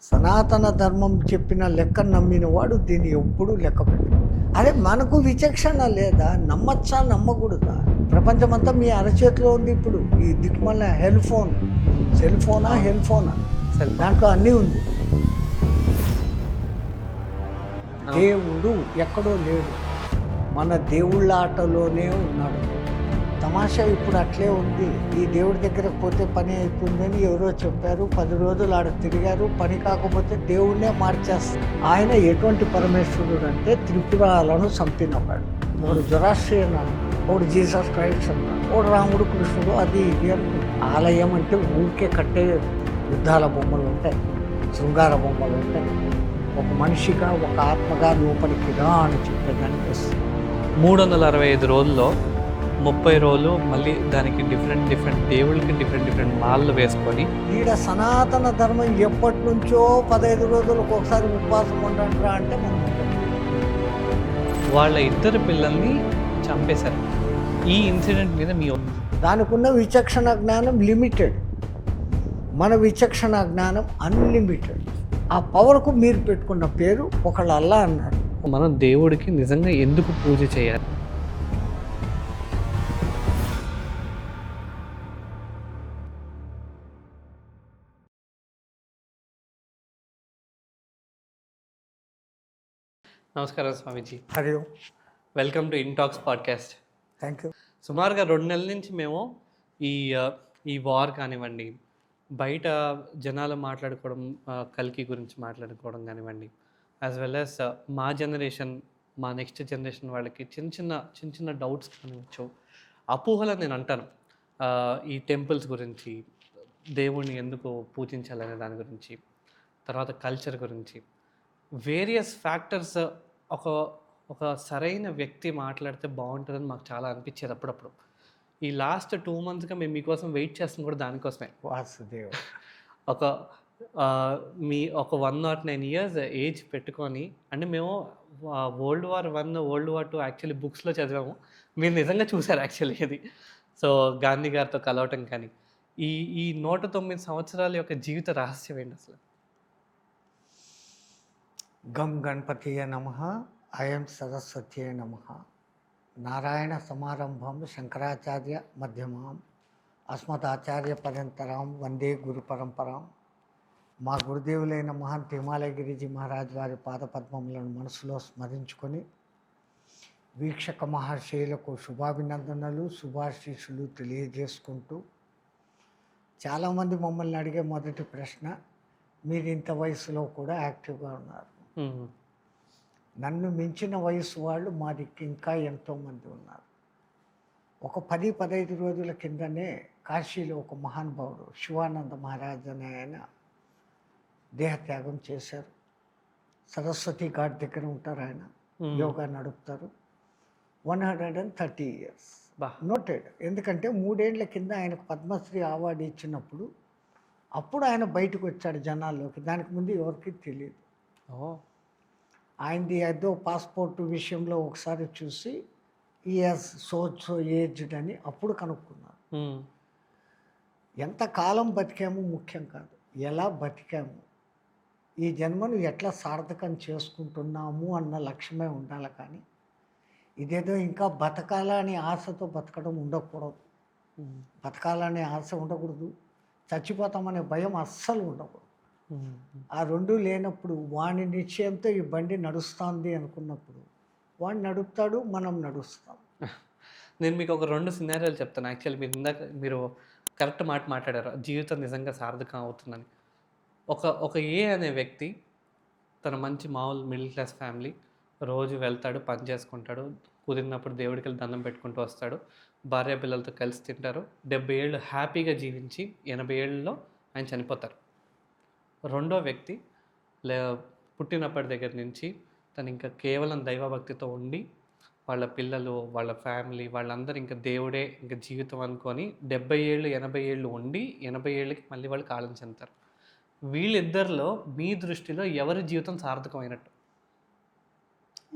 సనాతన ధర్మం చెప్పిన లెక్క నమ్మిన వాడు దీన్ని ఎప్పుడూ లెక్క పెట్టు. అరే మనకు విచక్షణ లేదా? నమ్మచ్చా నమ్మకూడదా? ప్రపంచమంతా మీ అరచేతిలో ఉంది. ఇప్పుడు ఈ దిక్కుమల్ల సెల్ ఫోనా దాంట్లో అన్నీ ఉంది. దేవుడు ఎక్కడో లేడు, మన దేవుళ్ళ ఆటలోనే ఉన్నాడు. తమాషా ఇప్పుడు అట్లే ఉంది. ఈ దేవుడి దగ్గరకు పోతే పని అవుతుందని ఎవరో చెప్పారు, 10 రోజులు ఆడ తిరిగారు, పని కాకపోతే దేవుడినే మార్చేస్తారు. ఆయన ఎటువంటి పరమేశ్వరుడు అంటే త్రిపురాలను చంపినవాడు. ఒకడు జొరాస్ట్రియన్ అన్నాడు, ఒకడు జీసస్ క్రైస్ట్ అన్నాడు, ఒకడు రాముడు కృష్ణుడు, అది ఇది అనుకుంటాడు. ఆలయం అంటే ఊరికే కట్టే యుద్ధాల బొమ్మలు ఉంటాయి, శృంగార బొమ్మలు ఉంటాయి. ఒక మనిషిగా, ఒక ఆత్మగా లోపలికి రా అని చెప్పేదానికి వస్తుంది. 365 రోజుల్లో 30 రోజులు మళ్ళీ దానికి డిఫరెంట్ దేవుళ్ళకి డిఫరెంట్ మాలలు వేసుకొని ఈడ సనాతన ధర్మం ఎప్పటి నుంచో 15 రోజులకు ఒకసారి ఉపవాసం ఉండండిరా అంటే మనం వాళ్ళ ఇద్దరు పిల్లల్ని చంపేశారు. ఈ ఇన్సిడెంట్ మీద మీ దానికి ఉన్న విచక్షణ జ్ఞానం లిమిటెడ్, మన విచక్షణ జ్ఞానం అన్లిమిటెడ్. ఆ పవర్కు మీరు పెట్టుకున్న పేరు ఒకళ్ళు అల్లా అన్నారు. మనం దేవుడికి నిజంగా ఎందుకు పూజ చేయాలి? నమస్కారం స్వామీజీ. Hari Om. Welcome to InTalks podcast. Thank you. సుమారుగా 2 నెలల నుంచి మేము ఈ వార్ కానివ్వండి, బయట జనాలు మాట్లాడుకోవడం, కల్కి గురించి మాట్లాడుకోవడం కానివ్వండి, యాజ్ వెల్ యాజ్ మా జనరేషన్, మా నెక్స్ట్ జనరేషన్ వాళ్ళకి చిన్న డౌట్స్ కానివచ్చు, అపోహలు నేను అంటాను. ఈ టెంపుల్స్ గురించి, దేవుణ్ణి ఎందుకు పూజించాలనే దాని గురించి, తర్వాత కల్చర్ గురించి, వేరియస్ ఫ్యాక్టర్స్ ఒక సరైన వ్యక్తి మాట్లాడితే బాగుంటుందని మాకు చాలా అనిపించేది అప్పుడప్పుడు. ఈ లాస్ట్ 2 monthsగా మేము మీకోసం వెయిట్ చేస్తాం కూడా దానికోసమే. వాసుదేవ్ ఒక 109 years ఏజ్ పెట్టుకొని, అంటే మేము World War I, World War II actually బుక్స్లో చదివాము. మీరు నిజంగా చూసారు యాక్చువల్లీ ఇది. సో గాంధీ గారితో కలవటం కానీ, ఈ 109 సంవత్సరాల యొక్క జీవిత రహస్యం ఏంటి అసలు? గం గణపతియే నమః, అయం సరస్వత్యే నమః. నారాయణ సమారంభం శంకరాచార్య మధ్యమాం, అస్మదాచార్య పరంపరాం వందే గురు పరంపరాం. మా గురుదేవులైన మహంత్ హిమాలయగిరిజీ మహారాజ్ వారి పాదపద్మములను మనసులో స్మరించుకొని వీక్షక మహర్షులకు శుభాభినందనలు, శుభాశీస్సులు తెలియజేసుకుంటూ, చాలామంది మమ్మల్ని అడిగే మొదటి ప్రశ్న, మీరు ఇంత వయసులో కూడా యాక్టివ్గా ఉన్నారు. నన్ను మించిన వయసు వాళ్ళు మా దిక్కు ఇంకా ఎంతోమంది ఉన్నారు. ఒక 10-15 రోజుల కిందనే కాశీలో ఒక మహానుభావుడు శివానంద మహారాజ్ అనే ఆయన దేహత్యాగం చేశారు. సరస్వతి ఘాట్ దగ్గర ఉంటారు ఆయన, యోగా నడుపుతారు. 130 years నోటెడ్. ఎందుకంటే 3 ఏళ్ల కింద ఆయనకు పద్మశ్రీ అవార్డు ఇచ్చినప్పుడు అప్పుడు ఆయన బయటకు వచ్చాడు జనాల్లోకి. దానికి ముందు ఎవరికి తెలియదు. ఆయనది ఏదో పాస్పోర్ట్ విషయంలో ఒకసారి చూసి ఈఎస్ సో ఏజ్డ్ అని అప్పుడు కనుక్కున్నారు. ఎంత కాలం బతికాము ముఖ్యం కాదు, ఎలా బతికాము, ఈ జన్మను ఎట్లా సార్థకం చేసుకుంటున్నాము అన్న లక్ష్యమే ఉండాలి. కానీ ఇదేదో ఇంకా బతకాలని ఆశతో బతకడం ఉండకూడదు. బతకాలనే ఆశ ఉండకూడదు, చచ్చిపోతామనే భయం అస్సలు ఉండకూడదు. ఆ రెండు లేనప్పుడు వాని నిశ్చయంతో ఈ బండి నడుస్తుంది అనుకున్నప్పుడు వాడు నడుపుతాడు, మనం నడుస్తాం. నేను మీకు ఒక 2 సినారియోలు చెప్తాను. యాక్చువల్లీ మీరు కరెక్ట్ మాట్లాడారు, జీవితం నిజంగా సార్థకం అవుతుందని. ఒక ఏ అనే వ్యక్తి, తన మంచి మామూలు మిడిల్ క్లాస్ ఫ్యామిలీ, రోజు వెళ్తాడు, పని చేసుకుంటాడు, కుదిరినప్పుడు దేవుడికి వెళ్ళి దండం పెట్టుకుంటూ వస్తాడు, భార్య పిల్లలతో కలిసి తింటారు, 70 ఏళ్ళు హ్యాపీగా జీవించి 80 ఏళ్ళలో ఆయన చనిపోతారు. రెండో వ్యక్తి పుట్టినప్పటి దగ్గర నుంచి తను ఇంకా కేవలం దైవభక్తితో ఉండి, వాళ్ళ పిల్లలు, వాళ్ళ ఫ్యామిలీ, వాళ్ళందరూ ఇంకా దేవుడే ఇంకా జీవితం అనుకొని 70 ఏళ్ళు 80 ఏళ్ళు ఉండి 80 ఏళ్ళకి మళ్ళీ వాళ్ళు కాలం చెందుతారు. వీళ్ళిద్దరిలో మీ దృష్టిలో ఎవరి జీవితం సార్థకమైనట్టు?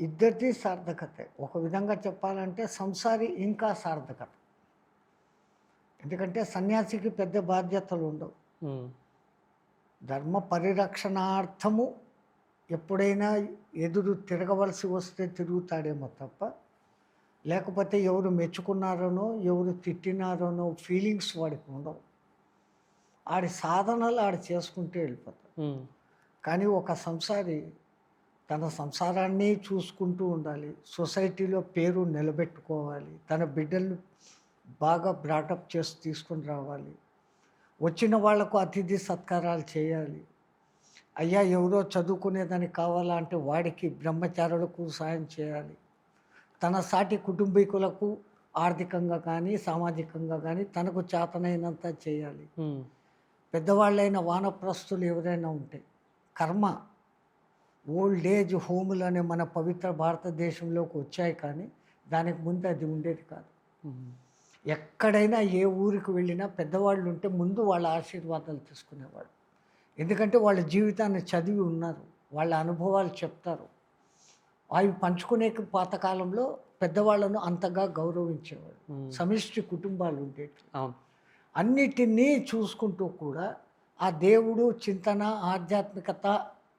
ఇద్దరిది సార్థకతే. ఒక విధంగా చెప్పాలంటే సంసారి ఇంకా సార్థకత. ఎందుకంటే సన్యాసికి పెద్ద బాధ్యతలు ఉండవు. ధర్మ పరిరక్షణార్థము ఎప్పుడైనా ఎదురు తిరగవలసి వస్తే తిరుగుతాడేమో తప్ప, లేకపోతే ఎవరు మెచ్చుకున్నారనో ఎవరు తిట్టినారనో ఫీలింగ్స్ వాడికి ఉండవు. ఆడి సాధనలు ఆడు చేసుకుంటూ వెళ్ళిపోతాడు. కానీ ఒక సంసారి తన సంసారాన్ని చూసుకుంటూ ఉండాలి, సొసైటీలో పేరు నిలబెట్టుకోవాలి, తన బిడ్డల్ని బాగా బ్రాటప్ చేసి తీసుకుని రావాలి, వచ్చిన వాళ్లకు అతిథి సత్కారాలు చేయాలి. అయ్యా ఎవరో చదువుకునేదానికి కావాలా అంటే వాడికి బ్రహ్మచారులకు సాయం చేయాలి. తన సాటి కుటుంబీకులకు ఆర్థికంగా కానీ సామాజికంగా కానీ తనకు చేతనైనంత చేయాలి. పెద్దవాళ్ళైన వానప్రస్తులు ఎవరైనా ఉంటే కర్మ ఓల్డ్ ఏజ్ హోములు అనే మన పవిత్ర భారతదేశంలోకి వచ్చాయి, కానీ దానికి ముందు అది ఉండేది కాదు. ఎక్కడైనా ఏ ఊరికి వెళ్ళినా పెద్దవాళ్ళు ఉంటే ముందు వాళ్ళ ఆశీర్వాదాలు తీసుకునేవాడు. ఎందుకంటే వాళ్ళ జీవితాన్ని చదివి ఉన్నారు, వాళ్ళ అనుభవాలు చెప్తారు. అవి పంచుకునే పాతకాలంలో పెద్దవాళ్ళను అంతగా గౌరవించేవాడు. సమిష్టి కుటుంబాలు ఉండేవి. అన్నిటినీ చూసుకుంటూ కూడా ఆ దేవుడు చింతన, ఆధ్యాత్మికత,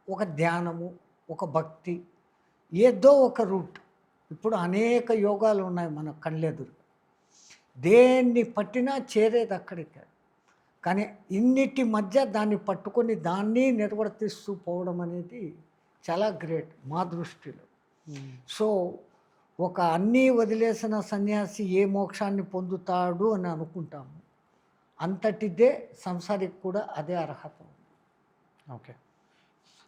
ఒక ధ్యానము, ఒక భక్తి, ఏదో ఒక రూట్. ఇప్పుడు అనేక యోగాలు ఉన్నాయి మన కళ్ళెదురు, దేన్ని పట్టినా చేరేది అక్కడికే. కానీ ఇన్నిటి మధ్య దాన్ని పట్టుకొని దాన్ని నిర్వర్తిస్తూ పోవడం అనేది చాలా గ్రేట్ మా దృష్టిలో. సో ఒక అన్నీ వదిలేసిన సన్యాసి ఏ మోక్షాన్ని పొందుతాడు అని అనుకుంటాము, అంతటిదే సంసారికి కూడా అదే అర్హత ఉంది. ఓకే,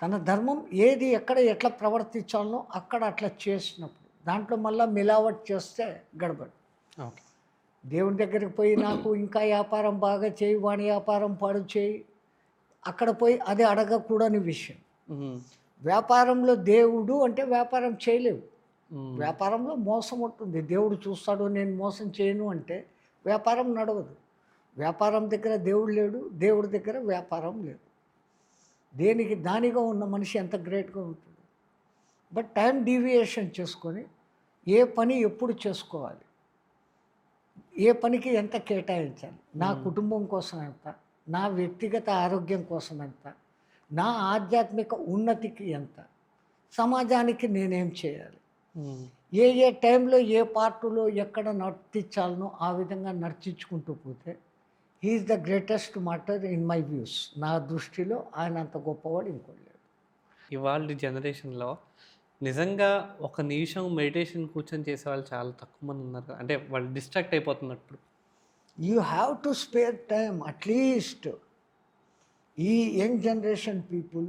తన ధర్మం ఏది ఎక్కడ ఎట్లా ప్రవర్తించాలనో అక్కడ అట్లా చేసినప్పుడు దాంట్లో మళ్ళీ మిలావట్ చేస్తే గడబడి. ఓకే, దేవుని దగ్గరికి పోయి నాకు ఇంకా వ్యాపారం బాగా చేయి, వాణి వ్యాపారం పాడు చేయి, అక్కడ పోయి అది అడగకూడని విషయం. వ్యాపారంలో దేవుడు అంటే వ్యాపారం చేయలేవు, వ్యాపారంలో మోసం ఉంటుంది. దేవుడు చూస్తాడు, నేను మోసం చేయను అంటే వ్యాపారం నడవదు. వ్యాపారం దగ్గర దేవుడు లేడు, దేవుడి దగ్గర వ్యాపారం లేదు. దేనికి దానిగా ఉన్న మనిషి ఎంత గ్రేట్గా ఉంటుంది. బట్ టైం డీవియేషన్ చేసుకొని ఏ పని ఎప్పుడు చేసుకోవాలి, ఏ పనికి ఎంత కేటాయించాలి, నా కుటుంబం కోసం ఎంత, నా వ్యక్తిగత ఆరోగ్యం కోసం ఎంత, నా ఆధ్యాత్మిక ఉన్నతికి ఎంత, సమాజానికి నేనేం చేయాలి, ఏ ఏ టైంలో ఏ పార్టులో ఎక్కడ నర్తించాలనో ఆ విధంగా నర్తించుకుంటూ పోతే he is the greatest matter in my views. నా దృష్టిలో ఆయన అంత గొప్పవాడు ఇంకోటి లేడు. ఇవాళ జనరేషన్లో నిజంగా ఒక నిమిషం మెడిటేషన్ కూర్చొని చేసేవాళ్ళు చాలా తక్కువ మంది ఉన్నారు. అంటే వాళ్ళు డిస్ట్రాక్ట్ అయిపోతున్నప్పుడు you have to spare time. At least ఈ young generation people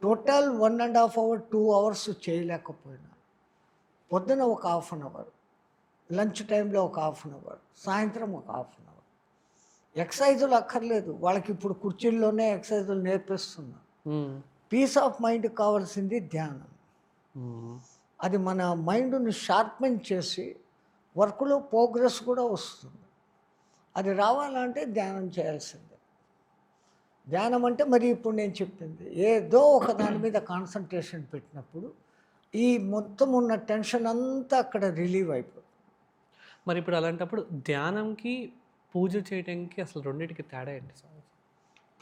total 1.5 hours 2 hours చేయలేకపోయినా పొద్దున ఒక 1/2 hour, లంచ్ టైంలో ఒక 1/2 hour, సాయంత్రం ఒక 1/2 hour. ఎక్సర్సైజులు అక్కర్లేదు వాళ్ళకి, ఇప్పుడు కుర్చీల్లోనే ఎక్సర్సైజులు నేర్పిస్తున్నారు. పీస్ ఆఫ్ మైండ్ కావాల్సింది ధ్యానం. అది మన మైండ్ని షార్పెన్ చేసి వర్క్లో ప్రోగ్రెస్ కూడా వస్తుంది. అది రావాలంటే ధ్యానం చేయాల్సిందే. ధ్యానం అంటే మరి ఇప్పుడు నేను చెప్పింది ఏదో ఒక దాని మీద కాన్సన్ట్రేషన్ పెట్టినప్పుడు ఈ మొత్తం ఉన్న టెన్షన్ అంతా అక్కడ రిలీవ్ అయిపోతుంది. మరి ఇప్పుడు అలాంటప్పుడు ధ్యానంకి పూజ చేయడానికి అసలు రెండింటికి తేడా ఏంటి సార్?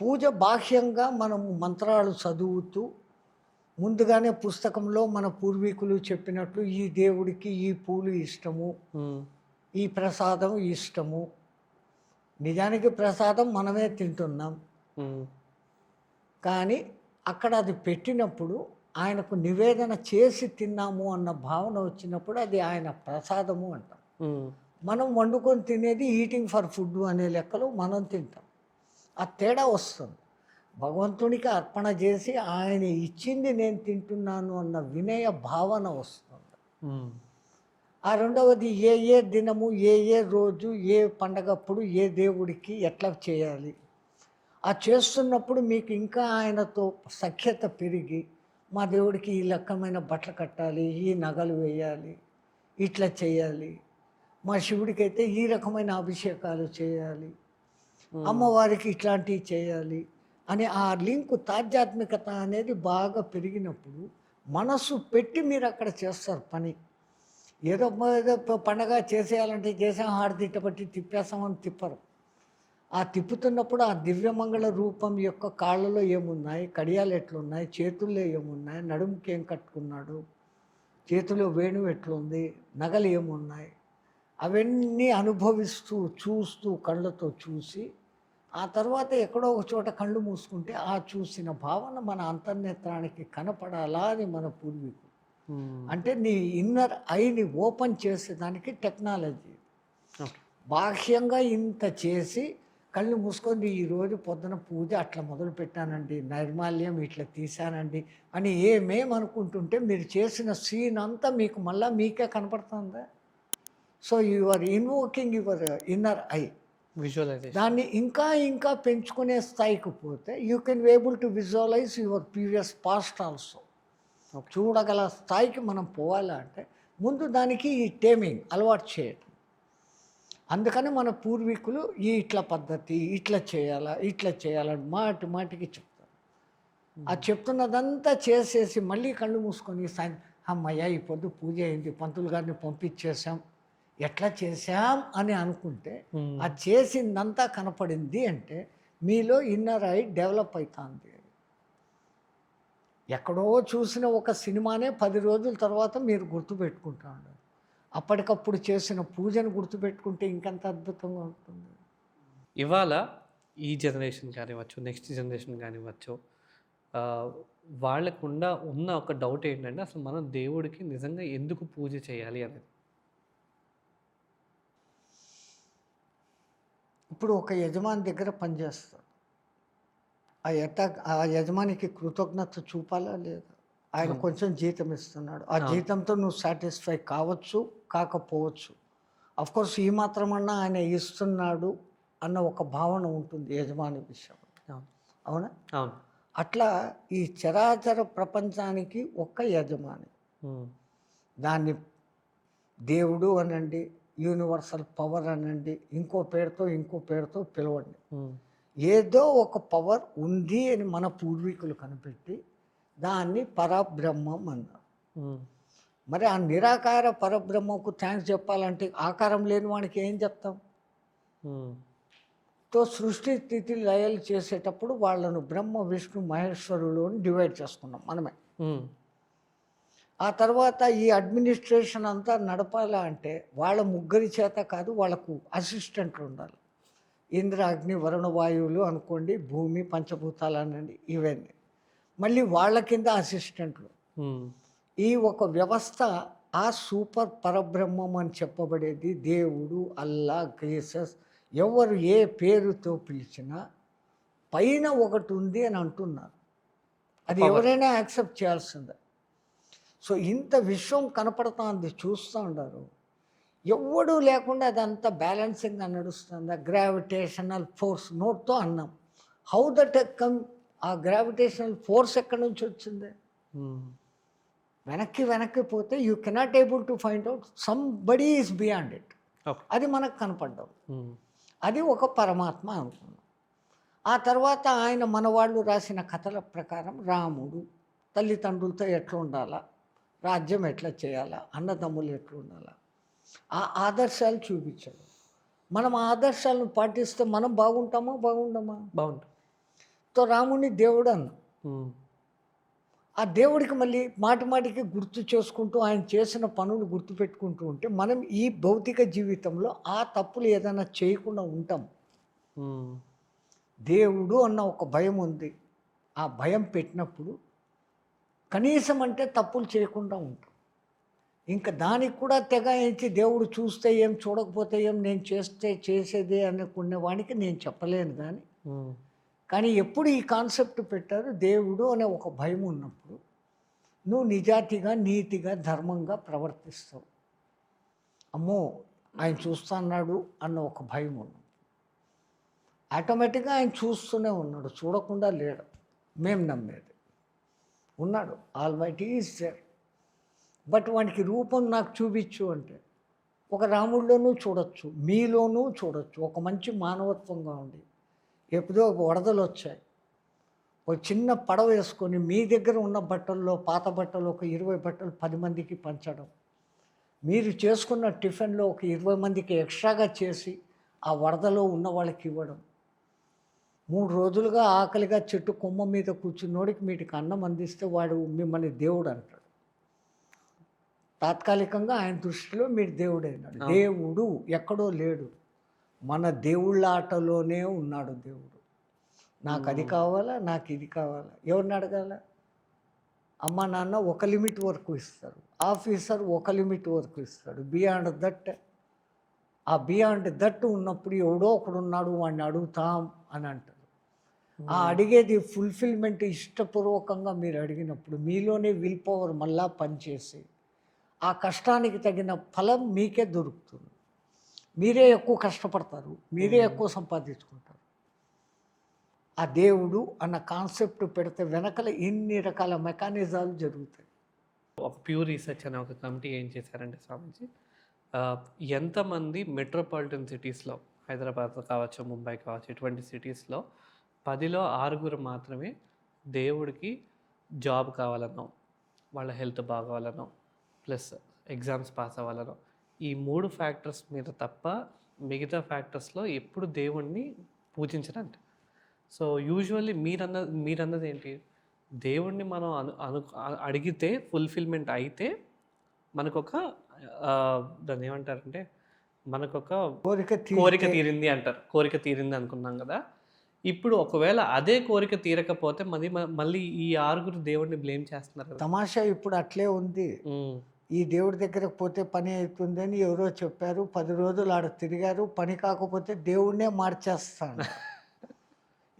పూజ బాహ్యంగా మనం మంత్రాలు చదువుతూ ముందుగానే పుస్తకంలో మన పూర్వీకులు చెప్పినట్లు ఈ దేవుడికి ఈ పూలు ఇష్టము, ఈ ప్రసాదం ఇష్టము. నిజానికి ప్రసాదం మనమే తింటున్నాం, కానీ అక్కడ అది పెట్టినప్పుడు ఆయనకు నివేదన చేసి తిన్నాము అన్న భావన వచ్చినప్పుడు అది ఆయన ప్రసాదము అంటాం. మనం వండుకొని తినేది ఈటింగ్ ఫర్ ఫుడ్ అనే లెక్కలో మనం తింటాం. ఆ తేడా వస్తుంది. భగవంతునికి అర్పణ చేసి ఆయన ఇచ్చింది నేను తింటున్నాను అన్న వినయ భావన వస్తుంది. ఆ రెండవది ఏ ఏ దినము, ఏ ఏ రోజు, ఏ పండగప్పుడు ఏ దేవుడికి ఎట్లా చేయాలి, ఆ చేస్తున్నప్పుడు మీకు ఇంకా ఆయనతో సఖ్యత పెరిగి మా దేవుడికి ఈ రకమైన బట్టలు కట్టాలి, ఈ నగలు వేయాలి, ఇట్లా చేయాలి, మా శివుడికి అయితే ఈ రకమైన అభిషేకాలు చేయాలి, అమ్మవారికి ఇట్లాంటివి చేయాలి అని ఆ లింకు తాధ్యాత్మికత అనేది బాగా పెరిగినప్పుడు మనసు పెట్టి మీరు అక్కడ చేస్తారు పని. ఏదో పండగ చేసేయాలంటే చేసాం, హారతిట్ట పట్టి తిప్పేస్తామని తిప్పరు. ఆ తిప్పుతున్నప్పుడు ఆ దివ్యమంగళ రూపం యొక్క కాళ్ళలో ఏమున్నాయి, కడియాలు ఎట్లున్నాయి, చేతుల్లో ఏమున్నాయి, నడుముకి ఏం కట్టుకున్నాడు, చేతిలో వేణువు ఎట్లుంది, నగలు ఏమున్నాయి, అవన్నీ అనుభవిస్తూ చూస్తూ కళ్ళతో చూసి ఆ తర్వాత ఎక్కడో ఒక చోట కళ్ళు మూసుకుంటే ఆ చూసిన భావన మన అంతర్నేత్రానికి కనపడాలా అని మన పూర్వీకులు. అంటే నీ ఇన్నర్ ఐని ఓపెన్ చేసేదానికి టెక్నాలజీ. బాహ్యంగా ఇంత చేసి కళ్ళు మూసుకొని ఈరోజు పొద్దున పూజ అట్లా మొదలు పెట్టానండి, నైర్మాల్యం ఇట్లా తీశానండి అని ఏమేమనుకుంటుంటే మీరు చేసిన సీన్ అంతా మీకు మళ్ళీ మీకే కనపడుతుందా? So you are invoking your inner eye. Visualization. దాన్ని ఇంకా ఇంకా పెంచుకునే స్థాయికి పోతే you can able to visualize your previous past also. చూడగల స్థాయికి మనం పోవాలంటే ముందు దానికి ఈ టేమింగ్ అలవాటు చేయటం. అందుకని మన పూర్వీకులు ఈ ఇట్లా పద్ధతి ఇట్లా చేయాలని మాటి మాటికి చెప్తారు. ఆ చెప్తున్నదంతా చేసేసి మళ్ళీ కళ్ళు మూసుకొని అమ్మయ్య ఈ పొద్దు పూజ అయింది, పంతులు గారిని పంపించేసాం, ఎట్లా చేశాం అని అనుకుంటే అది చేసిందంతా కనపడింది అంటే మీలో ఇన్నర్ ఐ డెవలప్ అవుతుంది. ఎక్కడో చూసిన ఒక సినిమానే 10 రోజుల తర్వాత మీరు గుర్తుపెట్టుకుంటారు. అప్పటికప్పుడు చేసిన పూజను గుర్తుపెట్టుకుంటే ఇంకెంత అద్భుతంగా ఉంటుంది. ఇవాళ ఈ జనరేషన్ కానివ్వచ్చు, నెక్స్ట్ జనరేషన్ కానివ్వచ్చు, వాళ్ళకుండా ఉన్న ఒక డౌట్ ఏంటంటే అసలు మనం దేవుడికి నిజంగా ఎందుకు పూజ చేయాలి అనేది. ఇప్పుడు ఒక యజమాని దగ్గర పనిచేస్తాడు. ఆ యజమానికి కృతజ్ఞత చూపాలా లేదా? ఆయన కొంచెం జీతం ఇస్తున్నాడు, ఆ జీతంతో నువ్వు సాటిస్ఫై కావచ్చు కాకపోవచ్చు. అఫ్కోర్స్ ఈ మాత్రమన్నా ఆయన ఇస్తున్నాడు అన్న ఒక భావన ఉంటుంది యజమాని విషయం. అవునా? అవును. అట్లా ఈ చరాచర ప్రపంచానికి ఒక్క యజమాని. దాన్ని దేవుడు అనండి, యూనివర్సల్ పవర్ అనండి, ఇంకో పేరుతో పిలవండి. ఏదో ఒక పవర్ ఉంది అని మన పూర్వీకులు కనిపెట్టి దాన్ని పరబ్రహ్మం అన్నారు. మరి ఆ నిరాకార పరబ్రహ్మకు థ్యాంక్స్ చెప్పాలంటే ఆకారం లేని వాడికి ఏం చెప్తాం? తో సృష్టి స్థితి లయలు చేసేటప్పుడు వాళ్ళను బ్రహ్మ విష్ణు మహేశ్వరులు అని డివైడ్ చేసుకున్నాం మనమే. ఆ తర్వాత ఈ అడ్మినిస్ట్రేషన్ అంతా నడపాలా అంటే వాళ్ళ ముగ్గురి చేత కాదు, వాళ్ళకు అసిస్టెంట్లు ఉండాలి. ఇంద్ర అగ్ని వరుణ వాయువులు అనుకోండి, భూమి పంచభూతాలు అనండి, ఇవన్నీ మళ్ళీ వాళ్ళ కింద అసిస్టెంట్లు. ఈ ఒక వ్యవస్థ ఆ సూపర్ పరబ్రహ్మం అని చెప్పబడేది దేవుడు, అల్లా, జీసస్, ఎవరు ఏ పేరుతో పిలిచినా పైన ఒకటి ఉంది అని అంటున్నారు. అది ఎవరైనా యాక్సెప్ట్ చేయాల్సిందే. సో ఇంత విశ్వం కనపడుతుంది, చూస్తూ ఉన్నారు, ఎవడు లేకుండా అదంతా బ్యాలెన్సింగ్గా నడుస్తుంది. గ్రావిటేషనల్ ఫోర్స్ నోట్తో అన్నాం. How that come? ఆ గ్రావిటేషనల్ ఫోర్స్ ఎక్కడి నుంచి వచ్చింది? వెనక్కి పోతే you cannot able to find out somebody is beyond it. అది మనకు కనపడ్డాం. అది ఒక పరమాత్మ అనుకున్నాం. ఆ తర్వాత ఆయన మన వాళ్ళు రాసిన కథల ప్రకారం రాముడు తల్లిదండ్రులతో ఎట్లా ఉండాలా, రాజ్యం ఎట్లా చేయాలా, అన్నదమ్ములు ఎట్లా ఉండాలా, ఆ ఆదర్శాలు చూపించాడు. మనం ఆ ఆదర్శాలను పాటిస్తే మనం బాగుంటామా బాగుంటాం. తో రాముడిని దేవుడు అన్న. ఆ దేవుడికి మళ్ళీ మాటికి గుర్తు చేసుకుంటూ ఆయన చేసిన పనులు గుర్తుపెట్టుకుంటూ ఉంటే మనం ఈ భౌతిక జీవితంలో ఆ తప్పులు ఏదైనా చేయకుండా ఉంటాం. దేవుడు అన్న ఒక భయం ఉంది. ఆ భయం పెట్టినప్పుడు కనీసం అంటే తప్పులు చేయకుండా ఉంటాం. ఇంకా దానికి కూడా తెగాయించి దేవుడు చూస్తే ఏం చూడకపోతే ఏం, నేను చేసేదే అనుకునే వానికి నేను చెప్పలేను. కానీ ఎప్పుడు ఈ కాన్సెప్ట్ పెట్టారు, దేవుడు అనే ఒక భయం ఉన్నప్పుడు నువ్వు నిజాతిగా నీతిగా ధర్మంగా ప్రవర్తిస్తావు. అమ్మో ఆయన చూస్తున్నాడు అన్న ఒక భయం ఉన్నది. ఆటోమేటిక్గా ఆయన చూస్తూనే ఉన్నాడు, చూడకుండా లేడు. మేము నమ్మేది ఉన్నాడు, ఆల్మైటీ ఈజ్ దేర్. బట్ వానికి రూపం నాకు చూపించు అంటే ఒక రాముడిలోనూ చూడొచ్చు, మీలోనూ చూడొచ్చు. ఒక మంచి మానవత్వంగా ఉండి ఎప్పుడో వరదలు వచ్చాయి, ఒక చిన్న పడవ వేసుకొని మీ దగ్గర ఉన్న బట్టల్లో పాత బట్టలు ఒక 20 బట్టలు 10 మందికి పంచడం, మీరు చేసుకున్న టిఫిన్లో ఒక 20 మందికి ఎక్స్ట్రాగా చేసి ఆ వరదలో ఉన్న వాళ్ళకి ఇవ్వడం, 3 రోజులుగా ఆకలిగా చెట్టు కొమ్మ మీద కూర్చున్నోడికి మీటికి అన్నం అందిస్తే వాడు మిమ్మల్ని దేవుడు అంటాడు. తాత్కాలికంగా ఆయన దృష్టిలో మీరు దేవుడైనాడు. దేవుడు ఎక్కడో లేడు, మన దేవుళ్ళ ఆటలోనే ఉన్నాడు దేవుడు. నాకు అది కావాలా, నాకు ఇది కావాలా, ఎవరిని అడగాల? అమ్మ నాన్న ఒక లిమిట్ వరకు ఇస్తారు, ఆఫీసర్ ఒక లిమిట్ వరకు ఇస్తాడు. బియాండ్ దట్, ఆ బియాండ్ దట్ ఉన్నప్పుడు ఎవడో ఒకడు ఉన్నాడు, వాడిని అడుగుతాం అని అంటారు. ఆ అడిగేది ఫుల్ఫిల్మెంట్ ఇష్టపూర్వకంగా మీరు అడిగినప్పుడు మీలోనే విల్ పవర్ మళ్ళా పనిచేసి ఆ కష్టానికి తగిన ఫలం మీకే దొరుకుతుంది. మీరే ఎక్కువ కష్టపడతారు, మీరే ఎక్కువ సంపాదించుకుంటారు. ఆ దేవుడు అన్న కాన్సెప్ట్ పెడితే వెనకల ఎన్ని రకాల మెకానిజాలు జరుగుతాయి. ఒక ప్యూర్ రీసెర్చ్ అనే ఒక కమిటీ ఏం చేశారంటే స్వామీజీ, ఎంతమంది మెట్రోపాలిటన్ సిటీస్లో, హైదరాబాద్ కావచ్చు, ముంబై కావచ్చు, ఇటువంటి సిటీస్లో 10లో 6 మాత్రమే దేవుడికి జాబ్ కావాలనో, వాళ్ళ హెల్త్ బాగోవాలనో, ప్లస్ ఎగ్జామ్స్ పాస్ అవ్వాలనో, ఈ 3 ఫ్యాక్టర్స్ మీద తప్ప మిగతా ఫ్యాక్టర్స్లో ఎప్పుడు దేవుణ్ణి పూజించరంట. సో యూజువల్లీ మీరన్నది ఏంటి, దేవుణ్ణి మనం అడిగితే ఫుల్ఫిల్మెంట్ అయితే మనకొక దాన్ని ఏమంటారంటే మనకొక కోరిక తీరింది అంటారు. కోరిక తీరింది అనుకున్నాం కదా. ఇప్పుడు ఒకవేళ అదే కోరిక తీరకపోతే మళ్ళీ ఈ 6 దేవుడిని బ్లేమ్ చేస్తున్నారు కదా. తమాషా ఇప్పుడు అట్లే ఉంది. ఈ దేవుడి దగ్గరకు పోతే పని అవుతుందని ఎవరో చెప్పారు, 10 రోజులు ఆడ తిరిగారు, పని కాకపోతే దేవుడినే మార్చేస్తాను.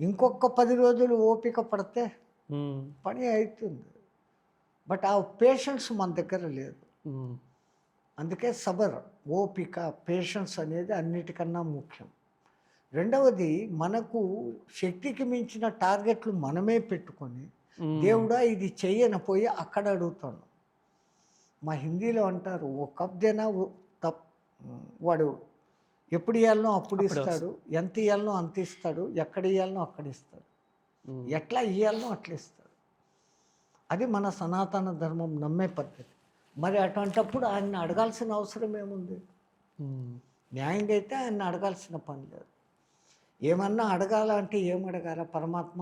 ఇంకొక 10 రోజులు ఓపిక పడితే పని అవుతుంది. బట్ ఆ పేషెన్స్ మన దగ్గర లేదు. అందుకే సబర్, ఓపిక, పేషెన్స్ అనేది అన్నిటికన్నా ముఖ్యం. రెండవది, మనకు శక్తికి మించిన టార్గెట్లు మనమే పెట్టుకొని దేవుడా ఇది చెయ్యనపోయి అక్కడ అడుగుతాను. మా హిందీలో అంటారు, ఓ కప్ దేనా వాడు ఎప్పుడు ఇవ్వాలనో అప్పుడు ఇస్తాడు, ఎంత ఇవ్వాలనో అంత ఇస్తాడు, ఎక్కడ ఇవ్వాలనో అక్కడ ఇస్తాడు, ఎట్లా ఇవ్వాలనో అట్లా ఇస్తాడు. అది మన సనాతన ధర్మం నమ్మే పద్ధతి. మరి అటువంటప్పుడు ఆయన అడగాల్సిన అవసరం ఏముంది? న్యాయంగా అయితే ఆయన అడగాల్సిన పని లేదు. ఏమన్నా అడగాలంటే ఏం అడగాల? పరమాత్మ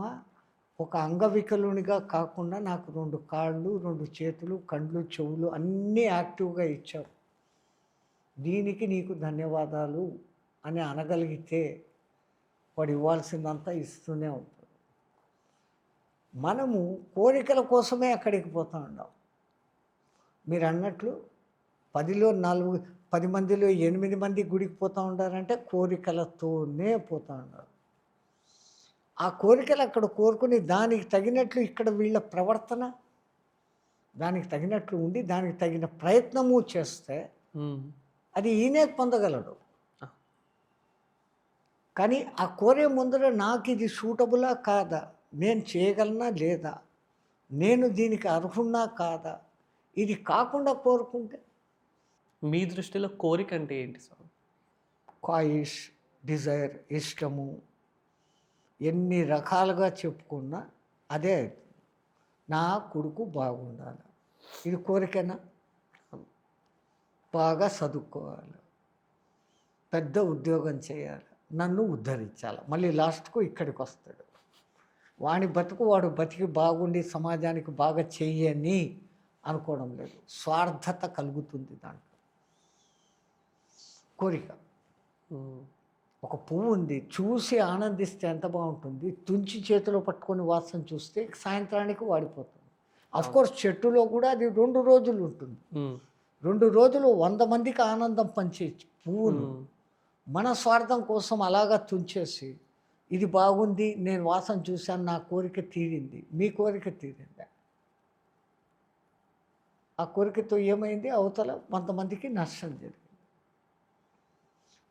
ఒక అంగవికలునిగా కాకుండా నాకు 2 కాళ్ళు, 2 చేతులు, కండ్లు, చెవులు అన్నీ యాక్టివ్గా ఇచ్చావు, దీనికి నీకు ధన్యవాదాలు అని అనగలిగితే వాడు ఇవ్వాల్సిందంతా ఇస్తూనే ఉంటాడు. మనము కోరికల కోసమే అక్కడికి పోతూ ఉన్నాం. మీరు అన్నట్లు 10 మందిలో 8 మంది గుడికి పోతూ ఉంటారంటే కోరికలతోనే పోతూ ఉన్నారు. ఆ కోరికలు అక్కడ కోరుకుని దానికి తగినట్లు ఇక్కడ వీళ్ళ ప్రవర్తన దానికి తగినట్లు ఉండి దానికి తగిన ప్రయత్నము చేస్తే అది ఈయనే పొందగలడు. కానీ ఆ కోరే ముందర నాకు ఇది సూటబులా కాదా, నేను చేయగలనా లేదా, నేను దీనికి అర్హున్నా కాదా, ఇది కాకుండా కోరుకుంటే. మీ దృష్టిలో కోరిక అంటే ఏంటి స్వామి? కాయిష్, డిజైర్, ఇష్టము, ఎన్ని రకాలుగా చెప్పుకున్నా అదే అవుతుంది. నా కొడుకు బాగుండాలి, ఇది కోరికనా? బాగా చదువుకోవాలి, పెద్ద ఉద్యోగం చేయాలి, నన్ను ఉద్ధరించాలి, మళ్ళీ లాస్ట్కు ఇక్కడికి వస్తాడు. వాడి బతుకు వాడు బతికి బాగుండి సమాజానికి బాగా చెయ్యని అనుకోవడం లేదు. స్వార్థత కలుగుతుంది దాంట్లో. కోరిక, ఒక పువ్వు ఉంది, చూసి ఆనందిస్తే ఎంత బాగుంటుంది, తుంచి చేతిలో పట్టుకొని వాసన చూస్తే సాయంత్రానికి వాడిపోతుంది. అఫ్కోర్స్ చెట్టులో కూడా అది 2 రోజులు ఉంటుంది. 2 రోజులు 100 మందికి ఆనందం పంచే పువ్వును మన స్వార్థం కోసం అలాగా తుంచేసి ఇది బాగుంది, నేను వాసన చూశాను, నా కోరిక తీరింది. మీ కోరిక తీరిందా? ఆ కోరికతో ఏమైంది? అవతల 100 మందికి నష్టం జరిగింది.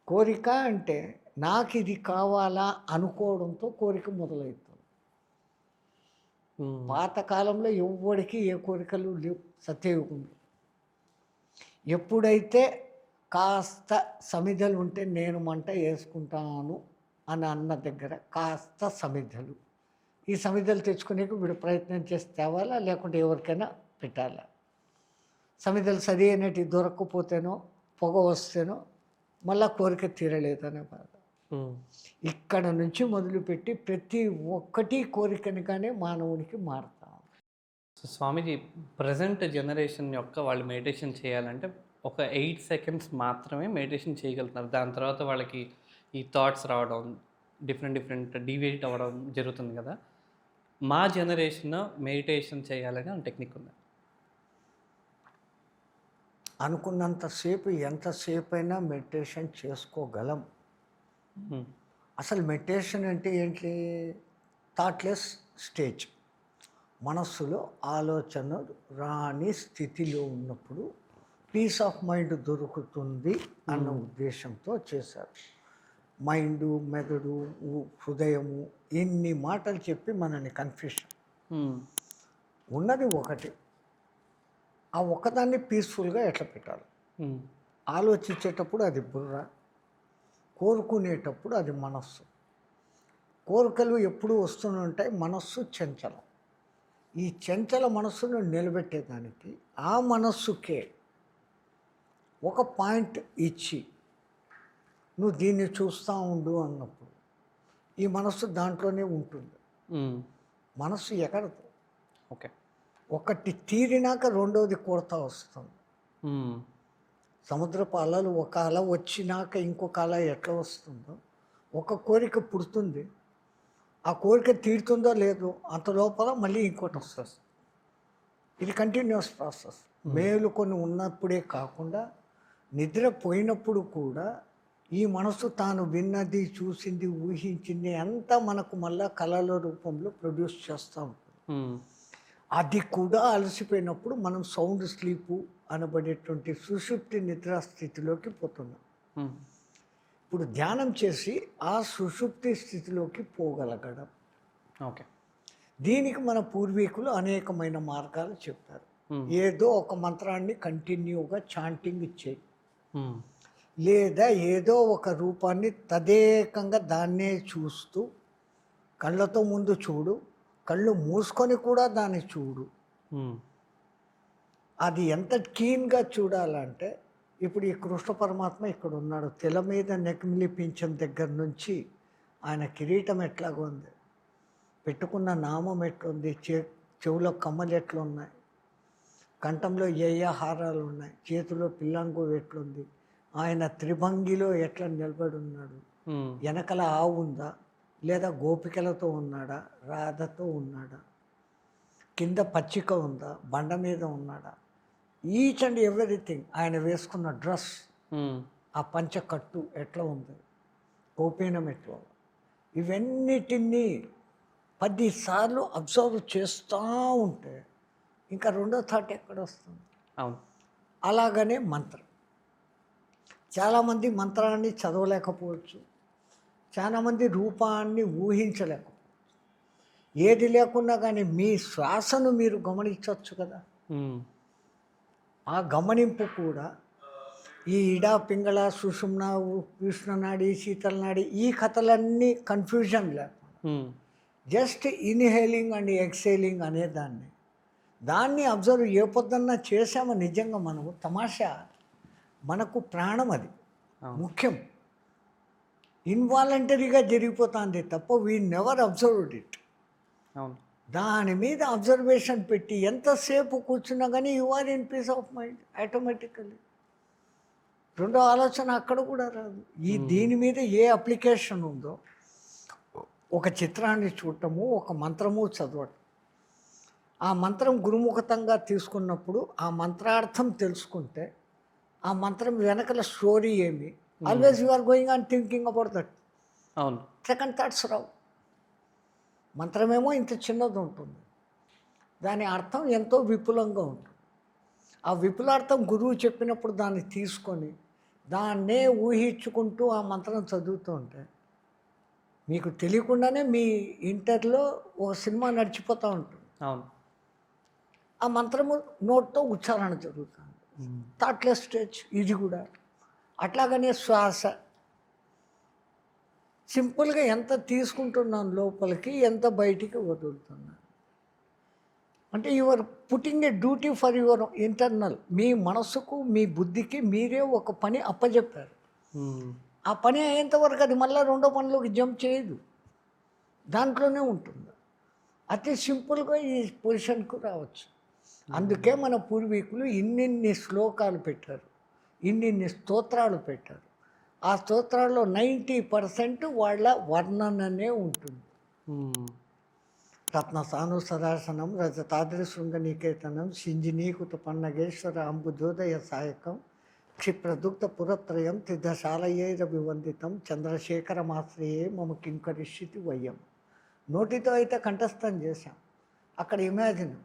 కోరిక అంటే నాకు ఇది కావాలా అనుకోవడంతో కోరిక మొదలవుతుంది. పాతకాలంలో ఎవ్వడికి ఏ కోరికలు లేవు సత్యయుగంలో. ఎప్పుడైతే కాస్త సమిధలు ఉంటే నేను మంట వేసుకుంటాను అని అన్న దగ్గర కాస్త సమిధలు, ఈ సమిధలు తెచ్చుకునేకి వీడు ప్రయత్నం చేసి తేవాలా, లేకుంటే ఎవరికైనా పెట్టాలా. సమిధలు సరి అనేటివి దొరకకపోతేనో పొగ వస్తేనో మళ్ళా కోరిక తీరలేదనే బాధ. ఇక్కడ నుంచి మొదలుపెట్టి ప్రతి ఒక్కటి కోరికనిగానే మానవునికి మారుతాం. సో స్వామీజీ, ప్రజెంట్ జనరేషన్ యొక్క వాళ్ళు మెడిటేషన్ చేయాలంటే ఒక 8 సెకండ్స్ మాత్రమే మెడిటేషన్ చేయగలుగుతున్నారు. దాని తర్వాత వాళ్ళకి ఈ థాట్స్ రావడం, డిఫరెంట్ డీవియేట్ అవ్వడం జరుగుతుంది కదా. మా జనరేషన్ మెడిటేషన్ చేయాలని ఒక టెక్నిక్ ఉంది. అనుకున్నంతసేపు ఎంతసేపు అయినా మెడిటేషన్ చేసుకోగలం. అసలు మెడిటేషన్ అంటే ఏంటి? Thoughtless stage. మనస్సులో ఆలోచన రాని స్థితిలో ఉన్నప్పుడు పీస్ ఆఫ్ మైండ్ దొరుకుతుంది అన్న ఉద్దేశంతో చేశారు. మైండు, మెదడు, హృదయము ఎన్ని మాటలు చెప్పి మనల్ని కన్ఫ్యూషన్. ఉన్నది ఒకటి. ఆ ఒక్కదాన్ని పీస్ఫుల్గా ఎట్లా పెట్టాలి? ఆలోచించేటప్పుడు అది బుర్ర, కోరుకునేటప్పుడు అది మనస్సు. కోరికలు ఎప్పుడూ వస్తూనే ఉంటాయి. మనస్సు చంచలం. ఈ చంచల మనస్సును నిలబెట్టేదానికి ఆ మనస్సుకే ఒక పాయింట్ ఇచ్చి నువ్వు దీన్ని చూస్తూ ఉండు అన్నప్పుడు ఈ మనస్సు దాంట్లోనే ఉంటుంది. మనస్సు ఎగరదు. ఓకే. ఒకటి తీరినాక రెండోది కొరత వస్తుంది. సముద్రపు అలలు ఒక అల వచ్చినాక ఇంకొక అల ఎట్లా వస్తుందో ఒక కోరిక పుడుతుంది. ఆ కోరిక తీరుతుందో లేదో అంత లోపల మళ్ళీ ఇంకోటి వస్తుంది. ఇది కంటిన్యూస్ ప్రాసెస్. మేలుకొని ఉన్నప్పుడే కాకుండా నిద్రపోయినప్పుడు కూడా ఈ మనసు తాను విన్నది, చూసింది, ఊహించింది అంతా మనకు మళ్ళా కళల రూపంలో ప్రొడ్యూస్ చేస్తూ ఉంటుంది. అది కూడా అలసిపోయినప్పుడు మనం సౌండ్ స్లీపు అనబడేటువంటి సుషుప్తి నిద్రా స్థితిలోకి పోతున్నాం. ఇప్పుడు ధ్యానం చేసి ఆ సుషుప్తి స్థితిలోకి పోగలగడం. ఓకే. దీనికి మన పూర్వీకులు అనేకమైన మార్గాలు చెప్పారు. ఏదో ఒక మంత్రాన్ని కంటిన్యూగా చాంటింగ్ చేయి, లేదా ఏదో ఒక రూపాన్ని తదేకంగా దాన్నే చూస్తూ కళ్ళతో ముందు చూడు, కళ్ళు మూసుకొని కూడా దాన్ని చూడు. అది ఎంత కీన్గా చూడాలంటే ఇప్పుడు ఈ కృష్ణ పరమాత్మ ఇక్కడ ఉన్నాడు. తెల మీద నెక్మిలిపించిన దగ్గర నుంచి ఆయన కిరీటం ఎట్లాగో ఉంది, పెట్టుకున్న నామం ఎట్లుంది, చెవులో కమ్మలు ఎట్లున్నాయి, కంఠంలో హారాలు ఉన్నాయి, చేతిలో పిల్లంగు ఎట్లుంది, ఆయన త్రిభంగిలో ఎట్లా నిలబడి ఉన్నాడు, వెనకల ఆవు ఉందా, లేదా గోపికలతో ఉన్నాడా, రాధతో ఉన్నాడా, కింద పచ్చిక ఉందా, బండ మీద ఉన్నాడా, ఈచ్ అండ్ ఎవ్రీథింగ్, ఆయన వేసుకున్న డ్రెస్, ఆ పంచకట్టు ఎట్లా ఉంది, గోపీనం ఎట్లా ఉంది, ఇవన్నిటినీ 10 సార్లు అబ్జర్వ్ చేస్తూ ఉంటే ఇంకా రెండో థాట్ ఎక్కడ వస్తుంది? అవును. అలాగనే మంత్రం. చాలామంది మంత్రాన్ని చదవలేకపోవచ్చు, చాలామంది రూపాన్ని ఊహించలేకపోవచ్చు. ఏది లేకున్నా కానీ మీ శ్వాసను మీరు గమనించవచ్చు కదా. ఆ గమనింపు కూడా ఈ ఇడా, పింగళ, సుషుమ్న, కృష్ణనాడి, శీతలనాడి ఈ కథలన్నీ కన్ఫ్యూజన్ లేకుండా జస్ట్ ఇన్హేలింగ్ అండ్ ఎక్సేలింగ్ దాన్ని అబ్జర్వ్ ఏ పొద్దున్నా చేసామో నిజంగా మనము తమాషా, మనకు ప్రాణం అది ముఖ్యం. ఇన్వాలంటరీగా జరిగిపోతుంది తప్ప వీ నెవర్ అబ్జర్వ్డ్ ఇట్. అవును. దాని మీద అబ్జర్వేషన్ పెట్టి ఎంతసేపు కూర్చున్నా కానీ you are in peace of mind automatically. రెండో ఆలోచన అక్కడ కూడా రాదు. దీని మీద ఏ అప్లికేషన్ ఉందో, ఒక చిత్రాన్ని చూడటము, ఒక మంత్రము చదవటం, ఆ మంత్రం గురుముఖతంగా తీసుకున్నప్పుడు ఆ మంత్రార్థం తెలుసుకుంటే ఆ మంత్రం వెనకల స్టోరీ ఏమి, always you are going and thinking about that. అవును. సెకండ్ థాట్స్ రావు. మంత్రమేమో ఇంత చిన్నది ఉంటుంది, దాని అర్థం ఎంతో విపులంగా ఉంటుంది. ఆ విపులార్థం గురువు చెప్పినప్పుడు దాన్ని తీసుకొని దాన్నే ఊహించుకుంటూ ఆ మంత్రం చదువుతూ ఉంటే మీకు తెలియకుండానే మీ ఇంటర్లో ఒక సినిమా నడిచిపోతూ ఉంటుంది. అవును. ఆ మంత్రము నోట్తో ఉచ్చారణ జరుగుతుంది. థాట్లెస్ స్టేజ్ ఇది కూడా. అట్లాగనే శ్వాస సింపుల్గా ఎంత తీసుకుంటున్నాను లోపలికి, ఎంత బయటికి వదులుతున్నాను అంటే your putting a duty for your internal. మీ మనసుకు, మీ బుద్ధికి మీరే ఒక పని అప్పచెప్పారు. ఆ పని అయ్యేంత వరకు అది మళ్ళీ రెండో పనిలోకి జంప్ చేయదు, దాంట్లోనే ఉంటుంది. అతి సింపుల్గా ఈ పొజిషన్కు రావచ్చు. అందుకే మన పూర్వీకులు ఇన్నిన్ని శ్లోకాలు పెట్టారు, ఇన్నిన్ని స్తోత్రాలు పెట్టారు. ఆ స్తోత్రాల్లో 90% వాళ్ళ వర్ణననే ఉంటుంది. రత్నసాను సదాసనం రజతాద్రి శృంగనికేతనం సింజినీకుత పన్నగేశ్వర అంబుజోదయ సాయకం క్షిప్రదుగ్ధ పురత్రయం త్రిదశాలయైరభివందితం చంద్రశేఖరమాశ్రయే మమ కింకరిష్యతి వయ్యం. నోటితో అయితే కంఠస్థం చేశాం. అక్కడ ఇమాజిన్,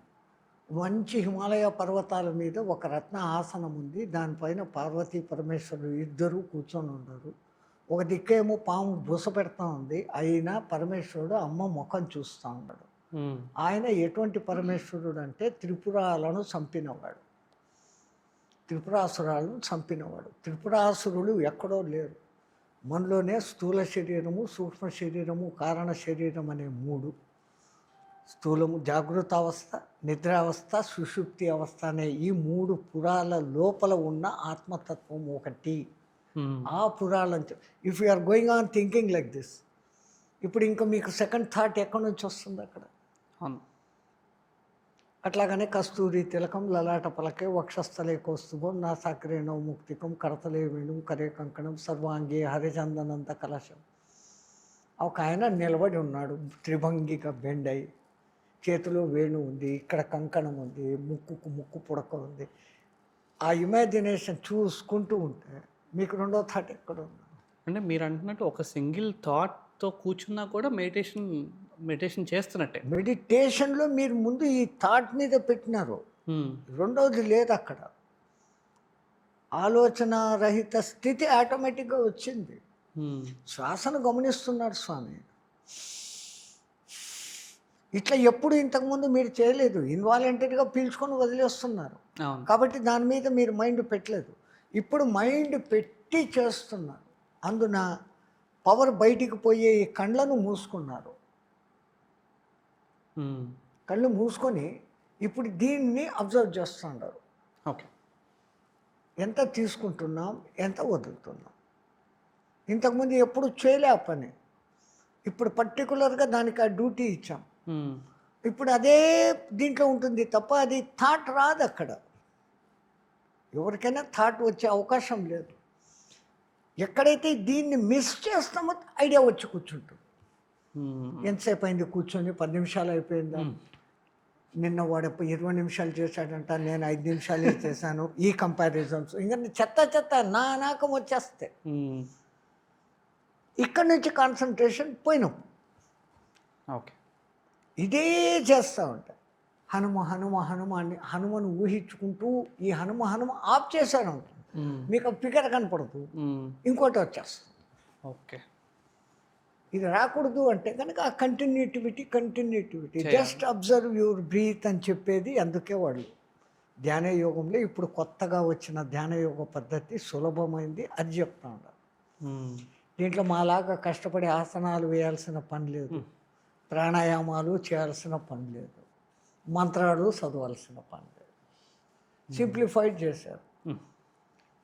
మంచి హిమాలయ పర్వతాల మీద ఒక రత్న ఆసనం ఉంది, దానిపైన పార్వతీ పరమేశ్వరుడు ఇద్దరు కూర్చొని ఉన్నారు. ఒక దిక్కేమో పాము బుస పెడతా ఉంది, అయినా పరమేశ్వరుడు అమ్మ ముఖం చూస్తూ ఉన్నాడు. ఆయన ఎటువంటి పరమేశ్వరుడు అంటే త్రిపురాలను చంపినవాడు, త్రిపురాసురాలను చంపినవాడు. త్రిపురాసురులు ఎక్కడో లేరు, మనలోనే స్థూల శరీరము, సూక్ష్మ శరీరము, కారణ శరీరం అనే మూడు. స్థూలము జాగృత అవస్థ, నిద్రావస్థ, సుషుప్తి అవస్థ అనే ఈ మూడు పురాల లోపల ఉన్న ఆత్మతత్వం ఒకటి. ఆ పురాలను if you are going on thinking like this, ఇప్పుడు ఇంకా మీకు సెకండ్ థాట్ ఎక్కడి నుంచి వస్తుంది అక్కడ? అట్లాగనే కస్తూరి తిలకం లలాట పలకే వక్షస్థలే కౌస్తుభం నాసాగ్రేణో ముక్తికం కరతలే వేణు కరే కంకణం సర్వాంగి హరిచందనంత కలశం. ఒక ఆయన నిలబడి ఉన్నాడు, త్రిభంగిగా బెండ్ అయి, చేతిలో వేణు ఉంది, ఇక్కడ కంకణం ఉంది, ముక్కు పుడక ఉంది. ఆ ఇమాజినేషన్ చూసుకుంటూ ఉంటే మీకు రెండో థాట్ ఎక్కడ ఉంది? అంటే మీరు అంటున్నట్టు ఒక సింగిల్ థాట్తో కూర్చున్నా కూడా మెడిటేషన్ చేస్తున్నట్టే. మెడిటేషన్లో మీరు ముందు ఈ థాట్ మీద పెట్టినారు, రెండోది లేదు అక్కడ. ఆలోచన రహిత స్థితి ఆటోమేటిక్గా వచ్చింది. శ్వాసను గమనిస్తున్నారు స్వామి. ఇట్లా ఎప్పుడు ఇంతకుముందు మీరు చేయలేదు, ఇన్వాలంటరీగా పీల్చుకొని వదిలేస్తున్నారు. కాబట్టి దాని మీద మీరు మైండ్ పెట్టలేదు. ఇప్పుడు మైండ్ పెట్టి చేస్తున్నారు. అందున పవర్ బయటికి పోయే ఈ కళ్ళను మూసుకున్నారు. కళ్ళు మూసుకొని ఇప్పుడు దీన్ని అబ్జర్వ్ చేస్తున్నారు. ఓకే, ఎంత తీసుకుంటున్నాం, ఎంత వదులుతున్నాం. ఇంతకుముందు ఎప్పుడు చేయలే ఆ పని, ఇప్పుడు పర్టికులర్గా దానికి ఆ డ్యూటీ ఇచ్చాం. ఇప్పుడు అదే దీంట్లో ఉంటుంది తప్ప అది థాట్ రాదు అక్కడ. ఎవరికైనా థాట్ వచ్చే అవకాశం లేదు. ఎక్కడైతే దీన్ని మిస్ చేస్తామో ఐడియా వచ్చి కూర్చుంటుంది. ఎంతసేపు అయింది కూర్చొని? 10 నిమిషాలు అయిపోయిందా? నిన్న వాడు 20 నిమిషాలు చేశాడంట, నేను 5 నిమిషాలే చేశాను. ఈ కంపారిజన్స్ ఇంకా చెత్త నాకం వచ్చేస్తే ఇక్కడి నుంచి కాన్సన్ట్రేషన్ పోయినాం. ఓకే, ఇదే చేస్తూ ఉంటాయి. హనుమాన్ని హనుమను ఊహించుకుంటూ ఈ హనుమ ఆఫ్ చేశాను ఉంటుంది, మీకు ఫిగర్ కనపడదు, ఇంకోటి వచ్చేస్తుంది. ఓకే, ఇది రాకూడదు అంటే కనుక ఆ కంటిన్యూటివిటీ జస్ట్ అబ్జర్వ్ యువర్ బ్రీత్ అని చెప్పేది. అందుకే వాళ్ళు ధ్యాన యోగంలో ఇప్పుడు కొత్తగా వచ్చిన ధ్యాన యోగ పద్ధతి సులభమైంది, అది చెప్తా ఉన్నారు. దీంట్లో మాలాగా కష్టపడి ఆసనాలు వేయాల్సిన పని లేదు, ప్రాణాయామాలు చేయాల్సిన పని లేదు, మంత్రాలు చదవాల్సిన పని లేదు. సింప్లిఫైడ్ చేశారు.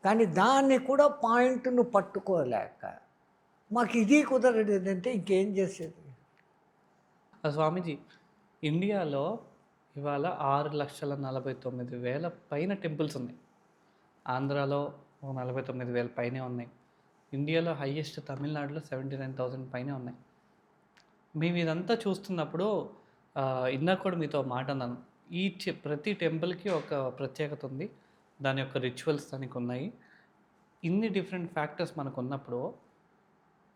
కానీ దాన్ని కూడా పాయింట్ను పట్టుకోలేక మాకు ఇది కుదరలేదంటే ఇంకేం చేసేది? స్వామీజీ, ఇండియాలో ఇవాళ 6,49,000 పైన టెంపుల్స్ ఉన్నాయి. ఆంధ్రాలో 49,000 పైనే ఉన్నాయి. ఇండియాలో హైయెస్ట్ తమిళనాడులో 79,000 పైనే ఉన్నాయి. మేము ఇదంతా చూస్తున్నప్పుడు ఇందాక కూడా మీతో మాట అన్నాను, ప్రతి టెంపుల్కి ఒక ప్రత్యేకత ఉంది, దాని యొక్క రిచువల్స్ దానికి ఉన్నాయి. ఇన్ని డిఫరెంట్ ఫ్యాక్టర్స్ మనకు ఉన్నప్పుడు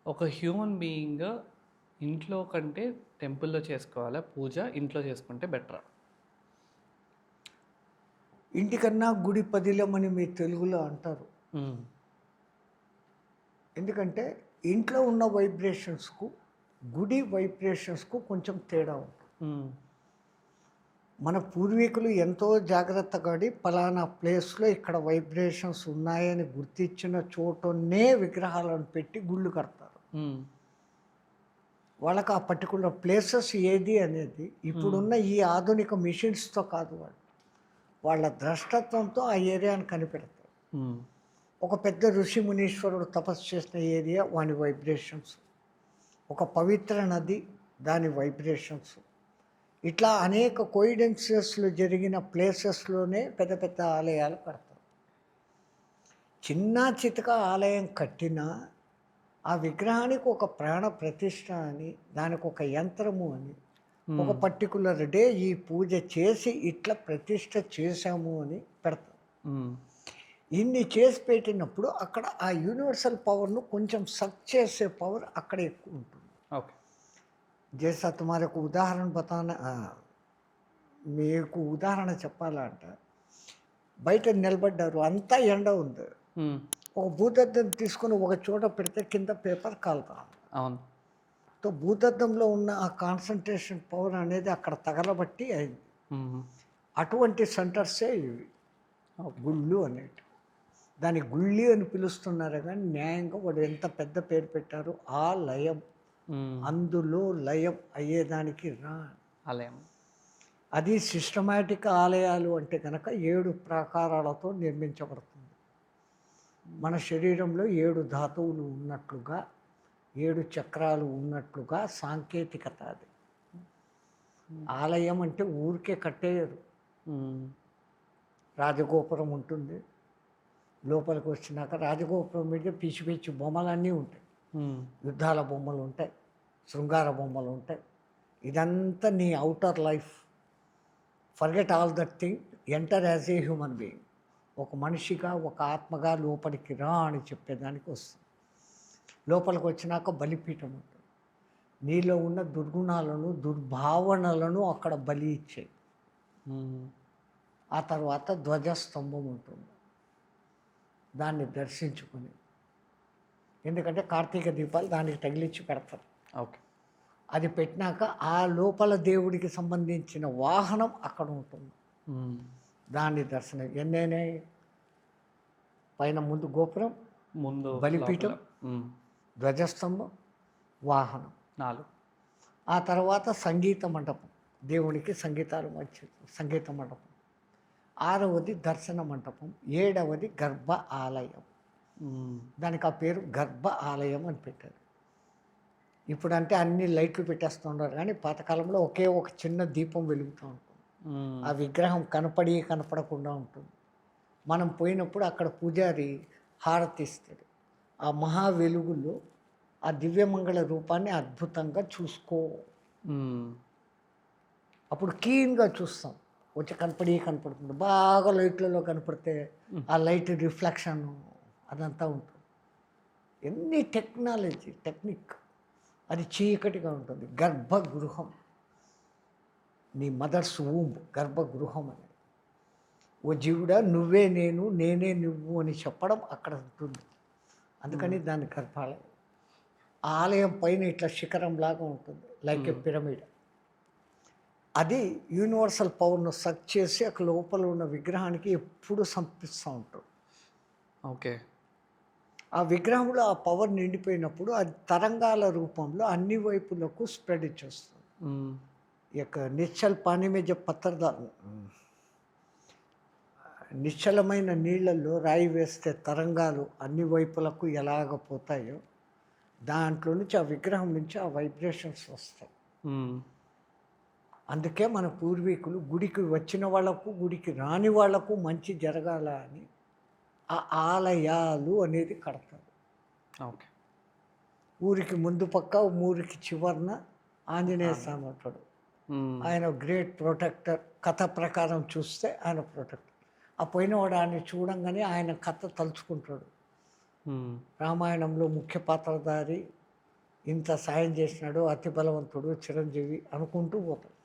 ఒక హ్యూమన్ బీయింగ్ ఇంట్లో కంటే టెంపుల్లో చేసుకోవాలా, పూజ ఇంట్లో చేసుకుంటే బెటరా? ఇంటికన్నా గుడి పదిలమని మీ తెలుగులో అంటారు. ఎందుకంటే ఇంట్లో ఉన్న వైబ్రేషన్స్కు గుడి వైబ్రేషన్స్కు కొంచెం తేడా ఉంటుంది. మన పూర్వీకులు ఎంతో జాగ్రత్తగా పలానా ప్లేస్లో ఇక్కడ వైబ్రేషన్స్ ఉన్నాయని గుర్తించిన చోటనే విగ్రహాలను పెట్టి గుళ్ళు కడతారు. వాళ్ళకి ఆ పర్టికులర్ ప్లేసెస్ ఏది అనేది ఇప్పుడున్న ఈ ఆధునిక మిషన్స్తో కాదు, వాళ్ళ ద్రష్టత్వంతో ఆ ఏరియాని కనిపెడతారు. ఒక పెద్ద ఋషి మునీశ్వరుడు తపస్సు చేసిన ఏరియా వాని వైబ్రేషన్స్, ఒక పవిత్ర నది దాని వైబ్రేషన్స్, ఇట్లా అనేక కోయిడెన్సెస్లు జరిగిన ప్లేసెస్లోనే పెద్ద పెద్ద ఆలయాలు కడతారు. చిన్న చితక ఆలయం కట్టినా ఆ విగ్రహానికి ఒక ప్రాణ ప్రతిష్ఠ అని, దానికి ఒక యంత్రము అని, ఒక పర్టికులర్ డే ఈ పూజ చేసి ఇట్లా ప్రతిష్ఠ చేశాము అని పెడతారు. ఇన్ని చేసి పెట్టినప్పుడు అక్కడ ఆ యూనివర్సల్ పవర్ను కొంచెం సక్ చేసే పవర్ అక్కడ ఎక్కువ ఉంటుంది. ఓకే. జైసా తుమారే ఒక ఉదాహరణ బతానా, మీకు ఉదాహరణ చెప్పాలంట, బయట నిలబడ్డారు, అంతా ఎండ ఉంది, ఒక భూతద్దం తీసుకుని ఒక చోట పెడితే కింద పేపర్ కాలుతా. అవును. సో భూతద్దంలో ఉన్న ఆ కాన్సన్ట్రేషన్ పవర్ అనేది అక్కడ తగలబట్టి అయింది. అటువంటి సెంటర్సే ఇవి గుళ్ళు అనేవి. దాని గుళ్ళి అని పిలుస్తున్నారు కానీ న్యాయంగా వాడు ఎంత పెద్ద పేరు పెట్టారు, ఆ లయం, అందులో లయం అయ్యేదానికి రా ఆలయం. అది సిస్టమాటిక్ ఆలయాలు అంటే కనుక 7 ప్రాకారాలతో నిర్మించబడుతుంది. మన శరీరంలో 7 ధాతువులు ఉన్నట్లుగా, 7 చక్రాలు ఉన్నట్లుగా సాంకేతికత అది. ఆలయం అంటే ఊరికే కట్టేయరు. రాజగోపురం ఉంటుంది, లోపలికి వచ్చినాక రాజగోపురం మీద పిచ్చి పిచ్చి బొమ్మలన్నీ ఉంటాయి. యుద్ధాల బొమ్మలు ఉంటాయి, శృంగార బొమ్మలు ఉంటాయి. ఇదంతా నీ outer life. Forget all that thing, enter as a human being. ఒక మనిషిగా, ఒక ఆత్మగా లోపలికి రా అని చెప్పేదానికి వస్తుంది. లోపలికి వచ్చినాక బలిపీఠం ఉంటుంది. నీలో ఉన్న దుర్గుణాలను, దుర్భావనలను అక్కడ బలి ఇచ్చేయి. ఆ తర్వాత ధ్వజస్తంభం ఉంటుంది, దాన్ని దర్శించుకొని, ఎందుకంటే కార్తీక దీపాలు దానికి తగిలించి పెడతారు. ఓకే. అది పెట్టినాక ఆ లోపల దేవుడికి సంబంధించిన వాహనం అక్కడ ఉంటుంది, దాన్ని దర్శనం. ఎన్నైనా పైన ముందు గోపురం, ముందు బలిపీఠం, ధ్వజస్తంభం, వాహనం 4. ఆ తర్వాత సంగీత మండపం, దేవునికి సంగీతాలు మధ్య సంగీత మండపం. 6వది దర్శన మండపం. 7వది గర్భ ఆలయం. దానికి ఆ పేరు గర్భ ఆలయం అని పెట్టారు. ఇప్పుడు అంటే అన్ని లైట్లు పెట్టేస్తున్నారు కానీ పాతకాలంలో ఒకే ఒక చిన్న దీపం వెలుగుతూ ఉంటుంది. ఆ విగ్రహం కనపడకుండా ఉంటుంది. మనం పోయినప్పుడు అక్కడ పూజారి హారతి ఇస్తాడు. ఆ మహా వెలుగులో ఆ దివ్యమంగళ రూపాన్ని అద్భుతంగా చూసుకో. అప్పుడు క్లీన్గా చూస్తాం. వచ్చి కనపడుతుంది. బాగా లైట్లలో కనపడితే ఆ లైట్ రిఫ్లెక్షన్ అదంతా ఉంటుంది. ఎన్ని టెక్నిక్. అది చీకటిగా ఉంటుంది. గర్భగృహం, నీ మదర్స్ వూంబ్ గర్భగృహం అనేది. ఓ జీవుడా, నువ్వే నేను, నేనే నువ్వు అని చెప్పడం అక్కడ ఉంటుంది. అందుకని దాని గర్భాలయం. ఆ ఆలయం పైన ఇట్లా శిఖరంలాగా ఉంటుంది, లైక్ ఏ పిరమిడ్. అది యూనివర్సల్ పవర్ను సక్ చేసి అక్కడ లోపల ఉన్న విగ్రహానికి ఎప్పుడు సంపిస్తూ ఉంటుంది. ఓకే. ఆ విగ్రహంలో ఆ పవర్ నిండిపోయినప్పుడు అది తరంగాల రూపంలో అన్ని వైపులకు స్ప్రెడ్ ఇచ్చేస్తుంది. ఇక నిశ్చల్ పానీ మీద నిశ్చలమైన నీళ్ళల్లో రాయి వేస్తే తరంగాలు అన్ని వైపులకు ఎలాగ పోతాయో దాంట్లో నుంచి ఆ విగ్రహం నుంచి ఆ వైబ్రేషన్స్ వస్తాయి. అందుకే మన పూర్వీకులు గుడికి వచ్చిన వాళ్ళకు, గుడికి రాని వాళ్లకు మంచి జరగాల అని ఆ ఆలయాలు అనేది కడతారు. ఓకే. ఊరికి ముందు పక్క, ఊరికి చివరన ఆంజనేయ స్వామి ఉంటాడు. ఆయన గ్రేట్ ప్రొటెక్టర్. కథ ప్రకారం చూస్తే ఆయన ప్రొటెక్టర్. ఆ పోయినవాడు ఆయన చూడంగానే ఆయన కథ తలుచుకుంటాడు. రామాయణంలో ముఖ్య పాత్రధారి, ఇంత సాయం చేసినాడు, అతి బలవంతుడు, చిరంజీవి అనుకుంటూ పోతాడు.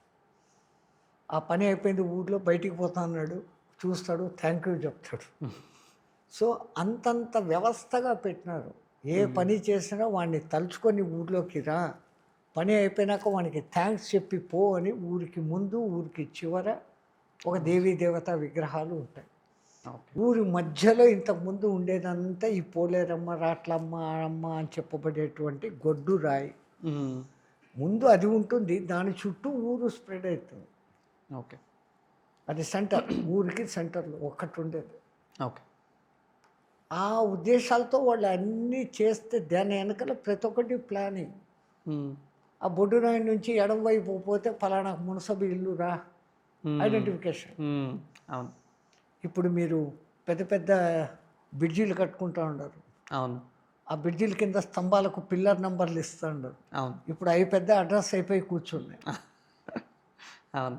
ఆ పని అయిపోయింది, ఊళ్ళో బయటికి పోతా అన్నాడు, చూస్తాడు, థ్యాంక్ యూ చెప్తాడు. సో అంతంత వ్యవస్థగా పెట్టినారు. ఏ పని చేసినా వాడిని తలుచుకొని ఊర్లోకి రా, పని అయిపోయినాక వానికి థ్యాంక్స్ చెప్పి పో అని ఊరికి ముందు, ఊరికి చివర ఒక దేవీ దేవత విగ్రహాలు ఉంటాయి. ఊరి మధ్యలో ఇంతకుముందు ఉండేదంతా ఈ పోలేరమ్మ, రాట్లమ్మ, ఆడమ్మ అని చెప్పబడేటువంటి గొడ్డు రాయి. ముందు అది ఉంటుంది, దాని చుట్టూ ఊరు స్ప్రెడ్ అవుతుంది. ఓకే. అది సెంటర్, ఊరికి సెంటర్లో ఒక్కటి ఉండేది. ఓకే. ఆ ఉద్దేశాలతో వాళ్ళు అన్నీ చేస్తే దాని వెనకాల ప్రతి ఒక్కటి ప్లానింగ్. హ్మ్. ఆ బొడ్డురాయి నుంచి ఎడమ వైపు పోతే ఫలానా మునసబు ఇల్లు రా, హ్మ్. ఐడెంటిఫికేషన్. హ్మ్. అవును. ఇప్పుడు మీరు పెద్ద పెద్ద బ్రిడ్జీలు కట్టుకుంటూ ఉండరు. అవును. ఆ బ్రిడ్జీల కింద స్తంభాలకు పిల్లర్ నంబర్లు ఇస్తూ ఉండరు. అవును. ఇప్పుడు అవి పెద్ద అడ్రస్ అయిపోయి కూర్చున్నాయి. అవును.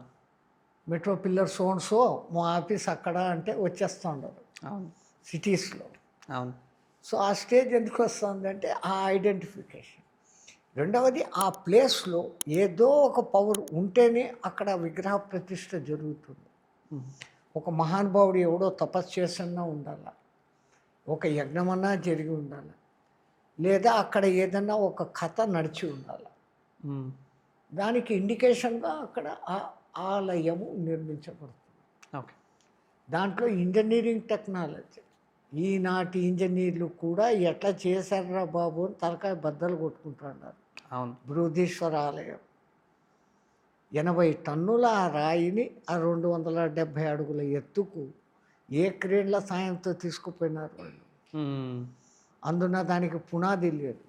Metro pillar so and so మా ఆఫీస్ అక్కడ అంటే వచ్చేస్తూ ఉండరు అవును. సిటీస్లో. అవును. సో ఆ స్టేజ్ ఎందుకు వస్తుందంటే ఆ ఐడెంటిఫికేషన్. రెండవది ఆ ప్లేస్లో ఏదో ఒక పవర్ ఉంటేనే అక్కడ విగ్రహ ప్రతిష్ఠ జరుగుతుంది. హ్మ్. ఒక మహానుభావుడు ఎవడో తపస్సు చేసన్నా ఉండాల, ఒక యజ్ఞమన్నా జరిగి ఉండాలి, లేదా అక్కడ ఏదన్నా ఒక కథ నడిచి ఉండాలి. హ్మ్. దానికి ఇండికేషన్గా అక్కడ ఆ ఆలయము నిర్మించబడుతుంది. ఓకే. దాంట్లో ఇంజనీరింగ్ టెక్నాలజీ, ఈనాటి ఇంజనీర్లు కూడా ఎట్లా చేశారా బాబు అని తలకాయ బద్దలు కొట్టుకుంటున్నారు. అవును. బృహదీశ్వర ఆలయం 80 టన్నుల ఆ రాయిని ఆ 270 అడుగుల ఎత్తుకు ఏ క్రేన్ల సాయంతో తీసుకుపోయినారు వాళ్ళు. హ్మ్. అందున దానికి పునాది లేదు.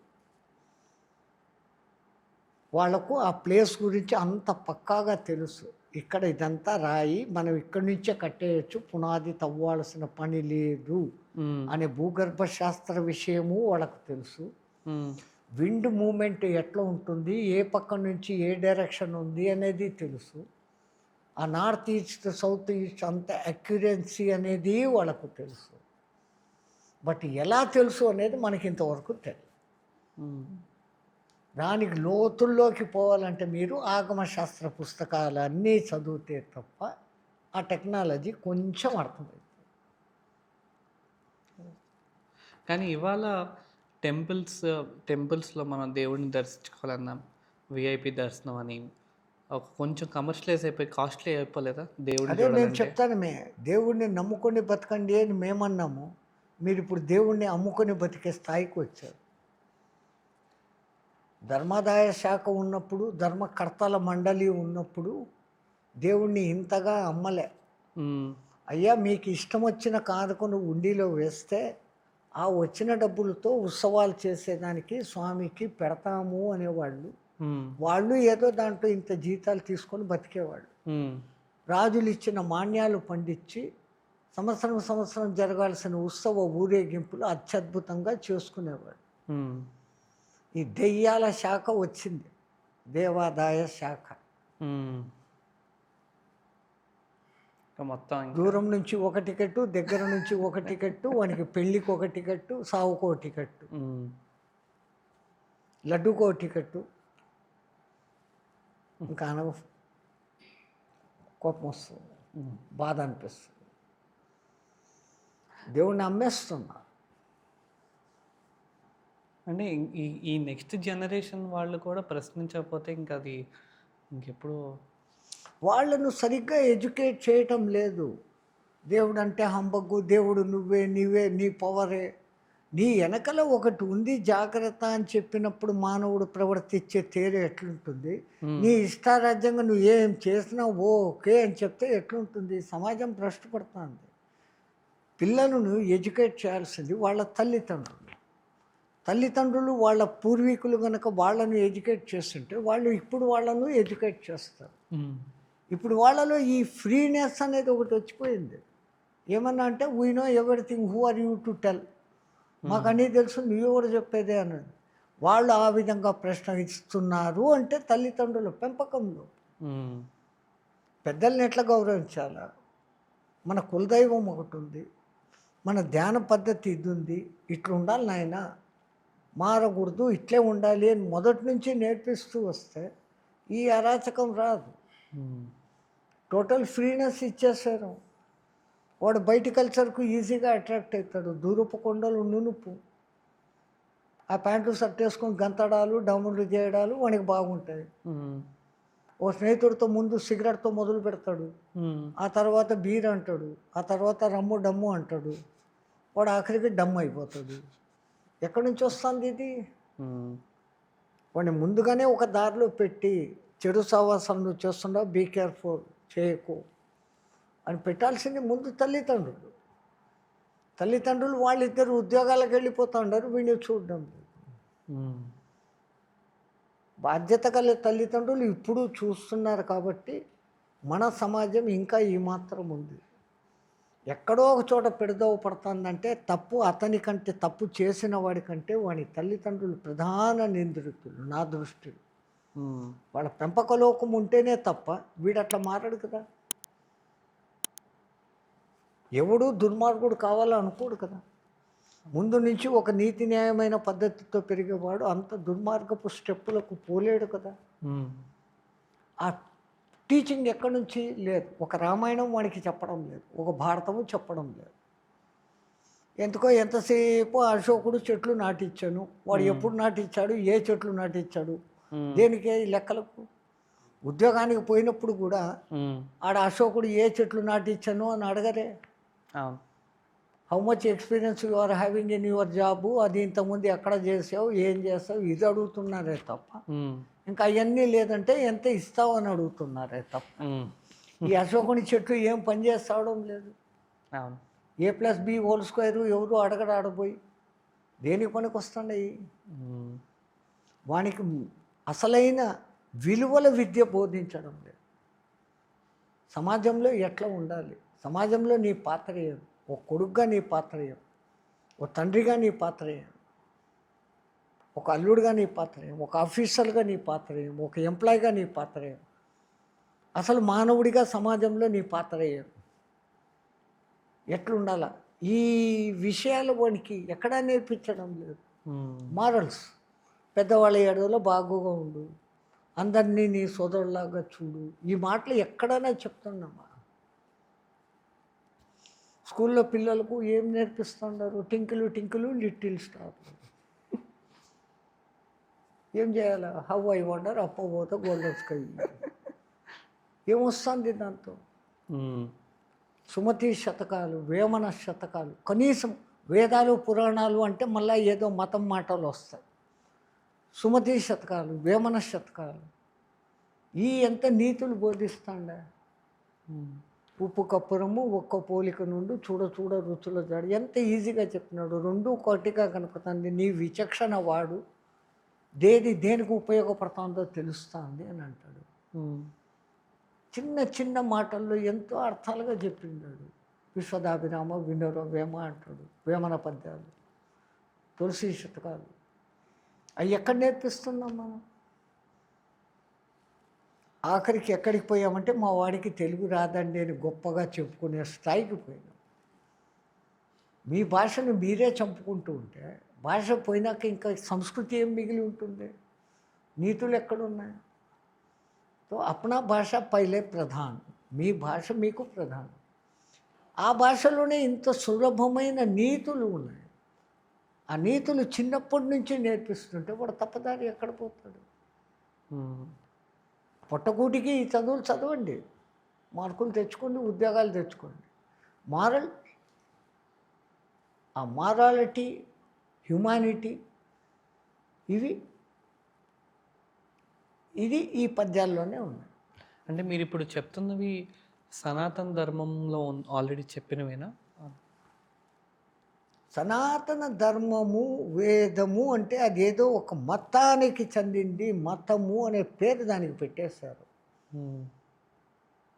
వాళ్లకు ఆ ప్లేస్ గురించి అంత పక్కాగా తెలుసు. ఇక్కడ ఇదంతా రాయి, మనం ఇక్కడి నుంచే కట్టేయచ్చు, పునాది తవ్వాల్సిన పని లేదు హ్మ్. అనే భూగర్భ శాస్త్ర విషయము వాళ్ళకు తెలుసు. హ్మ్. విండ్ మూమెంట్ ఎట్లా ఉంటుంది, ఏ పక్క నుంచి ఏ డైరెక్షన్ ఉంది అనేది తెలుసు. ఆ నార్త్ ఈస్ట్ సౌత్ ఈస్ట్ అంత అక్యురెన్సీ అనేది వాళ్ళకు తెలుసు. బట్ ఎలా తెలుసు అనేది మనకి ఇంతవరకు తెలియదు. హ్మ్. దానికి లోతుల్లోకి పోవాలంటే మీరు ఆగమ శాస్త్ర పుస్తకాలు అన్నీ చదివితే తప్ప ఆ టెక్నాలజీ కొంచెం అర్థమవుతుంది. కానీ ఇవాళ టెంపుల్స్‌లో మనం దేవుడిని దర్శించుకోవాలన్నా వీఐపీ దర్శనం అని ఒక కొంచెం కమర్షియలైజ్ అయిపోయి కాస్ట్‌లీ అయిపోలేదా దేవుడిని అదే నేను చూడాలంటే? చెప్తాను, దేవుణ్ణి నమ్ముకొని బతకండి అని మేమన్నాము. మీరు ఇప్పుడు దేవుణ్ణి అమ్ముకొని బతికే స్థాయికి వచ్చారు. ధర్మాదాయ శాఖ ఉన్నప్పుడు, ధర్మకర్తల మండలి ఉన్నప్పుడు దేవుణ్ణి ఇంతగా అమ్మలే. హ్మ్. అయ్యా మీకు ఇష్టం వచ్చిన కానుకను ఉండిలో వేస్తే ఆ వచ్చిన డబ్బులతో ఉత్సవాలు చేసేదానికి స్వామికి పెడతాము అనేవాళ్ళు. హ్మ్. వాళ్ళు ఏదో దాంట్లో ఇంత జీతాలు తీసుకొని బతికేవాళ్ళు. హ్మ్. రాజులు ఇచ్చిన మాన్యాలు పండించి సంవత్సరం సంవత్సరం జరగాల్సిన ఉత్సవ ఊరేగింపులు అత్యద్భుతంగా చేసుకునేవాడు. హ్మ్. ఈ దెయ్యాల శాఖ వచ్చింది, దేవాదాయ శాఖ. హ్మ్. మొత్తం ఇంకా దూరం నుంచి ఒక టికెట్టు, దగ్గర నుంచి ఒక టికెట్టు, వానికి పెళ్ళికి ఒక టికెట్టు, సావుకో టికెట్టు, హ్మ్. లడ్డుకో టికెట్టు. ఇంకా అనవ కోపం వస్తుంది, హ్మ్. బాధ అనిపిస్తుంది. దేవుణ్ణి అమ్మేస్తున్నా. అంటే ఈ ఈ నెక్స్ట్ జనరేషన్ వాళ్ళు కూడా ప్రశ్నించకపోతే ఇంక అది ఇంకెప్పుడు వాళ్ళను సరిగ్గా ఎడ్యుకేట్ చేయటం లేదు. దేవుడు అంటే హంబగ్గు, దేవుడు నువ్వే, నీవే, నీ పవరే. నీ వెనకల ఒకటి ఉంది జాగ్రత్త అని చెప్పినప్పుడు మానవుడు ప్రవర్తించే తీరు ఎట్లుంటుంది? హ్మ్. నీ ఇష్టారాజ్యంగా నువ్వు ఏం చేసినా ఓకే అని చెప్తే ఎట్లుంటుంది? సమాజం భ్రష్టపడుతుంది. పిల్లలను ఎడ్యుకేట్ చేయాల్సింది వాళ్ళ తల్లిదండ్రులు. తల్లిదండ్రులు వాళ్ళ పూర్వీకులు కనుక వాళ్ళను ఎడ్యుకేట్ చేస్తుంటే వాళ్ళు ఇప్పుడు వాళ్ళను ఎడ్యుకేట్ చేస్తారు. హ్మ్. ఇప్పుడు వాళ్ళలో ఈ ఫ్రీనెస్ అనేది ఒకటి వచ్చిపోయింది. ఏమన్నా అంటే we know everything, who are you to tell, మాకు అన్నీ తెలుసు, నువ్వెవరు చెప్పేదే అన్నది. వాళ్ళు ఆ విధంగా ప్రశ్నిస్తున్నారు అంటే తల్లిదండ్రుల పెంపకంలో. హ్మ్. పెద్దల్ని ఎట్లా గౌరవించాలా? మన కులదైవం ఒకటి ఉంది, మన ధ్యాన పద్ధతి ఇది ఉంది, ఇట్లా ఉండాలి నాయన, మారకూడదు, ఇట్లే ఉండాలి అని మొదటి నుంచి నేర్పిస్తూ వస్తే ఈ అరాచకం రాదు. హ్మ్. టోటల్ ఫ్రీనెస్ ఇచ్చేసారు. వాడు బయటి కల్చర్కు ఈజీగా అట్రాక్ట్ అవుతాడు. దూరపు కొండలు నునుపు, ఆ ప్యాంటు షర్ట్ వేసుకొని గంతడాలు డమ్ములు చేయడాలు వానికి బాగుంటాయి. హ్మ్. ఓ స్నేహితుడితో ముందు సిగరెట్తో మొదలు పెడతాడు, హ్మ్. ఆ తర్వాత బీర్ అంటాడు, ఆ తర్వాత రమ్ము డమ్ము అంటాడు, వాడు ఆఖరికి డమ్ము అయిపోతాడు. ఎక్కడి నుంచి వస్తుంది ఇది? హ్మ్. వాడిని ముందుగానే ఒక దారిలో పెట్టి చెడు సావాసాలు నువ్వు చేస్తున్నావు, బీ కేర్ఫుల్, చేయకు అని పెట్టాల్సింది ముందు తల్లిదండ్రులు. తల్లిదండ్రులు వాళ్ళిద్దరు ఉద్యోగాలకు వెళ్ళిపోతూ ఉన్నారు, వీడిని చూడడం లేదు. ఉమ్. బాధ్యత గల తల్లిదండ్రులు ఇప్పుడు చూస్తున్నారు కాబట్టి మన సమాజం ఇంకా ఈ మాత్రం ఉంది. ఎక్కడో ఒక చోట పెడదవ పడుతుందంటే తప్పు అతని కంటే, తప్పు చేసిన వాడి కంటే వాడి తల్లిదండ్రులు ప్రధాన నిందితులు నా దృష్టిలో. ఉమ్. వాళ్ళ పెంపకలోకం ఉంటేనే తప్ప వీడు అట్లా మారాడు కదా. ఎవడు దుర్మార్గుడు కావాలనుకోడు కదా. ముందు నుంచి ఒక నీతి న్యాయమైన పద్ధతితో పెరిగేవాడు అంత దుర్మార్గపు స్టెప్పులకు పోలేడు కదా. ఉమ్. ఆ టీచింగ్ ఎక్కడి నుంచి లేదు. ఒక రామాయణం వాడికి చెప్పడం లేదు, ఒక భారతము చెప్పడం లేదు. ఎందుకో ఎంతసేపు అశోకుడు చెట్లు నాటిచ్చాను, వాడు ఎప్పుడు నాటిచ్చాడు, ఏ చెట్లు నాటిచ్చాడు, దేనికే ఈ లెక్కలకు. ఉద్యోగానికి పోయినప్పుడు కూడా ఆడ అశోకుడు ఏ చెట్లు నాటిచ్చాను అని అడగరే. How much experience you are having in your job, అది ఇంతకుముందు ఎక్కడ చేసావు, ఏం చేస్తావు, ఇది అడుగుతున్నారే తప్ప ఇంకా అవన్నీ లేదంటే ఎంత ఇస్తావు అని అడుగుతున్నారే తప్ప ఈ అశోకుని చెట్లు ఏం పని చేస్తావడం లేదు. A+B² ఎవరు అడగడు ఆడపోయి, దేనికి పనికి వస్తున్నాయి. వానికి అసలైన విలువల విద్య బోధించడం లేదు. సమాజంలో ఎట్లా ఉండాలి, సమాజంలో నీ పాత్ర ఏం, ఒక కొడుకుగా నీ పాత్ర ఏం, ఒక తండ్రిగా నీ పాత్ర ఏం, ఒక అల్లుడుగా నీ పాత్ర ఏం, ఒక ఆఫీసర్గా నీ పాత్ర ఏం, ఒక ఎంప్లాయీగా నీ పాత్ర ఏం, అసలు మానవుడిగా సమాజంలో నీ పాత్ర ఏం, ఎట్లుండాలా, ఈ విషయాలు వానికి ఎక్కడా నేర్పించడం లేదు. మారల్స్, పెద్దవాళ్ళ ఏడవలో బాగుగా ఉండు, అందరినీ నీ సోదరులాగా చూడు, ఈ మాటలు ఎక్కడైనా చెప్తున్నామా. స్కూల్లో పిల్లలకు ఏం నేర్పిస్తున్నారు, టింకులు టింకులు లిటిల్ స్టార్. ఏం చేయాలా, హౌ ఐ వండర్ అప్ప పోతే గోల్డెన్ స్కై, ఏమొస్తుంది దాంతో. సుమతి శతకాలు, వేమన శతకాలు, కనీసం వేదాలు పురాణాలు అంటే మళ్ళీ ఏదో మతం మాటలు వస్తాయి. సుమతి శతకాలు, వేమన శతకాలు, ఈ ఎంత నీతులు బోధిస్తాండా. ఉప్పు కప్పురము ఒక్క పోలిక నుండి చూడ చూడ రుచుల జాడు, ఎంత ఈజీగా చెప్పినాడు. రెండు ఒకటిగా కనుకుతుంది. నీ విచక్షణ వాడు, దేనికి ఉపయోగపడుతుందో తెలుస్తుంది అని అంటాడు. చిన్న చిన్న మాటల్లో ఎంతో అర్థాలుగా చెప్పిండాడు. విశ్వదాభిరామ వినర వేమ అంటాడు, వేమన పద్యాలు, తులసి శతకాలు, అవి ఎక్కడ నేర్పిస్తున్నాం మనం. ఆఖరికి ఎక్కడికి పోయామంటే మా వాడికి తెలుగు రాదండి అని గొప్పగా చెప్పుకునే స్థాయికి పోయినాం. మీ భాషను మీరే చంపుకుంటూ ఉంటే భాష పోయినాక ఇంకా సంస్కృతి ఏం మిగిలి ఉంటుంది, నీతులు ఎక్కడున్నాయి. తో అప్నా భాష పైలే ప్రధాన్, మీ భాష మీకు ప్రధానం. ఆ భాషలోనే ఇంత సులభమైన నీతులు ఉన్నాయి. ఆ నీతులు చిన్నప్పటి నుంచి నేర్పిస్తుంటే వాడు తప్పదారి ఎక్కడ పోతాడు. పొట్టకూటికి ఈ చదువులు చదవండి, మార్కులు తెచ్చుకోండి, ఉద్యోగాలు తెచ్చుకోండి. ఆ మారాలిటీ, హ్యుమానిటీ, ఇది ఈ పద్యాల్లోనే ఉన్నాయి. అంటే మీరు ఇప్పుడు చెప్తున్నవి సనాతన ధర్మంలో ఆల్రెడీ చెప్పినవేనా? సనాతన ధర్మము, వేదము అంటే అదేదో ఒక మతానికి చెందింది, మతము అనే పేరు దానికి పెట్టేశారు.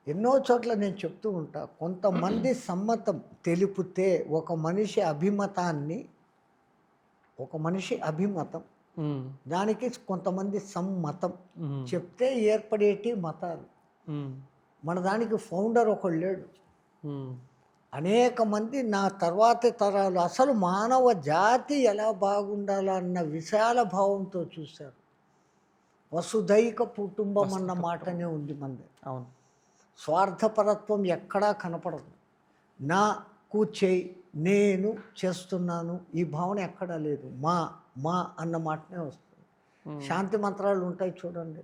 ఎన్నో చోట్ల నేను చెప్తూ ఉంటా, కొంతమంది సమ్మతం తెలిపితే ఒక మనిషి అభిమతం, దానికి కొంతమంది సమ్మతం చెప్తే ఏర్పడేటి మతాలు. మన దానికి ఫౌండర్ ఒకడు లేడు, అనేక మంది నా తర్వాతి తరాలు అసలు మానవ జాతి ఎలా బాగుండాలో అన్న విశాల భావంతో చూశారు. వసుధైక కుటుంబం అన్న మాటనే ఉంది మంది. అవును, స్వార్థపరత్వం ఎక్కడా కనపడదు. నాకు చేయి, నేను చేస్తున్నాను, ఈ భావన ఎక్కడా లేదు. మా అన్న మాటనే వస్తుంది. శాంతి మంత్రాలు ఉంటాయి చూడండి,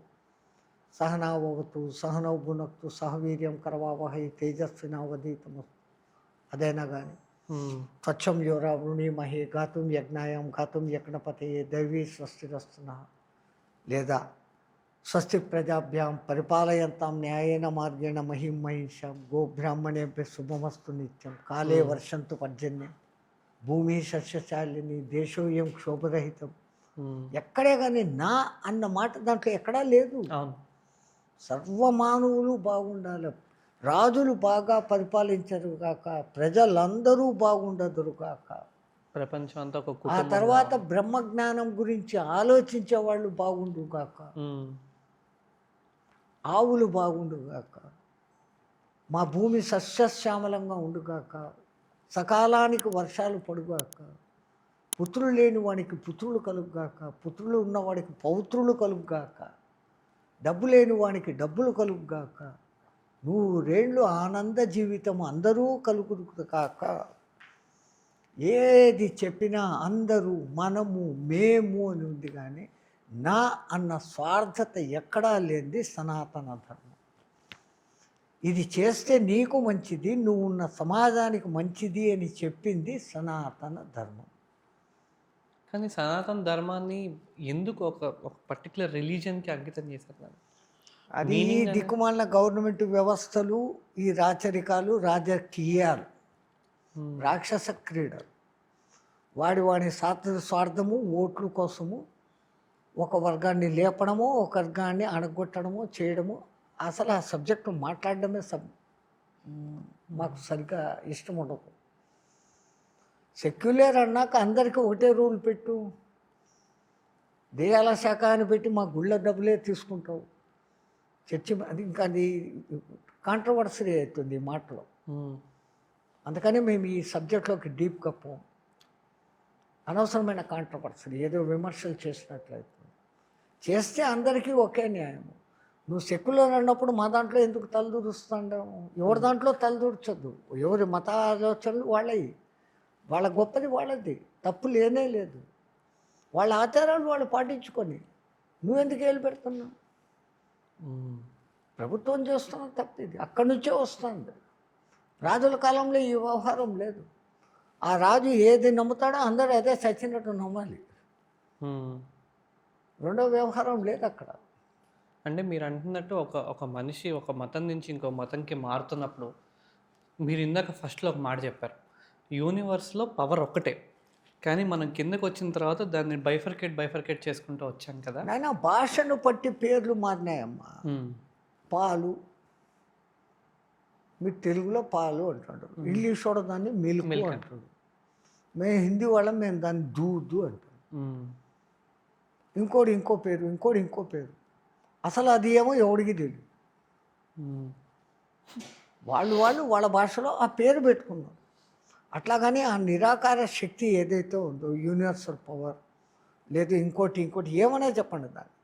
సహనావతు సహనౌ భునక్తు సహవీర్యం కరవావహై తేజస్వినావధీతమస్తు, అదైనా కానీ స్వచ్ఛం యోరా వృణీమహే గాతుం యజ్ఞాయం గాతుం యజ్ఞపతయే దైవీ స్వస్తిరస్తున, లేదా స్వస్తి ప్రజాభ్యాం పరిపాలయంతాం న్యాయేన మార్గేణ మహిం మహిషాం గోబ్రాహ్మణేభ్య శుభమస్తు నిత్యం కాలే వర్షంతు పర్జన్యం. భూమి సస్యశాలిని, దేశోయం క్షోభరహితం. ఉమ్, ఎక్కడే కానీ నా అన్న మాట దాంట్లో ఎక్కడా లేదు. అవును. సర్వమానవులు బాగుండాలి, రాజులు బాగా పరిపాలించరు కాక, ప్రజలందరూ బాగుండదురు కాక, ప్రపంచం అంతా ఒక ఆ కుటుంబం. తర్వాత బ్రహ్మజ్ఞానం గురించి ఆలోచించే వాళ్ళు బాగుండు కాక, ఉమ్, ఆవులు బాగుండు కాక, మా భూమి సస్యశ్యామలంగా ఉండుగాక, సకాలానికి వర్షాలు పడుగాక, పుత్రులు లేని వాడికి పుత్రులు కలుగుగాక, పుత్రులు ఉన్నవాడికి పౌత్రులు కలుగుగాక, డబ్బు లేని వానికి డబ్బులు కలుగుగాక, నూరేళ్ళు ఆనంద జీవితం అందరూ కలుగురు కాక. ఏది చెప్పినా అందరూ, మనము, మేము అని ఉంది, కానీ నా అన్న స్వార్థత ఎక్కడా లేనిది సనాతన ధర్మం. ఇది చేస్తే నీకు మంచిది, నువ్వు ఉన్న సమాజానికి మంచిది అని చెప్పింది సనాతన ధర్మం. కానీ సనాతన ధర్మాన్ని ఎందుకు ఒక ఒక పర్టికులర్ రిలీజియన్కి అంకితం చేశారు దాన్ని? అది ఈ దిక్కుమాలిన గవర్నమెంట్ వ్యవస్థలు, ఈ రాచరికాలు, రాజకీయాలు, ఉమ్, రాక్షస క్రీడలు, వాడి స్వార్థము, ఓట్ల కోసము ఒక వర్గాన్ని లేపడము, ఒక వర్గాన్ని అణగొట్టడము చేయడము. అసలు ఆ సబ్జెక్టు మాట్లాడడమే మాకు సరిగ్గా ఇష్టం ఉండదు. సెక్యులర్ అన్నాక అందరికీ ఒకటే రూల్ పెట్టు, దేయాల శాఖ అని పెట్టి మా గుళ్ళ డబ్బులే తీసుకుంటావు. చర్చి అది ఇంకా అది కాంట్రవర్సరీ అవుతుంది ఈ మాటలో. ఉమ్, అందుకని మేము ఈ సబ్జెక్ట్లోకి డీప్గా పోం. అనవసరమైన కాంట్రవర్సరీ, ఏదో విమర్శలు చేసినట్లయితుంది. చేస్తే అందరికీ ఒకే న్యాయము. నువ్వు సెక్యులర్ అన్నప్పుడు మా దాంట్లో ఎందుకు తలదూరుస్తాండావు? ఎవరి దాంట్లో తలదూర్చొద్దు, ఎవరి మత ఆలోచనలు వాళ్ళవి, వాళ్ళ గొప్పది వాళ్ళది, తప్పు లేనే లేదు. వాళ్ళ ఆచారాలు వాళ్ళు పాటించుకొని నువ్వెందుకు ఏలు పెడుతున్నావు? ఉమ్, ప్రభుత్వం చేస్తున్న తప్పు ఇది, అక్కడి నుంచే వస్తుంది. రాజుల కాలంలో ఈ వ్యవహారం లేదు. ఆ రాజు ఏది నమ్ముతాడో అందరూ అదే చచ్చినట్టు నమ్మాలి. ఉమ్. రెండో వ్యవహారం లేదు అక్కడ. అంటే మీరు అంటున్నట్టు ఒక ఒక మనిషి ఒక మతం నుంచి ఇంకో మతంకి మారుతున్నప్పుడు, మీరు ఇందాక ఫస్ట్లో ఒక మాట చెప్పారు, యూనివర్స్లో పవర్ ఒక్కటే, కానీ మనం కిందకు వచ్చిన తర్వాత దాన్ని బైఫర్కేట్ చేసుకుంటూ వచ్చాం కదా. నాయన భాషను బట్టి పేర్లు మారినాయమ్మా. ఉమ్, పాలు, మీరు తెలుగులో పాలు అంటాడు, ఇంగ్లీష్ వాడు దాన్ని మిల్క్ అంటాడు, మేము హిందీ వాళ్ళం మేము దాన్ని దూదు అంటాం. ఉమ్, ఇంకోటి ఇంకో పేరు, అసలు అది ఏమో ఎవడికి తెలియదు. ఉమ్, వాళ్ళ భాషలో ఆ పేరు పెట్టుకున్నారు. అట్లాగని ఆ నిరాకార శక్తి ఏదైతే ఉందో, యూనివర్సల్ పవర్, లేదు ఇంకోటి ఏమన్నా చెప్పండి దాన్ని,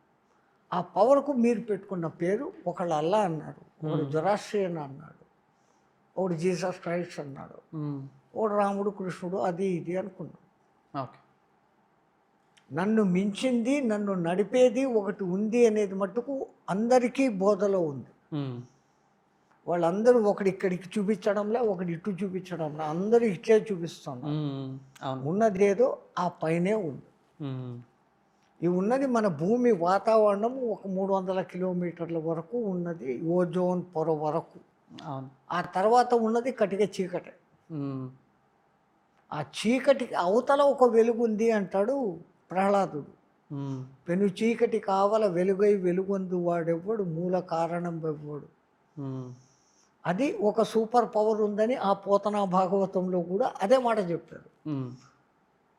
ఆ పవర్కు మీరు పెట్టుకున్న పేరు, ఒకళ్ళు అల్లా అన్నాడు, ఒకడు జొరాస్ట్రియన్ అన్నాడు, ఒకడు జీసస్ క్రైస్ట్ అన్నాడు, ఉమ్, ఒకడు రాముడు కృష్ణుడు, అది ఇది అనుకున్నాడు. ఓకే. నన్ను మించింది, నన్ను నడిపేది ఒకటి ఉంది అనేది మట్టుకు అందరికీ బోధలో ఉంది. ఉమ్, వాళ్ళందరూ ఒకటి ఇక్కడికి చూపించడంలే, ఒకటి ఇటు చూపించడంలే, అందరూ ఇట్లే చూపిస్తున్నారు. ఉమ్, అవును. ఉన్నది ఏదో ఆ పైనే ఉంది. ఉమ్, ఈ ఉన్నది మన భూమి వాతావరణం ఒక 300 కిలోమీటర్ల వరకు ఉన్నది, ఓజోన్ పొర వరకు. అవును. ఆ తర్వాత ఉన్నది కటిక చీకటి. ఉమ్, ఆ చీకటికి అవతల ఒక వెలుగు ఉంది అంటాడు ప్రహ్లాదుడు. ఉమ్, పెను చీకటి కావల వెలుగై వెలుగొందు వాడెవ్వడు, మూల కారణం ఎవ్వడు. ఉమ్, అది ఒక సూపర్ పవర్ ఉందని ఆ పోతనా భాగవతంలో కూడా అదే మాట చెప్పారు. ఉమ్,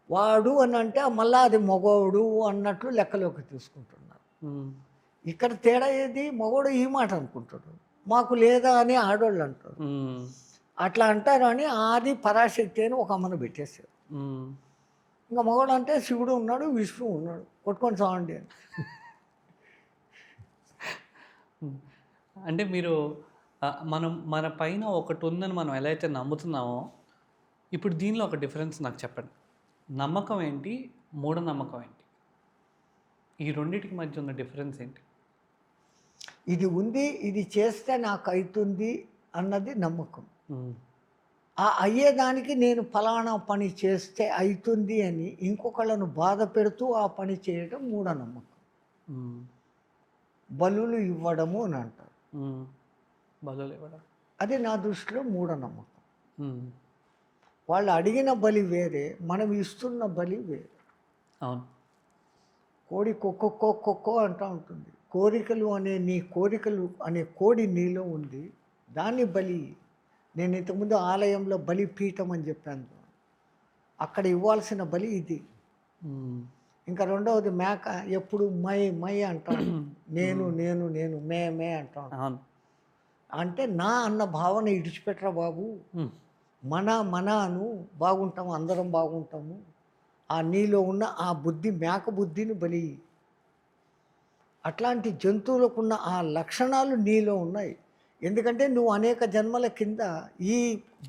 వాడు అని అంటే మళ్ళా అది మగోడు అన్నట్లు లెక్కలోకి తీసుకుంటున్నారు. ఉమ్, ఇక్కడ తేడా ఏది? మగోడు ఈ మాట అనుకుంటాడు, మాకు లేదా అని ఆడోళ్ళు అంటారు. ఉమ్, అట్లా అంటారు అని ఆది పరాశక్తి అని ఒక అమ్మను పెట్టేశారు. ఉమ్. ఇంకా మగవాడు అంటే శివుడు ఉన్నాడు, విష్ణువు ఉన్నాడు, కొట్టుకొని చావండి అని. అంటే మీరు మన పైన ఒకటి ఉందని మనం ఎలా అయితే నమ్ముతున్నామో, ఇప్పుడు దీనిలో ఒక డిఫరెన్స్ నాకు చెప్పండి. నమ్మకం ఏంటి, మూఢనమ్మకం ఏంటి? ఈ రెండింటికి మధ్య ఉన్న డిఫరెన్స్ ఏంటి? ఇది ఉంది, ఇది చేస్తే నాకు అవుతుంది అన్నది నమ్మకం. ఉమ్, ఆ అయ్యేదానికి నేను ఫలానా పని చేస్తే అవుతుంది అని ఇంకొకళ్ళను బాధ పెడుతూ ఆ పని చేయడం మూఢనమ్మకం. ఉమ్, బలులు ఇవ్వడము అని అంటారు, ఉమ్. బలులు ఇవ్వడం అది నా దృష్టిలో మూఢనమ్మకం. ఉమ్, వాళ్ళు అడిగిన బలి వేరే, మనం ఇస్తున్న బలి వేరే. అవును. కోడి కొక్కో అంటూ ఉంటుంది. కోరికలు అనే నీ కోరికలు అనే కోడి నీలో ఉంది, దాన్ని బలి. నేను ఇంతకుముందు ఆలయంలో బలిపీఠం అని చెప్పాను, అక్కడ ఇవ్వాల్సిన బలి ఇది. ఇంకా రెండవది మేక ఎప్పుడు మై మై అంటాం, నేను నేను నేను మే అంటాం. అంటే నా అన్న భావన ఇడిచిపెట్టరా బాబు, మన అను, బాగుంటాము, అందరం బాగుంటాము. ఆ నీలో ఉన్న ఆ బుద్ధి, మేక బుద్ధిని బలి. అట్లాంటి జంతువులకున్న ఆ లక్షణాలు నీలో ఉన్నాయి. ఎందుకంటే నువ్వు అనేక జన్మల కింద ఈ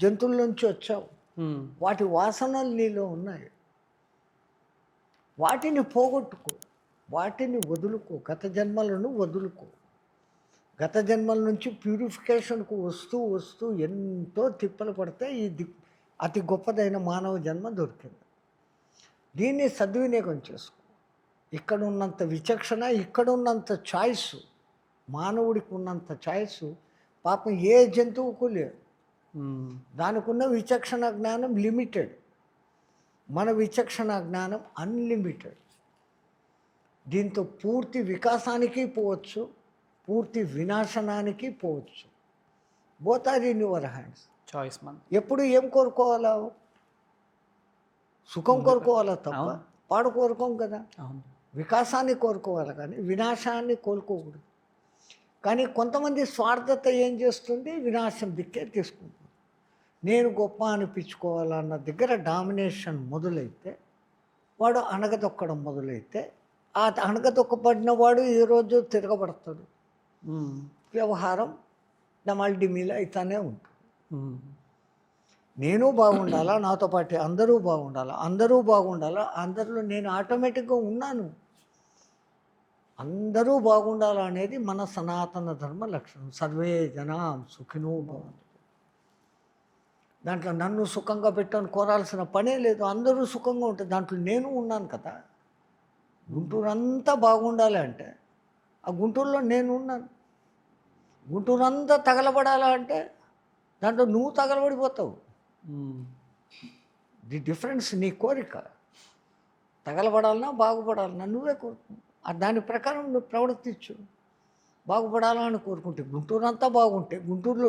జంతువుల నుంచి వచ్చావు, వాటి వాసనలు నీలో ఉన్నాయి. వాటిని పోగొట్టుకో, వాటిని వదులుకో, గత జన్మలను వదులుకో. గత జన్మల నుంచి ప్యూరిఫికేషన్కు వస్తూ వస్తూ ఎంతో తిప్పలు పడితే ఈ అతి గొప్పదైన మానవ జన్మ దొరికింది. దీన్ని సద్వినియోగం చేసుకో. ఇక్కడ ఉన్నంత విచక్షణ, ఇక్కడ ఉన్నంత చాయిస్, మానవుడికి ఉన్నంత చాయిస్ పాపం ఏ జంతువుకు లేదు. దానికి ఉన్న విచక్షణ జ్ఞానం లిమిటెడ్, మన విచక్షణ జ్ఞానం అన్లిమిటెడ్. దీంతో పూర్తి వికాసానికి పోవచ్చు, పూర్తి వినాశనానికి పోవచ్చు. Both are in your hands. Choice మన. ఎప్పుడు ఏం కోరుకోవాలా? సుఖం కోరుకోవాలా తప్ప పాడు కోరుకోం కదా. వికాసాన్ని కోరుకోవాలి కానీ వినాశాన్ని కోరుకోకూడదు. కానీ కొంతమంది స్వార్థత ఏం చేస్తుంది, వినాశం దిక్కే తీసుకుంటుంది. నేను గొప్ప అనిపించుకోవాలన్న దగ్గర డామినేషన్ మొదలైతే, వాడు అణగదొక్కడం మొదలైతే, ఆ అణగదొక్కబడిన వాడు ఈరోజు తిరగబడతాడు. వ్యవహారం డమాల్డిమీల అయితేనే ఉంటుంది. నేను బాగుండాలా, నాతో పాటు అందరూ బాగుండాలా, అందరూ బాగుండాలా, అందరిలో నేను ఆటోమేటిక్గా ఉన్నాను. అందరూ బాగుండాలా అనేది మన సనాతన ధర్మ లక్షణం. సర్వే జనాం సుఖినో భవంతు. దాంట్లో నన్ను సుఖంగా పెట్టని కోరాల్సిన పనే లేదు. అందరూ సుఖంగా ఉంటుంది, దాంట్లో నేను ఉన్నాను కదా. గుంటూరు అంతా బాగుండాలి అంటే ఆ గుంటూరులో నేను ఉన్నాను. గుంటూరు అంతా తగలబడాలా అంటే దాంట్లో నువ్వు తగలబడిపోతావు. ది డిఫరెన్స్ నీ కోరిక. తగలబడాలన్నా బాగుపడాలన్నా నువ్వే కోరుకు. దాని ప్రకారం నువ్వు ప్రవర్తించు. బాగుపడాలని కోరుకుంటే గుంటూరు అంతా బాగుంటే, గుంటూరులో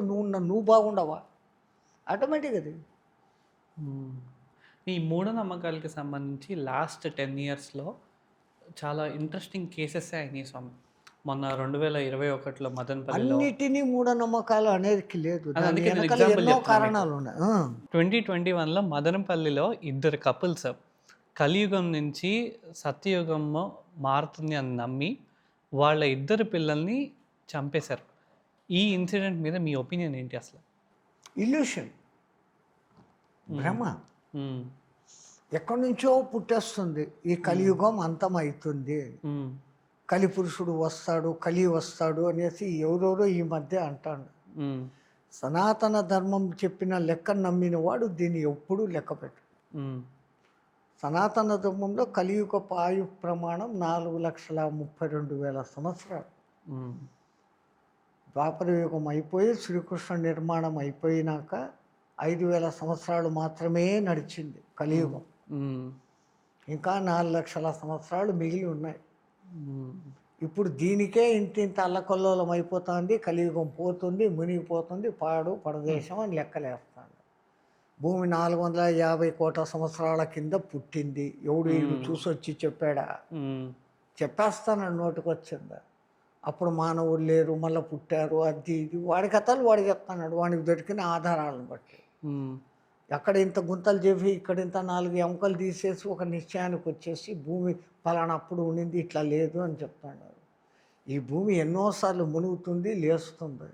నువ్వు బాగుండవా? ఆటోమేటిక్ అది. ఈ మూఢనమ్మకాలకి సంబంధించి లాస్ట్ 10 ఇయర్స్లో చాలా ఇంట్రెస్టింగ్ కేసెస్ అయినాయి స్వామి. మొన్న 2021లో మదనపల్లిలో అన్నిటినీ మూఢనమ్మకాలు అనేది లేదు, అందుకే నేను ఎన్నో ఎగ్జాంపుల్ కారణాలు ఉన్నాయి. 2021లో మదనపల్లిలో ఇద్దరు కపుల్స్ కలియుగం నుంచి సత్యయుగం మారుతుంది అని నమ్మి వాళ్ళ ఇద్దరు పిల్లల్ని చంపేశారు. ఈ ఇన్సిడెంట్ మీద మీ ఒపీనియన్ ఏంటి అసలు? ఇల్యూషన్, భ్రమ. ఎక్కడి నుంచో పుట్టేస్తుంది. ఈ కలియుగం అంతమవుతుంది, కలిపురుషుడు వస్తాడు, కలి వస్తాడు అనేసి ఎవరెవరో ఈ మధ్య అంటాడు. సనాతన ధర్మం చెప్పిన లెక్క నమ్మిన వాడు దీన్ని ఎప్పుడూ లెక్క పెట్టు. సనాతన ధర్మంలో కలియుగ ఆయు ప్రమాణం 4,32,000 సంవత్సరాలు. ద్వాపర యుగం అయిపోయి శ్రీకృష్ణ నిర్మాణం అయిపోయినాక 5,000 సంవత్సరాలు మాత్రమే నడిచింది కలియుగం. ఇంకా 4,00,000 సంవత్సరాలు మిగిలి ఉన్నాయి. ఇప్పుడు దీనికే ఇంత అల్లకొల్లోలం అయిపోతుంది. కలియుగం పోతుంది, మునిగిపోతుంది, పాడు పరదేశం అని లెక్కలేస్తాడు. భూమి 450 కోట్ల సంవత్సరాల కింద పుట్టింది. ఎవడు వీడు చూసొచ్చి చెప్పాడా? చెప్పేస్తానని నోటికి వచ్చిందా? అప్పుడు మానవులు లేరు, మళ్ళీ పుట్టారు, అది ఇది వాడి కథలు వాడు చెప్తున్నాడు, వాడికి దొరికిన ఆధారాలను బట్టి. ఎక్కడ ఇంత గుంతలు చెప్పి ఇక్కడ ఇంత 4 ఎముకలు తీసేసి ఒక నిశ్చయానికి వచ్చేసి భూమి పలానప్పుడు ఉండింది, ఇట్లా లేదు అని చెప్తున్నారు. ఈ భూమి ఎన్నోసార్లు మునుగుతుంది, లేస్తుంది.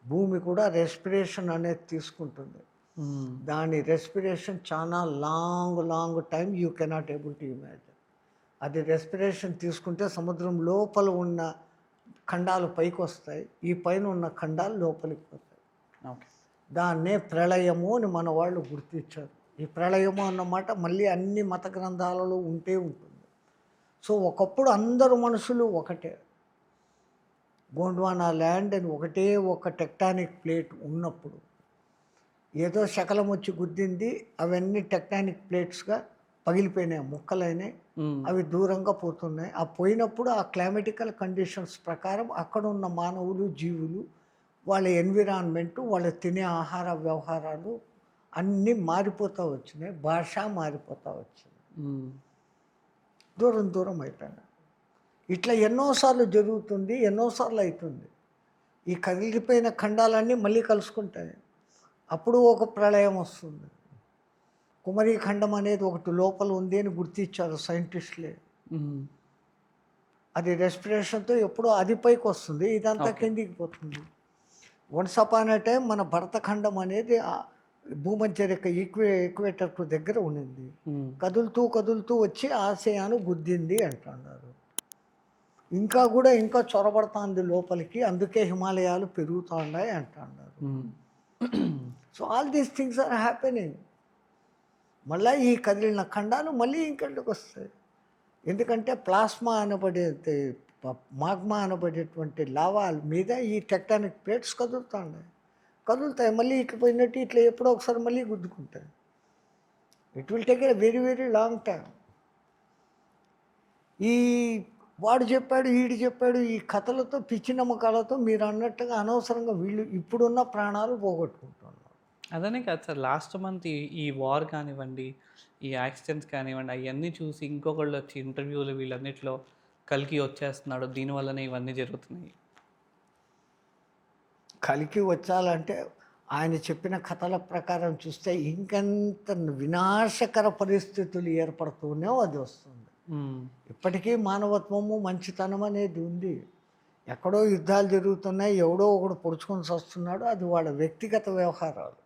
భూమి కూడా రెస్పిరేషన్ అనేది తీసుకుంటుంది. దాని రెస్పిరేషన్ చాలా long time you cannot able to imagine. అది రెస్పిరేషన్ తీసుకుంటే సముద్రం లోపల ఉన్న ఖండాలు పైకి వస్తాయి, ఈ పైన ఉన్న ఖండాలు లోపలికి పోతాయి. దాన్నే ప్రళయము అని మన వాళ్ళు గుర్తించారు. ఈ ప్రళయము అన్నమాట మళ్ళీ అన్ని మత గ్రంథాలలో ఉంటే ఉంటుంది. సో ఒకప్పుడు అందరు మనుషులు ఒకటే, గోండ్వానా ల్యాండ్ అని ఒకటే ఒక టెక్టానిక్ ప్లేట్ ఉన్నప్పుడు ఏదో శకలం వచ్చి గుద్దింది, అవన్నీ టెక్టానిక్ ప్లేట్స్గా పగిలిపోయినాయి, ముక్కలైనాయి, హ్మ్. అవి దూరంగా పోతున్నాయి. ఆ పోయినప్పుడు ఆ క్లైమాటికల్ కండిషన్స్ ప్రకారం అక్కడ ఉన్న మానవులు, జీవులు, వాళ్ళ ఎన్విరాన్మెంటు, వాళ్ళు తినే ఆహార వ్యవహారాలు అన్నీ మారిపోతూ వచ్చినాయి. భాష మారిపోతూ వచ్చింది. హ్మ్. దూరం దూరం అయిపోయినాయి. ఇట్లా ఎన్నోసార్లు జరుగుతుంది, ఎన్నోసార్లు అవుతుంది. ఈ కదిలిపోయిన ఖండాలన్నీ మళ్ళీ కలుసుకుంటాయి. అప్పుడు ఒక ప్రళయం వస్తుంది. కుమరీ ఖండం అనేది ఒకటి లోపల ఉంది అని గుర్తించారు సైంటిస్టులే. హ్మ్. అది రెస్పిరేషన్తో ఎప్పుడో అది పైకి వస్తుంది, ఇదంతా ఓకే. కిందికి పోతుంది. వన్స్ అపాన్ ఎ టైం మన భరతఖండం అనేది భూమధ్య రేఖ ఈక్వేటర్కు దగ్గర ఉండింది. హ్మ్. కదులుతూ కదులుతూ వచ్చి ఆసియాను గుద్దింది అంటున్నారు. ఇంకా కూడా ఇంకా చొరబడుతుంది లోపలికి, అందుకే హిమాలయాలు పెరుగుతూ ఉన్నాయి అంటున్నారు. Hmm. So all these things are happening. మళ్ళీ ఈ కదిలిన ఖండాలు మళ్ళీ ఇంకెళ్ళకి వస్తాయి. ఎందుకంటే ప్లాస్మా అనబడే మాగ్మా అనబడేటువంటి లావాల మీద ఈ టెక్టానిక్ ప్లేట్స్ కదులుతాయి, మళ్ళీ ఇట్లా పోయినట్టు ఇట్లా ఎప్పుడో ఒకసారి మళ్ళీ గుద్దుకుంటాయి. It will take a very very long time. ఈ వాడు చెప్పాడు, ఈడు చెప్పాడు, ఈ కథలతో, పిచ్చి నమ్మకాలతో మీరు అన్నట్టుగా అనవసరంగా వీళ్ళు ఇప్పుడున్న ప్రాణాలు పోగొట్టుకుంటున్నారు. అదనే కాదు సార్. లాస్ట్ మంత్ ఈ వార్ కానివ్వండి, ఈ యాక్సిడెంట్స్ కానివ్వండి, అయన్నీ చూసి ఇంకొకళ్ళు వచ్చి ఇంటర్వ్యూలు వీళ్ళన్నిట్లో కల్కి వచ్చేస్తున్నాడు, దీనివల్లనే ఇవన్నీ జరుగుతున్నాయి. కలికి వచ్చాలంటే ఆయన చెప్పిన కథల ప్రకారం చూస్తే ఇంకెంత వినాశకర పరిస్థితులు ఏర్పడుతూనే అది వస్తుంది. హ్మ్. ఇప్పటికీ మానవత్వము, మంచితనం అనేది ఉంది. ఎక్కడో యుద్ధాలు జరుగుతున్నాయి, ఎవడో ఒకడు పొడుచుకొని వస్తున్నాడు, అది వాళ్ళ వ్యక్తిగత వ్యవహారాలు.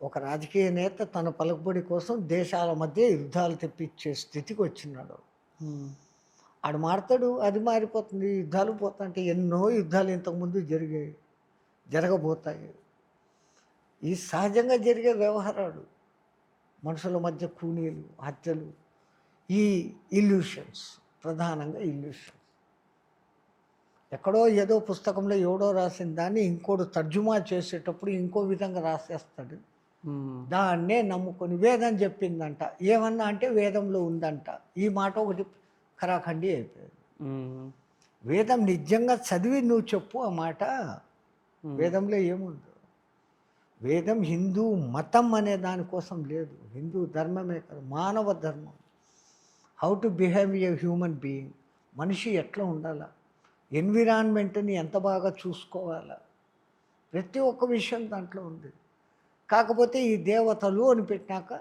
ఒక రాజకీయ నేత తన పలుకుబడి కోసం దేశాల మధ్య యుద్ధాలు తెప్పించే స్థితికి వచ్చినాడు. హ్మ్. ఆడు మారుతాడు, అది మారిపోతుంది, యుద్ధాలు పోతుంటే ఎన్నో యుద్ధాలు ఇంతకుముందు జరగబోతాయి. ఈ సహజంగా జరిగే వ్యవహారాలు, మనుషుల మధ్య కూనీలు, హత్యలు, ఈ ఇల్యూషన్స్, ప్రధానంగా ఇల్యూషన్స్. ఎక్కడో ఏదో పుస్తకంలో ఎవడో రాసిన దాన్ని ఇంకోడు తర్జుమా చేసేటప్పుడు ఇంకో విధంగా రాసేస్తాడు. హ్మ్. దాన్నే నమ్ముకొని వేదం చెప్పిందంట, ఏమన్నా అంటే వేదంలో ఉందంట, ఈ మాట ఒకటి ఖరాఖండి అయిపోయింది. హ్మ్. వేదం నిజంగా చదివి నువ్వు చెప్పు ఆ మాట, హ్మ్. వేదంలో ఏముందో. వేదం హిందూ మతం అనే దానికోసం లేదు, హిందూ ధర్మమే కాదు, మానవ ధర్మం. How to behave a human being, మనిషి ఎట్లా ఉండాలా, ఎన్విరాన్మెంట్ని ఎంత బాగా చూసుకోవాలా, ప్రతి ఒక్క విషయం దాంట్లో ఉంది. కాకపోతే ఈ దేవతలు అని పెట్టినాక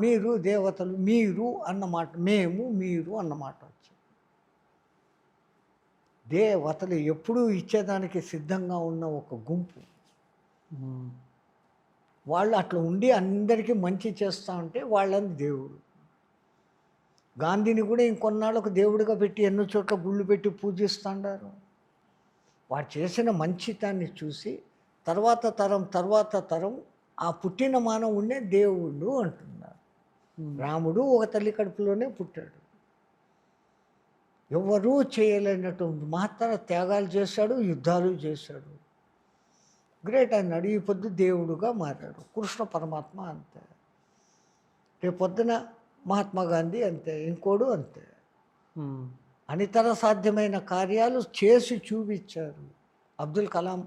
మీరు దేవతలు, మీరు అన్నమాట, మేము మీరు అన్నమాట వచ్చింది. దేవతలు ఎప్పుడూ ఇచ్చేదానికి సిద్ధంగా ఉన్న ఒక గుంపు. హ్మ్. వాళ్ళు అట్లా ఉండి అందరికీ మంచి చేస్తూ ఉంటే వాళ్ళని దేవుడు. గాంధీని కూడా ఇంకొన్నాళ్ళకు దేవుడిగా పెట్టి ఎన్నో చోట్ల గుళ్ళు పెట్టి పూజిస్తుండారు. వాడు చేసిన మంచితాన్ని చూసి తర్వాత తరం ఆ పుట్టిన మానవుడినే దేవుడు అంటున్నారు. హ్మ్. రాముడు ఒక తల్లి కడుపులోనే పుట్టాడు. ఎవరూ చేయలేనటువంటి మహత్తర త్యాగాలు చేశాడు, యుద్ధాలు చేశాడు. గ్రేట్ అన్నాడు. ఈ పొద్దు దేవుడుగా మారాడు. కృష్ణ పరమాత్మ అంతే, రేపొద్దున మహాత్మా గాంధీ అంతే, ఇంకోడు అంతే. హ్మ్. అనితర సాధ్యమైన కార్యాలు చేసి చూపించారు. అబ్దుల్ కలాం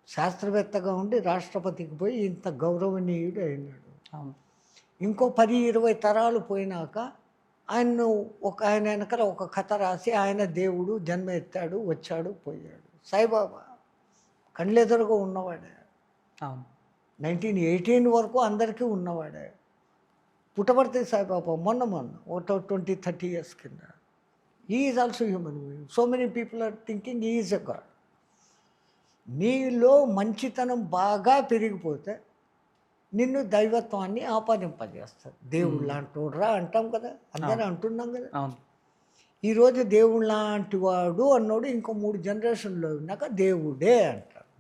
శాస్త్రవేత్తగా ఉండి రాష్ట్రపతికి పోయి ఇంత గౌరవనీయుడు అయినాడు. అవును. ఇంకో 10-20 తరాలు పోయినాక ఆయన వెనకాల ఒక కథ రాసి ఆయన దేవుడు జన్మ ఎత్తాడు, వచ్చాడు, పోయాడు. సాయిబాబా కళ్ళెదురుగా ఉన్నవాడే, అవును. 1918 వరకు అందరికీ ఉన్నవాడే. పుట్టపర్తి సాయిబాబా మొన్న ఒక 20-30 years కింద. He is also human being. So many people are thinking he is a god. నీలో మంచితనం బాగా పెరిగిపోతే నిన్ను దైవత్వాన్ని ఆపాదింపజేస్తారు. దేవుడు లాంటోడ్రా అంటాం కదా, అందరూ అంటున్నాం కదా. అవును. ఈరోజు దేవుడు లాంటి వాడు అన్నోడు ఇంకో 3 జనరేషన్లో ఉన్నాక దేవుడే అంటారు.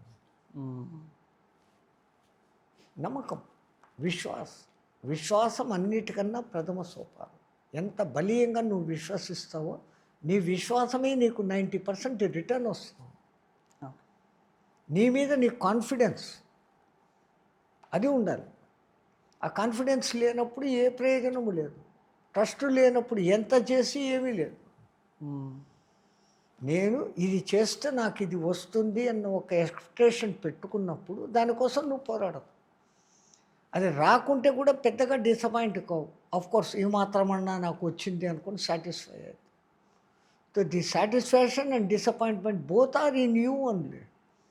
హ్మ్. నమ్మకం, విశ్వాసం అన్నిటికన్నా ప్రథమ సోపానం. ఎంత బలీయంగా నువ్వు విశ్వసిస్తావో నీ విశ్వాసమే నీకు 90% రిటర్న్ వస్తుంది. అవును. నీ మీద నీ కాన్ఫిడెన్స్, అది ఉండాలి. ఆ కాన్ఫిడెన్స్ లేనప్పుడు ఏ ప్రయోజనము లేదు. ట్రస్ట్ లేనప్పుడు ఎంత చేసి ఏమీ లేదు. నేను ఇది చేస్తే నాకు ఇది వస్తుంది అన్న ఒక ఎక్స్‌పెక్టేషన్ పెట్టుకున్నప్పుడు దానికోసం నువ్వు పోరాడవు. అది రాకుంటే కూడా పెద్దగా డిసప్పాయింట్ కావు. ఆఫ్‌కోర్స్ ఈ మాత్రమన్నా నాకు వచ్చింది అనుకోని సాటిస్ఫై అయ్యేది. So the satisfaction and disappointment both are in you only.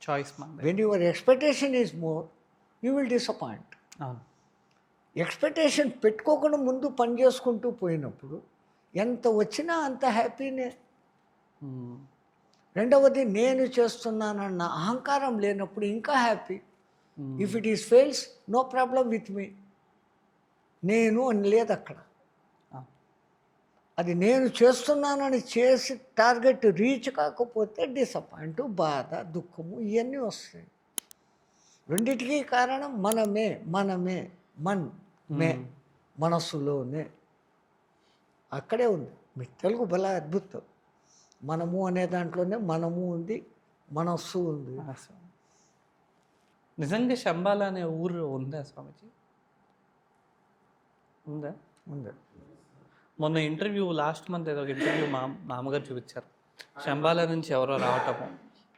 Choice మనది. When your expectation is more you will disappoint. అవును. ఎక్స్‌పెక్టేషన్ పెట్టుకోకుండా ముందు పని చేసుకుంటూ పోయినప్పుడు ఎంత వచ్చినా అంత హ్యాపీనే. రెండవది నేను చేస్తున్నానన్న అహంకారం లేనప్పుడు ఇంకా happy. If it is fails no problem with me. నేను అని లేదు అక్కడ. అది నేను చేస్తున్నానని చేసి టార్గెట్ రీచ్ కాకపోతే డిసప్పాయింట్, బాధ, దుఃఖము ఇవన్నీ వస్తాయి. రెండిటికీ కారణం మనమే మే మనస్సులోనే అక్కడే ఉంది. మీ తెలుగు భలే అద్భుతం. మనము అనే దాంట్లోనే మనము ఉంది, మనస్సు ఉంది. నిజంగా శంబాల అనే ఊరు ఉందా స్వామిజీ? ఉందా? ఉంది. మొన్న ఇంటర్వ్యూ లాస్ట్ మంత్ ఏదో ఒక ఇంటర్వ్యూ మామగారు చూపించారు. శంబాల నుంచి ఎవరో రావటము,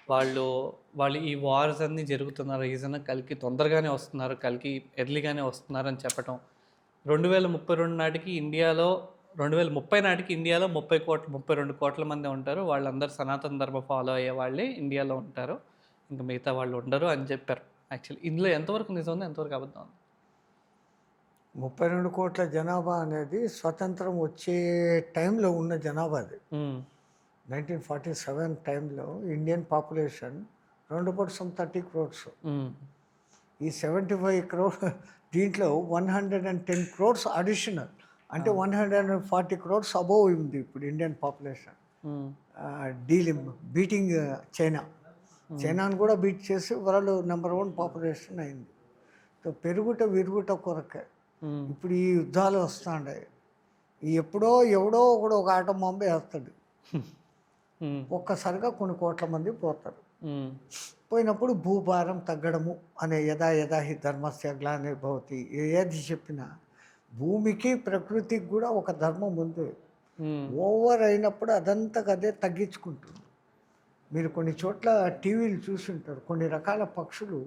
వాళ్ళు ఈ వార్స్ అన్నీ జరుగుతున్న రీజన్ కల్కి తొందరగానే వస్తున్నారు, కల్కి ఎర్లీగానే వస్తున్నారు అని చెప్పటం. 2032 నాటికి ఇండియాలో 2030 నాటికి ఇండియాలో 32 కోట్ల మంది ఉంటారు, వాళ్ళందరూ సనాతన ధర్మ ఫాలో అయ్యే వాళ్ళే ఇండియాలో ఉంటారు, ఇంకా మిగతా వాళ్ళు ఉండరు అని చెప్పారు. యాక్చువల్లీ ఇందులో ఎంతవరకు నిజం ఉంది, ఎంతవరకు అబద్ధం ఉంది? 32 కోట్ల జనాభా అనేది స్వతంత్రం వచ్చే టైంలో ఉన్న జనాభా. అది 1947 టైంలో ఇండియన్ పాపులేషన్ 230 crores. ఈ 75 crores దీంట్లో 110 crores అడిషనల్, అంటే 140 crores అబోవ్ ఉంది ఇప్పుడు ఇండియన్ పాపులేషన్. బీటింగ్ చైనాను కూడా బీట్ చేసి వరల్డ్ నెంబర్ 1 పాపులేషన్ అయింది. సో విరుగుట కొరకే ఇప్పుడు ఈ యుద్ధాలు వస్తుంటాయి. ఎవడో ఒకడు ఒక ఆటం బాంబే వేస్తాడు, ఒక్కసారిగా కొన్ని కోట్ల మంది పోతారు. పోయినప్పుడు భూభారం తగ్గడము అనే యథాహి ధర్మస్య గ్లానిర్భవతి ఏది చెప్పినా భూమికి ప్రకృతికి కూడా ఒక ధర్మం ఉంది. ఓవర్ అయినప్పుడు అదే తగ్గించుకుంటుంది. మీరు కొన్ని చోట్ల టీవీలు చూసుంటారు, కొన్ని రకాల పక్షులు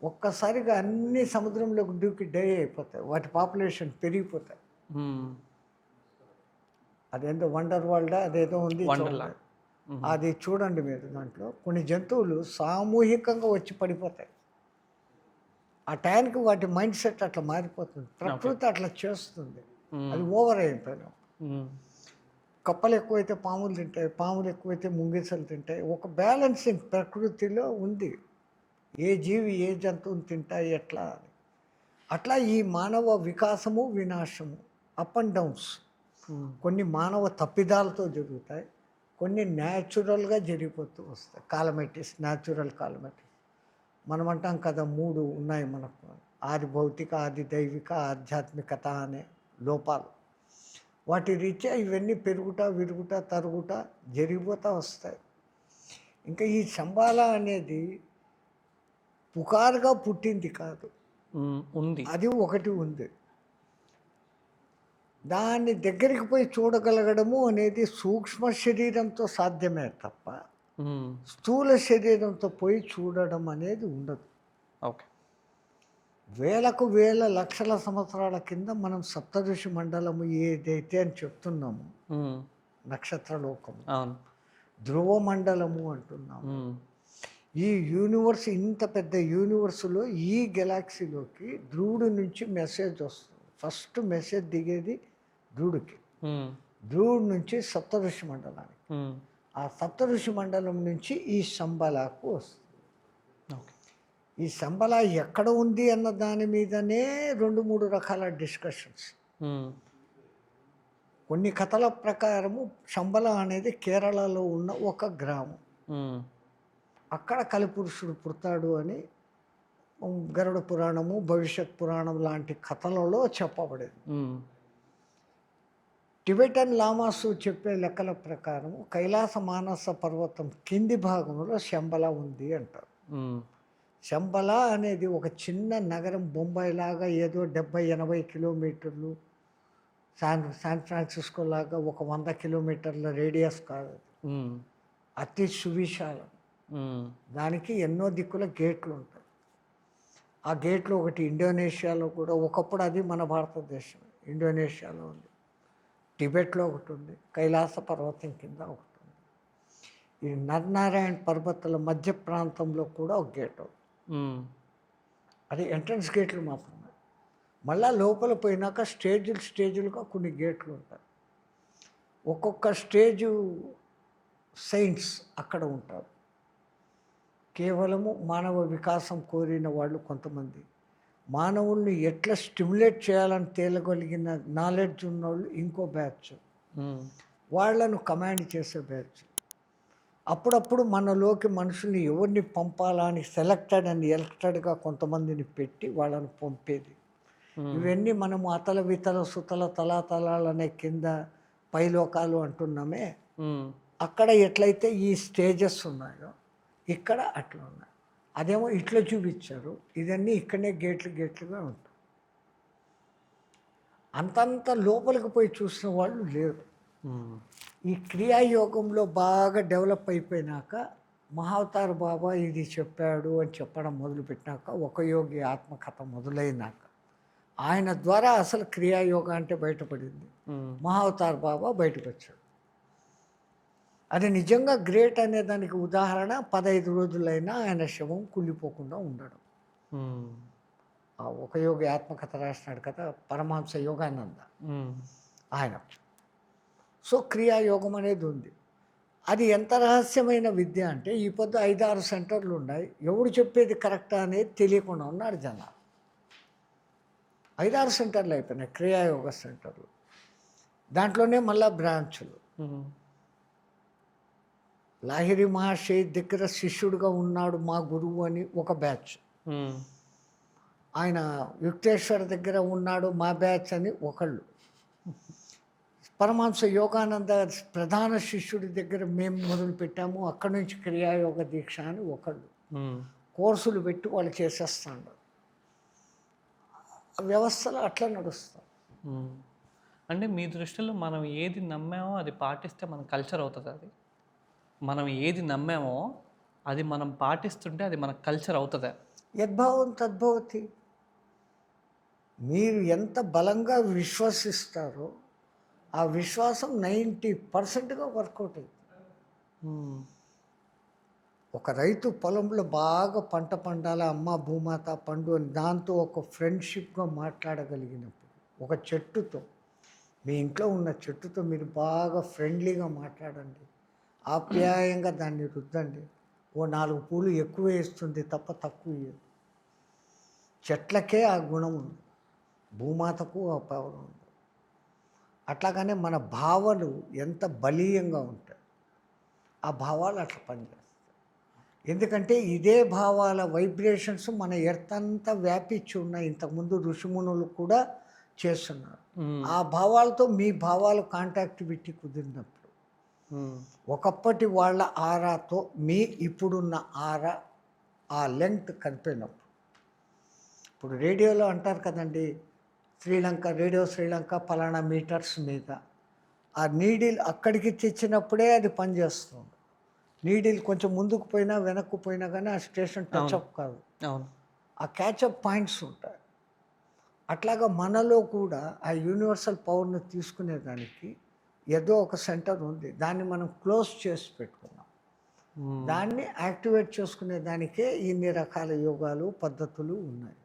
ఒక్కసారిగా అన్ని సముద్రంలోకి దూకి డై అయిపోతాయి, వాటి పాపులేషన్ పెరిగిపోతాయి. అదేందో వండర్ వరల్డ్ అదేదో ఉంది, అది చూడండి మీరు. దాంట్లో కొన్ని జంతువులు సామూహికంగా వచ్చి పడిపోతాయి. ఆ టైంకి వాటి మైండ్ సెట్ అట్లా మారిపోతుంది, ప్రకృతి అట్లా చేస్తుంది. అది ఓవర్ అయిపోయినా కప్పలు ఎక్కువైతే పాములు తింటాయి, పాములు ఎక్కువైతే ముంగిసలు తింటాయి. ఒక బ్యాలెన్సింగ్ ప్రకృతిలో ఉంది. ఏ జీవి ఏ జంతువుని తింటాయి ఎట్లా అని. అట్లా ఈ మానవ వికాసము వినాశము అప్ అండ్ డౌన్స్. కొన్ని మానవ తప్పిదాలతో జరుగుతాయి, కొన్ని న్యాచురల్గా జరిగిపోతూ వస్తాయి. కాలమెటిస్, న్యాచురల్ కాలమెటిస్. మనం అంటాం కదా 3 ఉన్నాయి మనకు, ఆది భౌతిక, ఆది దైవిక, ఆధ్యాత్మికత అనే లోపాలు. వాటి రీత్యా ఇవన్నీ విరుగుట తరుగుట జరిగిపోతూ వస్తాయి. ఇంకా ఈ శంబాల అనేది పుకారుగా పుట్టింది కాదు, ఉంది. అది ఒకటి ఉంది. దాన్ని దగ్గరికి పోయి చూడగలగడము అనేది సూక్ష్మ శరీరంతో సాధ్యమే తప్ప స్థూల శరీరంతో పోయి చూడడం అనేది ఉండదు. ఓకే. వేల లక్షల సంవత్సరాల కింద మనం సప్తఋషి మండలము ఏదైతే అని చెప్తున్నాము, నక్షత్రలోకము, ధ్రువ మండలము అంటున్నాము. ఈ యూనివర్స్, ఇంత పెద్ద యూనివర్స్లో ఈ గెలాక్సీలోకి ధ్రువుడి నుంచి మెసేజ్ వస్తుంది. ఫస్ట్ మెసేజ్ దిగేది ధ్రువుడికి, ధ్రువుడి నుంచి సప్తఋషి మండలానికి, ఆ సప్తఋషి మండలం నుంచి ఈ శంబలాకు వస్తుంది. ఈ శంబల ఎక్కడ ఉంది అన్న దాని మీదనే 2-3 రకాల డిస్కషన్స్. కొన్ని కథల ప్రకారము శంబల అనేది కేరళలో ఉన్న ఒక గ్రామం, అక్కడ కలిపురుషుడు పుడతాడు అని గరుడ పురాణము, భవిష్యత్ పురాణం లాంటి కథలలో చెప్పబడేది. టిబెటన్ లామాసు చెప్పే లెక్కల ప్రకారం కైలాస మానస పర్వతం కింది భాగంలో శంబల ఉంది అంటారు. శంబల అనేది ఒక చిన్న నగరం, బొంబాయి లాగా ఏదో 70-80 కిలోమీటర్లు, శాన్ ఫ్రాన్సిస్కో లాగా ఒక 100 కిలోమీటర్ల రేడియస్ కాదు. హ్మ్. అతి సువిశాలం. హ్మ్. దానికి ఎన్నో దిక్కుల గేట్లు ఉంటాయి. ఆ గేట్లు ఒకటి ఇండోనేషియాలో కూడా, ఒకప్పుడు అది మన భారతదేశం, ఇండోనేషియాలో ఉంది. టిబెట్లో ఒకటి ఉంది. కైలాస పర్వతం కింద ఒకటి ఉంది. ఈ నర్నారాయణ పర్వతాల మధ్య ప్రాంతంలో కూడా ఒక గేట్ ఉంది. హ్మ్. అది ఎంట్రన్స్ గేట్లు మాత్రమే. మళ్ళా లోపల పోయినాక స్టేజులుగా కొన్ని గేట్లు ఉంటాయి. ఒక్కొక్క స్టేజు సెయింట్స్ అక్కడ ఉంటారు. కేవలము మానవ వికాసం కోరిన వాళ్ళు కొంతమంది, మానవుల్ని ఎట్లా స్టిమ్యులేట్ చేయాలని తేలగలిగిన నాలెడ్జ్ ఉన్నోళ్ళు ఇంకో బ్యాచ్, హ్మ్. వాళ్ళను కమాండ్ చేసే బ్యాచ్. అప్పుడప్పుడు మనలోకి మనుషుల్ని ఎవరిని పంపాలా అని సెలెక్టెడ్ అండ్ ఎలక్టెడ్గా కొంతమందిని పెట్టి వాళ్ళను పంపేది. హ్మ్. ఇవన్నీ మనము అతల వితల సుతల తలాతలాలనే కింద పైలోకాలు అంటున్నామే. హ్మ్. అక్కడ ఎట్లయితే ఈ స్టేజెస్ ఉన్నాయో ఇక్కడ అట్లా ఉన్నాయి. అదేమో ఇట్లా చూపించారు, ఇదన్నీ ఇక్కడనే గేట్లుగా ఉంటాయి. అంతంత లోపలికి పోయి చూసిన వాళ్ళు లేరు. హ్మ్. ఈ క్రియాయోగంలో బాగా డెవలప్ అయిపోయినాక మహావతార్ బాబా ఇది చెప్పాడు అని చెప్పడం మొదలుపెట్టినాక, ఒక యోగి ఆత్మకథ మొదలైనాక ఆయన ద్వారా అసలు క్రియాయోగ అంటే బయటపడింది. హ్మ్. మహావతార్ బాబా బయటకు వచ్చాడు. అది నిజంగా గ్రేట్ అనే దానికి ఉదాహరణ 15 రోజులైనా ఆయన శవం కుళ్ళిపోకుండా ఉండడం. హ్మ్. ఆ ఒక యోగి ఆత్మకథ రాసినాడు కదా, పరమహంస యోగానంద, హ్మ్. ఆయన. సో క్రియాయోగం అనేది ఉంది. అది ఎంత రహస్యమైన విద్య అంటే, ఈ పొద్దు 5-6 సెంటర్లు ఉన్నాయి. ఎవడు చెప్పేది కరెక్టా అనేది తెలియకుండా ఉన్నాడు జనాలు. 5-6 సెంటర్లు అయిపోయినాయి క్రియాయోగ సెంటర్లు. దాంట్లోనే మళ్ళా బ్రాంచులు. హ్మ్. లాహిరి మహర్షి దగ్గర శిష్యుడిగా ఉన్నాడు మా గురువు అని ఒక బ్యాచ్. హ్మ్. ఆయన యుక్తేశ్వర్ దగ్గర ఉన్నాడు మా బ్యాచ్ అని ఒకళ్ళు. పరమహంస యోగానంద ప్రధాన శిష్యుడి దగ్గర మేము మొదలుపెట్టాము, అక్కడి నుంచి క్రియాయోగ దీక్ష అని ఒకళ్ళు. హ్మ్. కోర్సులు పెట్టి వాళ్ళు చేసేస్తాడు. ఆ వ్యవస్థలు అట్లా నడుస్తాయి. హ్మ్. అంటే మీ దృష్టిలో మనం ఏది నమ్మామో అది పాటిస్తే మన కల్చర్ అవుతదా అది? మనం ఏది నమ్మామో అది మనం పాటిస్తుంటే అది మన కల్చర్ అవుతదా? యద్భావం తద్భవతి. మీరు ఎంత బలంగా విశ్వసిస్తారో ఆ విశ్వాసం 90%గా వర్కౌట్ అవుతుంది. హ్మ్. ఒక రైతు పొలంలో బాగా పంట పండాల, అమ్మ భూమాత పండు అని దాంతో ఒక ఫ్రెండ్షిప్గా మాట్లాడగలిగినప్పుడు, ఒక చెట్టుతో, మీ ఇంట్లో ఉన్న చెట్టుతో మీరు బాగా ఫ్రెండ్లీగా మాట్లాడండి, ఆప్యాయంగా దాన్ని రుద్దండి. ఓ 4 పూలు ఎక్కువ వేస్తుంది తప్ప తక్కువ ఇయ్యదు. చెట్లకే ఆ గుణం ఉంది, భూమాతకు ఆ పవర్ ఉంది. అట్లాగనే మన భావాలు ఎంత బలీయంగా ఉంటాయి, ఆ భావాలు అట్లా పనిచేస్తాయి. ఎందుకంటే ఇదే భావాల వైబ్రేషన్స్ మన ఎర్త్ అంతా వ్యాపించి ఉన్నాయి. ఇంతకుముందు ఋషిమునులు కూడా చేస్తున్నారు. హ్మ్. ఆ భావాలతో మీ భావాలు కాంటాక్టివిటీ కుదిరినప్పుడు, హ్మ్. ఒకప్పటి వాళ్ళ ఆరాతో మీ ఇప్పుడున్న ఆరా ఆ లెంగ్త్ కలిపినప్పుడు, ఇప్పుడు రేడియోలో అంటారు కదండి, రేడియో శ్రీలంక పలానా మీటర్స్ మీద, ఆ నీడిల్ అక్కడికి తెచ్చినప్పుడే అది పనిచేస్తుంది. నీడిల్ కొంచెం ముందుకు పోయినా వెనక్కు పోయినా కానీ ఆ స్టేషన్ టచ్అప్ కాదు. అవును. ఆ క్యాచప్ పాయింట్స్ ఉంటాయి. అట్లాగా మనలో కూడా ఆ యూనివర్సల్ పవర్ని తీసుకునేదానికి ఏదో ఒక సెంటర్ ఉంది. దాన్ని మనం క్లోజ్ చేసి పెట్టుకున్నాం. హ్మ్. దాన్ని యాక్టివేట్ చేసుకునే దానికే ఇన్ని రకాల యోగాలు పద్ధతులు ఉన్నాయి.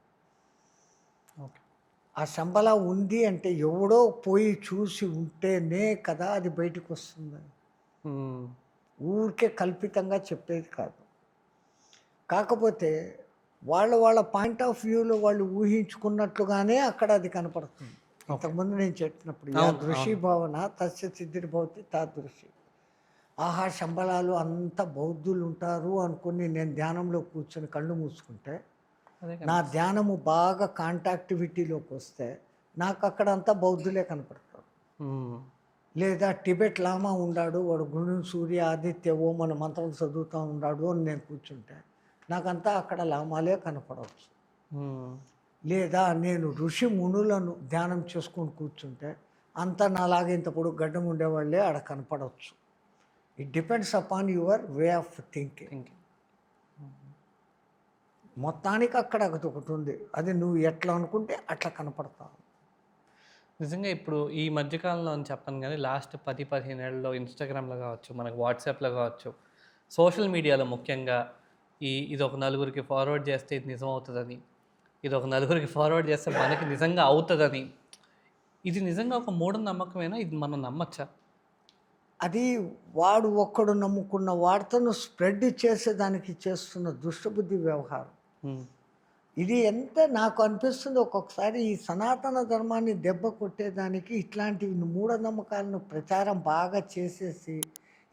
ఓకే. ఆ శంబల ఉంది అంటే ఎవడో పోయి చూసి ఉంటేనే కదా అది బయటకు వస్తుంది. హ్మ్. ఊరికే కల్పితంగా చెప్పేది కాదు. కాకపోతే వాళ్ళ పాయింట్ ఆఫ్ వ్యూలో వాళ్ళు ఊహించుకున్నట్లుగానే అక్కడ అది కనపడుతుంది. ఇంతకుముందు నేను చెప్పినప్పుడు యా అవును. దృశి అవును. భావన తస్య సిద్ధిర్భవతి తాదృశి. ఆహా శంబలాలు అంత బౌద్ధులు ఉంటారు అనుకుని నేను ధ్యానంలో కూర్చొని కళ్ళు మూసుకుంటే, అదే నా కనిపిస్తుంది. ధ్యానము బాగా కాంటాక్టివిటీలోకి వస్తే నాకు అక్కడ అంతా బౌద్ధులే కనపడతారు. హ్మ్. లేదా టిబెట్ లామా ఉన్నాడు, వాడు గుణం సూర్య ఆదిత్య ఓం మన మంత్రం చదువుతూ ఉన్నాడు అని నేను కూర్చుంటే నాకంతా అక్కడ లామాలే కనపడవచ్చు. హ్మ్. లేదా నేను ఋషి మునులను ధ్యానం చేసుకొని కూర్చుంటే అంతా నాలాగే ఇంత పొడుగు గడ్డం ఉండేవాళ్ళే ఆడ కనపడవచ్చు. It depends upon your way of thinking. Thinking. మొత్తానికి అక్కడ ఒకటి ఉంది, అది నువ్వు ఎట్లా అనుకుంటే అట్లా కనపడతావు. నిజంగా ఇప్పుడు ఈ మధ్య కాలంలో అని చెప్పను గానీ, లాస్ట్ 10, 15 ఏళ్లలో ఇన్‌స్టాగ్రామ్‌లో కావచ్చు, మనకు వాట్సాప్‌లో కావచ్చు, సోషల్ మీడియాలో ముఖ్యంగా ఇదొక నలుగురికి ఫార్వర్డ్ చేస్తే ఇది నిజం అవుతదని, ఇదొక నలుగురికి ఫార్వర్డ్ చేస్తే మనకి నిజంగా అవుతదని, ఇది నిజంగా ఒక మూఢనమ్మకమేనా? ఇది మనం నమ్మచ్చా? అది వాడు ఒక్కడు నమ్ముకున్న వార్తను స్ప్రెడ్ చేసేదానికి చేస్తున్న దుష్టబుద్ధి వ్యవహారం. హ్మ్. ఇది ఎంత నాకు అనిపిస్తుంది ఒక్కొక్కసారి ఈ సనాతన ధర్మాన్ని దెబ్బ కొట్టేదానికి ఇట్లాంటి మూఢనమ్మకాలను ప్రచారం బాగా చేసేసి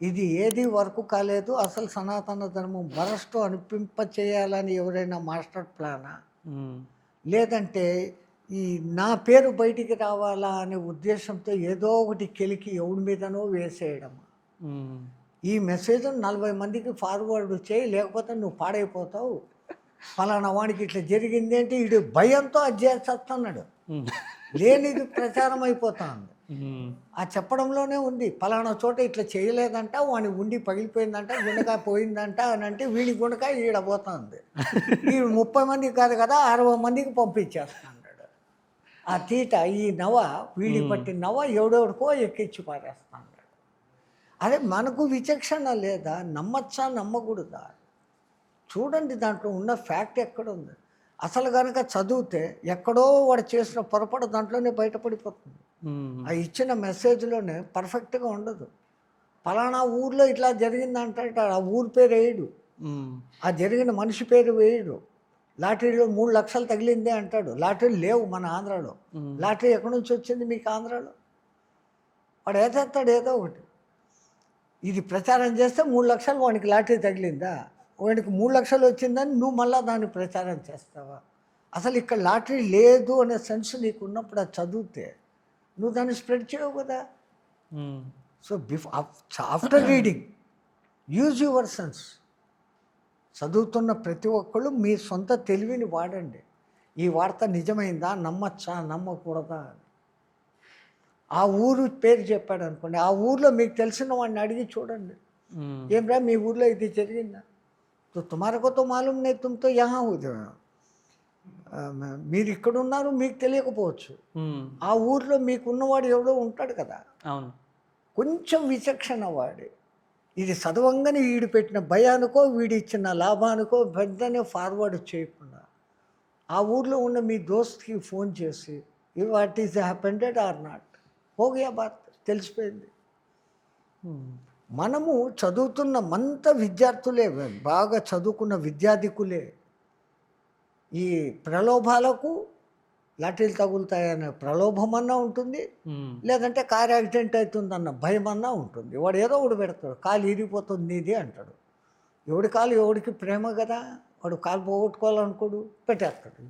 ఇది ఏది వరకు కాలేదు, అసలు సనాతన ధర్మం బరస్టు అనిపింప చేయాలని ఎవరైనా మాస్టర్ ప్లానా, హ్మ్. లేదంటే ఈ నా పేరు బయటికి రావాలా అనే ఉద్దేశంతో ఏదో ఒకటి కెలికి ఎవడి మీదనో వేసేయడం. హ్మ్. ఈ మెసేజ్ 40 మందికి ఫార్వర్డ్ చేయి, లేకపోతే నువ్వు పాడైపోతావు, ఫలానా వాడికి ఇట్లా జరిగింది అంటే వీడు భయంతో అది చేస్తున్నాడు. హ్మ్. లేనిది ప్రచారం అయిపోతా ఉంది. హ్మ్. ఆ చెప్పడంలోనే ఉంది, ఫలానా చోట ఇట్లా చేయలేదంట, వాని ఉండి పగిలిపోయిందంట, గుండెకాయ పోయిందంట అని అంటే వీడి గుండెకాయ ఈడ పోతుంది. వీడు 30 మందికి కాదు కదా 60 మందికి పంపించేస్తున్నాడు. ఆ తీట ఈ నవ వీడి పట్టి నవ ఎవడెవడికో ఎక్కించి పారేస్తున్నాడు. అదే మనకు విచక్షణ లేదా? నమ్మచ్చా నమ్మకూడదా? చూడండి దాంట్లో ఉన్న ఫ్యాక్ట్ ఎక్కడుంది. అసలు కనుక చదివితే ఎక్కడో వాడు చేసిన పొరపాటు దాంట్లోనే బయటపడిపోతుంది. హ్మ్. ఆ ఇచ్చిన మెసేజ్లోనే పర్ఫెక్ట్గా ఉండదు. ఫలానా ఊర్లో ఇట్లా జరిగిందంటే ఆ ఊరి పేరు వేయడు, హ్మ్. ఆ జరిగిన మనిషి పేరు వేయడు. లాటరీలో 3 లక్షలు తగిలిందే అంటాడు. లాటరీలు లేవు మన ఆంధ్రాలో. లాటరీ ఎక్కడి నుంచి వచ్చింది మీకు ఆంధ్రాలో? వాడు వేసేస్తాడు ఏదో ఒకటి. ఇది ప్రచారం చేస్తే 3 లక్షలు వాడికి లాటరీ తగిలిందా, వాడికి 3 లక్షలు వచ్చిందని నువ్వు మళ్ళీ దాన్ని ప్రచారం చేస్తావా? అసలు ఇక్కడ లాటరీ లేదు అనే సెన్స్ నీకు ఉన్నప్పుడు అది చదివితే నువ్వు దాన్ని స్ప్రెడ్ చేయవు కదా. హ్మ్. So after reading use your sense. చదువుతున్న ప్రతి ఒక్కళ్ళు మీ సొంత తెలివిని వాడండి. ఈ వార్త నిజమైందా, నమ్మచ్చా నమ్మకూడదా అని. ఆ ఊరు పేరు చెప్పాడు అనుకోండి, ఆ ఊర్లో మీకు తెలిసిన వాడిని అడిగి చూడండి, హ్మ్. ఏమ్రా మీ ఊర్లో ఇది జరిగిందా, तो तुम्हारे को तो मालूम नहीं, तुम तो यहाँ हो మీరు ఇక్కడ ఉన్నారు, మీకు తెలియకపోవచ్చు. హ్మ్. ఆ ఊర్లో మీకున్నవాడు ఎవడో ఉంటాడు కదా. అవును. కొంచెం విచక్షణ వాడి, ఇది చదవంగానే వీడు పెట్టిన భయానికో వీడి ఇచ్చిన లాభానికో వెంటనే ఫార్వర్డ్ చేయకుండా ఆ ఊర్లో ఉన్న మీ దోస్త్కి ఫోన్ చేసి what is happened or not, హోగయా బాత్, తెలిసిపోయింది. హ్మ్. మనము చదువుతున్న విద్యార్థులే, బాగా చదువుకున్న విద్యాధికులే ఈ ప్రలోభాలకు లాటరీలు తగులుతాయనే ప్రలోభమన్నా ఉంటుంది, హ్మ్. లేదంటే కార్ యాక్సిడెంట్ అవుతుందన్న భయమన్నా ఉంటుంది. వాడు ఏదో ఒకటి పెడతాడు, కాలు ఇరిగిపోతుంది నీది అంటాడు. ఎవడి కాలు ఎవడికి ప్రేమ కదా, వాడు కాలు పోగొట్టుకోవాలనుకోడు, పెట్టేస్తాడు.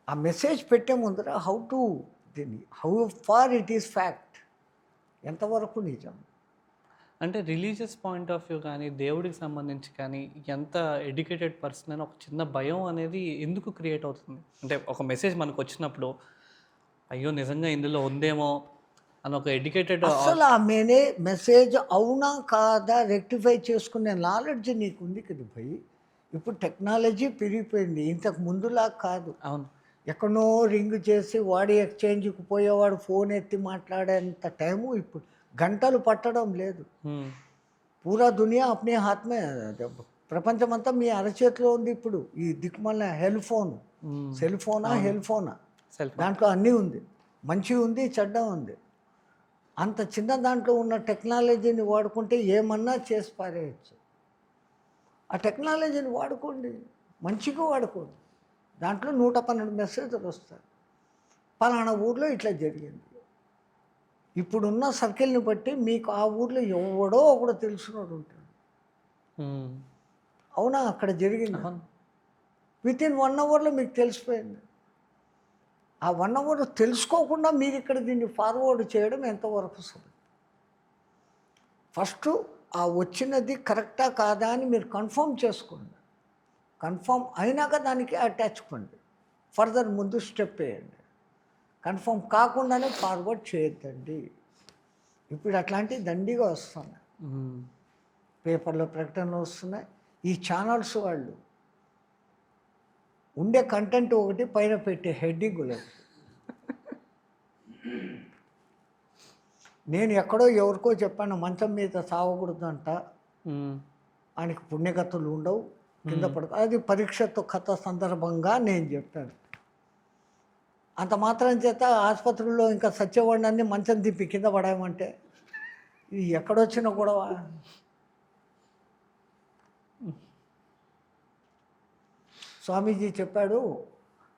ఆ మెసేజ్ పెట్టే ముందర how far it is fact, ఎంతవరకు నిజం. అంటే రిలీజియస్ పాయింట్ ఆఫ్ వ్యూ కానీ, దేవుడికి సంబంధించి కానీ, ఎంత ఎడ్యుకేటెడ్ పర్సన్ అని ఒక చిన్న భయం అనేది ఎందుకు క్రియేట్ అవుతుంది? అంటే ఒక మెసేజ్ మనకొచ్చినప్పుడు, అయ్యో! నిజంగా ఇందులో ఉందేమో అని ఒక ఎడ్యుకేటెడ్ అసలు ఆ మెసేజ్ అవునా కాదా రెక్టిఫై చేసుకునే నాలెడ్జ్ నీకు ఉంది కదా భయ్. ఇప్పుడు టెక్నాలజీ పెరిగిపోయింది, ఇంతకు ముందులా కాదు. అవును. ఎక్కడో రింగ్ చేసి వాడి ఎక్స్చేంజ్కి పోయేవాడు ఫోన్ ఎత్తి మాట్లాడేంత టైము ఇప్పుడు గంటలు పట్టడం లేదు. హ్మ్. పూరా దునియా అప్నే హాత్ మే, ప్రపంచమంతా మీ అరచేతిలో ఉంది ఇప్పుడు. ఈ దిక్కుమల్ల ఫోన్, సెల్ ఫోనా ఫోనా, సెల్ఫ్ దాంట్లో అన్నీ ఉంది, మంచి ఉంది చెడ్డ ఉంది. అంత చిన్న దాంట్లో ఉన్న టెక్నాలజీని వాడుకుంటే ఏమన్నా చేసి పారేయచ్చు. ఆ టెక్నాలజీని వాడుకోండి, మంచిగా వాడుకోండి. దాంట్లో 112 మెసేజ్లు వస్తాయి, పలానా ఊర్లో ఇట్లా జరిగింది. ఇప్పుడున్న సర్కిల్ని బట్టి మీకు ఆ ఊర్లో ఎవడో ఒకడో తెలిసినోడు ఉంటాడు. హ్మ్. అవునా అక్కడ జరిగింది, అవును. వితిన్ 1 అవర్లో మీకు తెలిసిపోయింది. ఆ 1 అవర్ తెలుసుకోకుండా మీరు ఇక్కడ దీన్ని ఫార్వర్డ్ చేయడం ఎంతవరకు సరే. ఫస్ట్ ఆ వచ్చినది కరెక్టా కాదా అని మీరు కన్ఫర్మ్ చేసుకోండి. కన్ఫర్మ్ అయినాక దానికి అటాచ్ కండి, ఫర్దర్ ముందు స్టెప్ వేయండి. కన్ఫర్మ్ కాకుండానే ఫార్వర్డ్ చేయొద్దండి. ఇప్పుడు అట్లాంటివి దండిగా వస్తున్నాయి, పేపర్లో ప్రకటనలు వస్తున్నాయి. ఈ ఛానల్స్ వాళ్ళు ఉండే కంటెంట్ ఒకటి, పైన పెట్టే హెడ్డింగులు. నేను ఎక్కడో ఎవరికో చెప్పాను, మంచం మీద సావకూడదంట, ఆయనకి పుణ్యగతులు ఉండవు, కింద పడుకో. అది పరీక్షతో కథ సందర్భంగా నేను చెప్పాను. అంత మాత్రం చేత ఆసుపత్రుల్లో ఇంకా సత్యవాడిని మంచం తిప్పి కింద పడామంటే ఇది ఎక్కడొచ్చిన గొడవ? స్వామీజీ చెప్పాడు,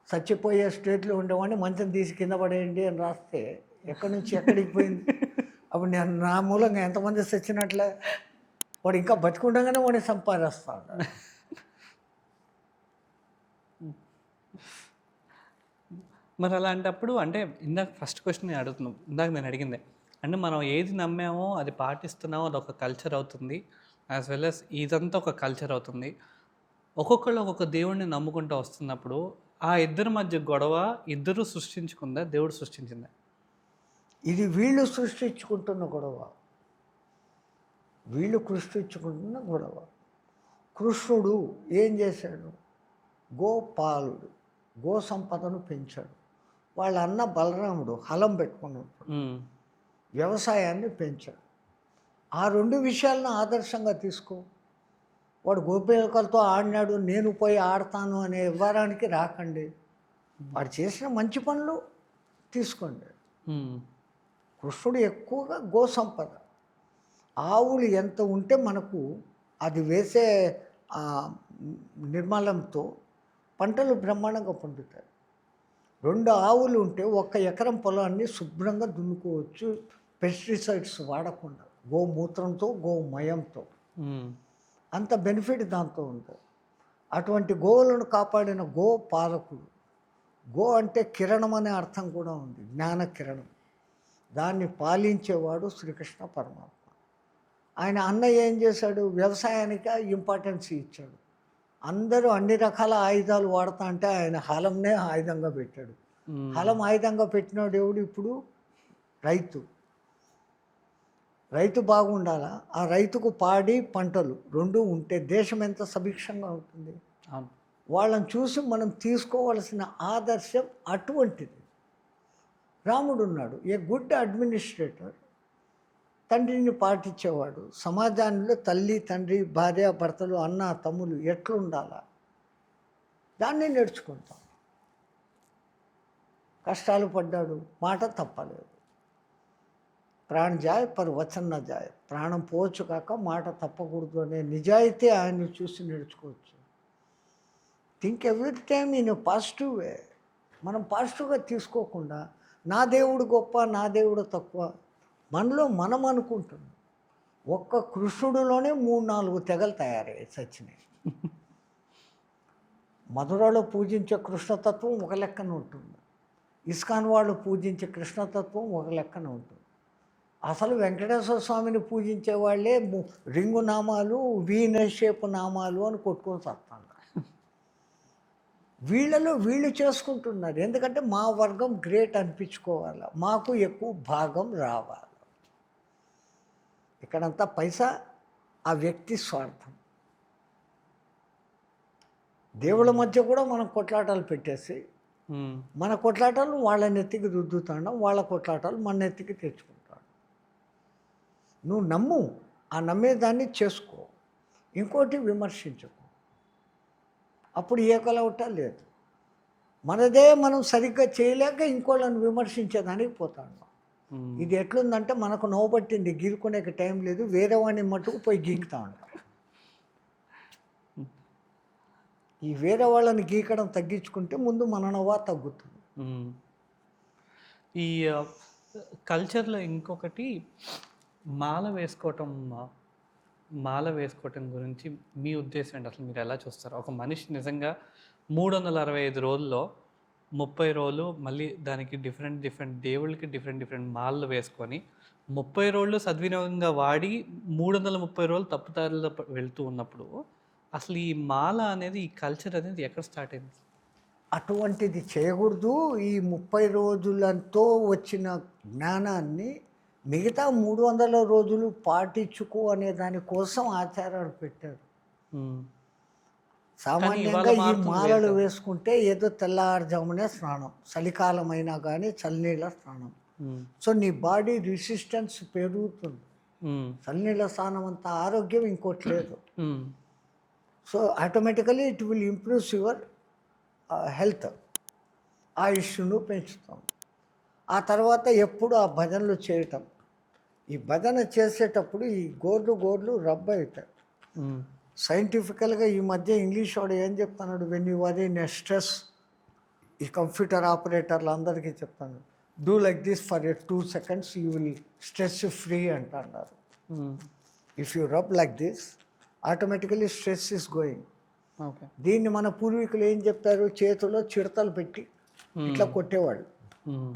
చచ్చిపోయే స్టేట్లో ఉండేవాడిని మంచం తీసి కింద పడేయండి అని రాస్తే ఎక్కడి నుంచి ఎక్కడికి పోయింది? అప్పుడు నేను నా మూలంగా ఎంతమంది చచ్చినట్లే, వాడు ఇంకా బతికుండగానే వాడిని సంపాదిస్తాడు. మరి అలాంటప్పుడు అంటే ఇందాక ఫస్ట్ క్వశ్చన్ నేను అడుగుతున్నాం, ఇందాక నేను అడిగిందే, అంటే మనం ఏది నమ్మామో అది పాటిస్తున్నామో అది ఒక కల్చర్ అవుతుంది, యాజ్ వెల్ as ఇదంతా ఒక కల్చర్ అవుతుంది. ఒక్కొక్కళ్ళు ఒక్కొక్క దేవుడిని నమ్ముకుంటూ వస్తున్నప్పుడు ఆ ఇద్దరి మధ్య గొడవ ఇద్దరు సృష్టించుకుందా, దేవుడు సృష్టించిందా? ఇది వీళ్ళు సృష్టించుకుంటున్న గొడవ, వీళ్ళు సృష్టించుకుంటున్న గొడవ. కృష్ణుడు ఏం చేశాడు? గోపాలుడు, గో సంపదను పెంచాడు. వాళ్ళ అన్న బలరాముడు హలం పెట్టుకున్నాడు, వ్యవసాయాన్ని పెంచాడు. ఆ రెండు విషయాలను ఆదర్శంగా తీసుకో. వాడు గోపికలతో ఆడినాడు, నేను పోయి ఆడతాను అనే వివరానికి రాకండి. వాడు చేసిన మంచి పనులు తీసుకోండి. కృష్ణుడు ఎక్కువగా గో సంపద, ఆవులు ఎంత ఉంటే మనకు అది వేసే నిర్మలంతో పంటలు బ్రహ్మాండంగా పండుతాయి. 2 ఆవులు ఉంటే 1 ఎకరం పొలాన్ని శుభ్రంగా దున్నుకోవచ్చు, పెస్టిసైడ్స్ వాడకుండా, గోమూత్రంతో గోమయంతో. అంత బెనిఫిట్ దాంతో ఉంటుంది. అటువంటి గోవులను కాపాడిన గో పాలకుడు. గో అంటే కిరణం అనే అర్థం కూడా ఉంది, జ్ఞాన కిరణం. దాన్ని పాలించేవాడు శ్రీకృష్ణ పరమాత్మ. ఆయన అన్న ఏం చేశాడు? వ్యవసాయానికి ఇంపార్టెన్స్ ఇచ్చాడు. అందరూ అన్ని రకాల ఆయుధాలు వాడతా అంటే ఆయన హలంనే ఆయుధంగా పెట్టాడు. హలం ఆయుధంగా పెట్టిన దేవుడు ఇప్పుడు రైతు. రైతు బాగుండాలా, ఆ రైతుకు పాడి పంటలు 2 ఉంటే దేశం ఎంత సుభిక్షంగా ఉంటుంది. వాళ్ళని చూసి మనం తీసుకోవాల్సిన ఆదర్శం అటువంటిది. రాముడు ఉన్నాడు, ఏ గుడ్ అడ్మినిస్ట్రేటర్, తండ్రిని పాటించేవాడు. సమాజంలో తల్లి తండ్రి భార్య భర్తలు అన్న తమ్ములు ఎట్లుండాలా దాన్ని నేర్చుకుంటాం. కష్టాలు పడ్డాడు, మాట తప్పలేదు. ప్రాణ జాయ్ పర్ వచన్ నా జాయ్, ప్రాణం పోవచ్చు కాక మాట తప్పకూడదు అనే నిజాయితీ ఆయన్ని చూసి నేర్చుకోవచ్చు. Think every time in a positive way. మనం పాజిటివ్గా తీసుకోకుండా నా దేవుడు గొప్ప, నా దేవుడు తక్కువ, మనలో మనం అనుకుంటున్నాం. ఒక్క కృష్ణుడిలోనే 3-4 తెగలు తయారయ్యాయి సచ్చినాయి. మధురలో పూజించే కృష్ణతత్వం ఒక లెక్కన ఉంటుంది, ఇస్కాన్ వాళ్ళు పూజించే కృష్ణతత్వం ఒక లెక్కన ఉంటుంది. అసలు వెంకటేశ్వర స్వామిని పూజించే వాళ్ళే రింగు నామాలు, వీనషేపు నామాలు అని కొట్టుకొని వస్తాను. వీళ్ళలో వీళ్ళు చేసుకుంటున్నారు, ఎందుకంటే మా వర్గం గ్రేట్ అనిపించుకోవాలి, మాకు ఎక్కువ భాగం రావాలి. ఇక్కడంతా పైసా, ఆ వ్యక్తి స్వార్థం. దేవుళ్ళ మధ్య కూడా మనం కొట్లాటాలు పెట్టేసి మన కొట్లాటాలు వాళ్ళ నెత్తికి రుద్దుతాం, వాళ్ళ కొట్లాటాలు మన నెత్తికి తెచ్చుకుంటాం. నువ్వు నమ్ము, ఆ నమ్మేదాన్ని చేసుకో, ఇంకోటి విమర్శించకు. అప్పుడు ఏ కొలవట లేదు. మనదే మనం సరిగ్గా చేయలేక ఇంకోళ్ళని విమర్శించేదానికి పోతాడు. ఇది ఎట్లుందంటే మనకు నవ్వుబట్టింది, గీరుకునే టైం లేదు, వేరే వాడిని మట్టుకు పోయి గీకుతా ఉంటాం. ఈ వేరే వాళ్ళని గీకడం తగ్గించుకుంటే ముందు మన నవ్వ తగ్గుతుంది. ఈ కల్చర్లో ఇంకొకటి మాల వేసుకోవటం గురించి మీ ఉద్దేశం ఏంటి? అసలు మీరు ఎలా చూస్తారు? ఒక మనిషి నిజంగా 365 రోజుల్లో 30 రోజులు మళ్ళీ దానికి డిఫరెంట్ దేవుళ్ళకి డిఫరెంట్ మాలలు వేసుకొని 30 రోజులు సద్వినియోగంగా వాడి 330 రోజులు తప్పుదారిలో వెళ్తూ ఉన్నప్పుడు అసలు ఈ మాల అనేది, ఈ కల్చర్ అనేది ఎక్కడ స్టార్ట్ అయింది? అటువంటిది చేయకూడదు. ఈ 30 రోజులతో వచ్చిన జ్ఞానాన్ని మిగతా 300 రోజులు పాటించుకో అనే దానికోసం ఆచారాలు పెట్టారు. హ్మ్. సామాన్యంగా ఈ మారుతుంది మాలలు వేసుకుంటే ఏదో తెల్లారుజామునే స్నానం, చలికాలం అయినా కానీ చల్లనీళ్ళ స్నానం. హ్మ్. సో నీ బాడీ రెసిస్టెన్స్ పెరుగుతుంది. హ్మ్. చల్లనీళ్ళ స్నానం అంత ఆరోగ్యం ఇంకోటి లేదు. హ్మ్. So automatically it will improves your health. ఆయుష్ను పెంచుతాం. ఆ తర్వాత ఎప్పుడు ఆ భజనలు చేయటం. ఈ భజన చేసేటప్పుడు ఈ గోర్లు రబ్ అవుతాయి. హ్మ్. సైంటిఫికల్గా ఈ మధ్య ఇంగ్లీష్ వాడు ఏం చెప్తున్నాడు, when you are in stress, ఈ కంప్యూటర్ ఆపరేటర్లు అందరికీ చెప్తాను, do like this for 2 seconds you will stress free అంటున్నారు. Hmm. If you rub like this automatically stress is going. Okay. దీన్ని మన పూర్వీకులు ఏం చెప్పారు, చేతిలో చిడతలు పెట్టి ఇట్లా కొట్టేవాళ్ళు, హ్మ్.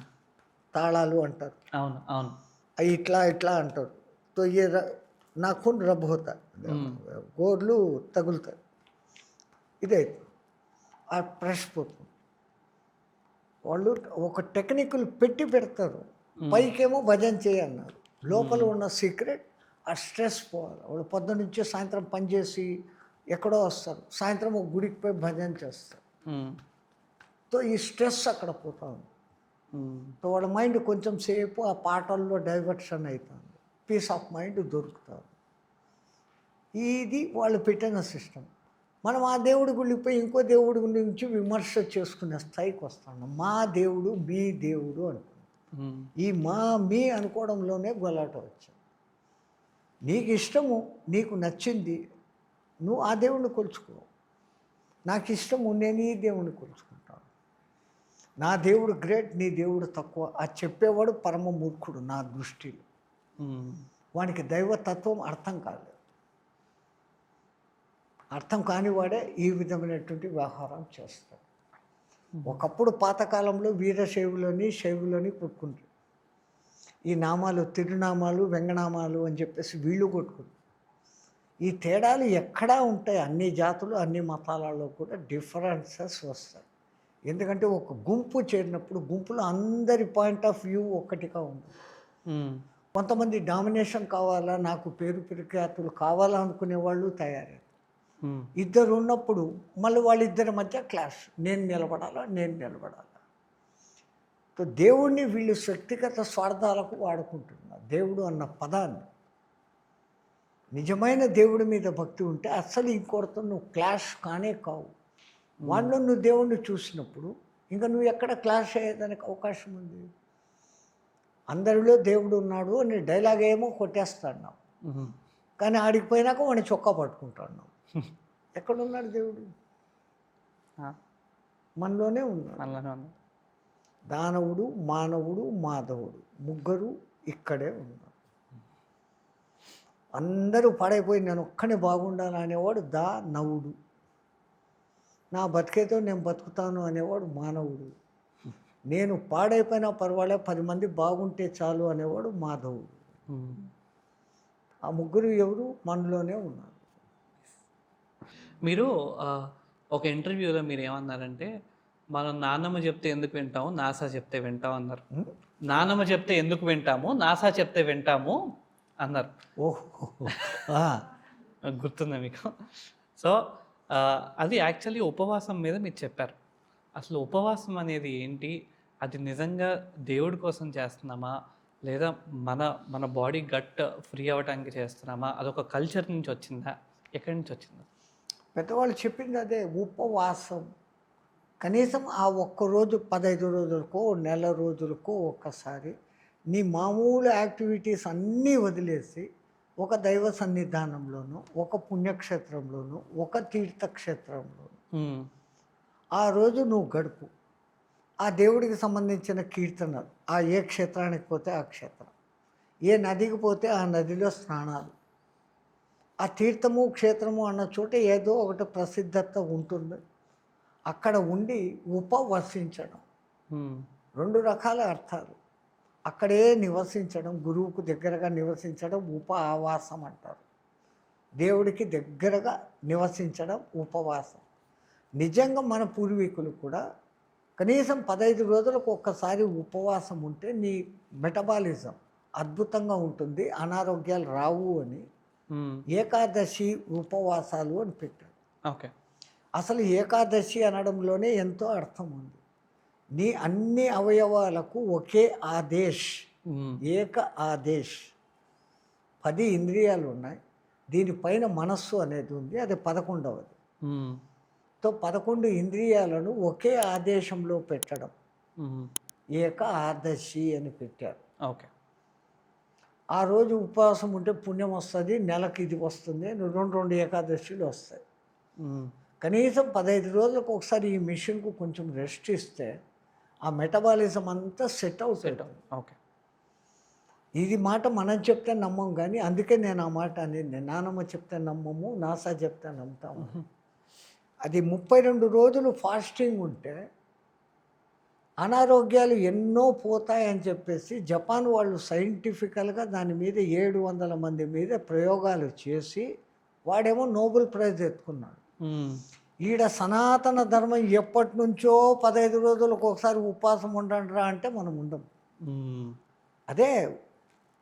తాళాలు అంటారు, అవును. అవును. అవి ఇట్లా అంటారు. తో ఏ నాఖూన్ రబ్ హోతా, గోర్లు తగులుతాయి. ఇదే ఆ ప్రెష్ పోతుంది. వాళ్ళు ఒక టెక్నిక్లు పెడతారు. పైకేమో భజన చేయన్నారు, లోపల ఉన్న సీక్రెట్ ఆ స్ట్రెస్ పోవాలి. వాళ్ళు పొద్దున్నుంచి సాయంత్రం పనిచేసి ఎక్కడో వస్తారు, సాయంత్రం ఒక గుడికి పోయి భజన చేస్తారు. హ్మ్. సో ఈ స్ట్రెస్ అక్కడ పోతుంది. హ్మ్. సో వాళ్ళ మైండ్ కొంచెం సేపు ఆ పాటల్లో డైవర్షన్ అవుతుంది, పీస్ ఆఫ్ మైండ్ దొరుకుతుంది. ఇది వాళ్ళు పెట్టిన సిస్టమ్. మనం ఆ దేవుడి గుడికి పోయి ఇంకో దేవుడి గురించి విమర్శ చేసుకునే స్థాయికి వస్తాను. మా దేవుడు మీ దేవుడు అనుకున్నాం. హ్మ్. ఈ మీ అనుకోవడంలోనే గొలాట వచ్చింది. నీకు ఇష్టము, నీకు నచ్చింది, నువ్వు ఆ దేవుడిని కొలుచుకో. నాకు ఇష్టము, నేను ఈ దేవుడిని కొలుచుకుంటాను. నా దేవుడు గ్రేట్, నీ దేవుడు తక్కువ అది చెప్పేవాడు పరమ మూర్ఖుడు నా దృష్టిలో. హ్మ్. వానికి దైవతత్వం అర్థం కాలేదు. అర్థం కానివాడే ఈ విధమైనటువంటి వ్యవహారం చేస్తాడు. ఒకప్పుడు పాతకాలంలో వీరశైవులని శైవులని కొట్టుకుంటారు. ఈ నామాలు తిరునామాలు వెంగనామాలు అని చెప్పేసి వీళ్ళు కొట్టుకుంటారు. ఈ తేడాలు ఎక్కడా ఉంటాయి, అన్ని జాతులు అన్ని మతాలలో కూడా డిఫరెన్సెస్ వస్తాయి. ఎందుకంటే ఒక గుంపు చేరినప్పుడు గుంపులో అందరి పాయింట్ ఆఫ్ వ్యూ ఒక్కటిగా ఉంటుంది. హ్మ్. కొంతమంది డామినేషన్ కావాలా, నాకు పేరు ప్రఖ్యాతులు కావాలా అనుకునే వాళ్ళు తయారయ్యారు. హ్మ్. ఇద్దరు ఉన్నప్పుడు మళ్ళీ వాళ్ళిద్దరి మధ్య క్లాష్, నేను నిలబడాలా. సో దేవుణ్ణి వీళ్ళు వ్యక్తిగత స్వార్థాలకు వాడుకుంటున్నారు. దేవుడు అన్న పదాన్ని, నిజమైన దేవుడి మీద భక్తి ఉంటే అస్సలు ఇంకొకరితో నువ్వు క్లాష్ కానే కావు. వాళ్ళు నువ్వు దేవుణ్ణి చూసినప్పుడు ఇంకా నువ్వు ఎక్కడ క్లాష్ అయ్యేదానికి అవకాశం ఉంది. అందరిలో దేవుడు ఉన్నాడు అని డైలాగ్ ఏమో కొట్టేస్తాడు, హ్మ్. కానీ ఆడికి పోయినాక వాడిని చొక్కా పట్టుకుంటాడు. ఎక్కడున్నాడు దేవుడు? మనలోనే ఉన్నాడు. అలానే ఉంది. దానవుడు, మానవుడు, మాధవుడు ముగ్గురు ఇక్కడే ఉన్నారు. అందరూ పాడైపోయి నేను ఒక్కనే బాగుండాలి అనేవాడు దానవుడు. నా బతికేతో నేను బతుకుతాను అనేవాడు మానవుడు. నేను పాడైపోయినా పర్వాలే 10 మంది బాగుంటే చాలు అనేవాడు మాధవుడు. హ్మ్. ఆ ముగ్గురు ఎవరు? మనలోనే ఉన్నారు. మీరు ఒక ఇంటర్వ్యూలో మీరు ఏమన్నారంటే, మనం నాన్నమ్మ చెప్తే ఎందుకు వింటాము, నాసా చెప్తే వింటాం అన్నారు. నాన్నమ్మ చెప్తే ఎందుకు వింటాము, నాసా చెప్తే వింటాము అన్నారు. ఓహో, గుర్తుందా మీకు? సో అది యాక్చువల్లీ ఉపవాసం మీద మీరు చెప్పారు. అసలు ఉపవాసం అనేది ఏంటి? అది నిజంగా దేవుడి కోసం చేస్తున్నామా? లేదా మన మన బాడీ గట్ ఫ్రీ అవ్వడానికి చేస్తున్నామా? అదొక కల్చర్ నుంచి వచ్చిందా? ఎక్కడి నుంచి వచ్చిందా? పెద్దవాళ్ళు చెప్పింది అదే, ఉపవాసం. కనీసం ఆ ఒక్కరోజు 15 రోజులకో నెల రోజులకో ఒక్కసారి నీ మామూలు యాక్టివిటీస్ అన్నీ వదిలేసి ఒక దైవ సన్నిధానంలోనూ, ఒక పుణ్యక్షేత్రంలోనూ, ఒక తీర్థక్షేత్రంలోనూ ఆ రోజు నువ్వు గడుపు. ఆ దేవుడికి సంబంధించిన కీర్తనలు, ఆ ఏ క్షేత్రానికి పోతే ఆ క్షేత్రం, ఏ నదికి పోతే ఆ నదిలో స్నానాలు, ఆ తీర్థము క్షేత్రము అన్న చోట ఏదో ఒకటి ప్రసిద్ధత ఉంటుంది. అక్కడ ఉండి ఉపవసించడం, 2 రకాల అర్థాలు. అక్కడే నివసించడం, గురువుకు దగ్గరగా నివసించడం ఉప ఆవాసం అంటారు. దేవుడికి దగ్గరగా నివసించడం ఉపవాసం. నిజంగా మన పూర్వీకులు కూడా కనీసం 15 రోజులకు ఒక్కసారి ఉపవాసం ఉంటే నీ మెటబాలిజం అద్భుతంగా ఉంటుంది, అనారోగ్యాలు రావు అని ఏకాదశి ఉపవాసాలు అని పెట్టారు. ఓకే. అసలు ఏకాదశి అనడంలోనే ఎంతో అర్థం ఉంది. నీ అన్ని అవయవాలకు ఒకే ఆదేశ్, ఏక ఆదేశ్. 10 ఇంద్రియాలు ఉన్నాయి, దీనిపైన మనస్సు అనేది ఉంది, అది 11వది. 11 ఇంద్రియాలను ఒకే ఆదేశంలో పెట్టడం ఏక ఆదర్శి అని పెట్టారు. ఓకే. ఆ రోజు ఉపవాసం ఉంటే పుణ్యం వస్తుంది, నెలకి ఇది వస్తుంది, 2 ఏకాదశిలు వస్తాయి. కనీసం 15 రోజులకు ఒకసారి ఈ మిషన్కు కొంచెం రెస్ట్ ఇస్తే ఆ మెటబాలిజం అంతా సెట్ అవుతుంది. ఓకే. ఇది మాట మనం చెప్తే నమ్మం, కానీ అందుకే నేను ఆ మాట అనేది, నానమ్మ చెప్తే నమ్మము, నాసా చెప్తే నమ్ముతాము. అది 32 రోజులు ఫాస్టింగ్ ఉంటే అనారోగ్యాలు ఎన్నో పోతాయని చెప్పేసి జపాన్ వాళ్ళు సైంటిఫికల్గా దాని మీద 700 మంది మీద ప్రయోగాలు చేసి వాడేమో నోబెల్ ప్రైజ్ ఎత్తుకున్నాడు. ఈడ సనాతన ధర్మం ఎప్పటి నుంచో 15 రోజులకు ఒకసారి ఉపవాసం ఉండండిరా అంటే మనం ఉండం. అదే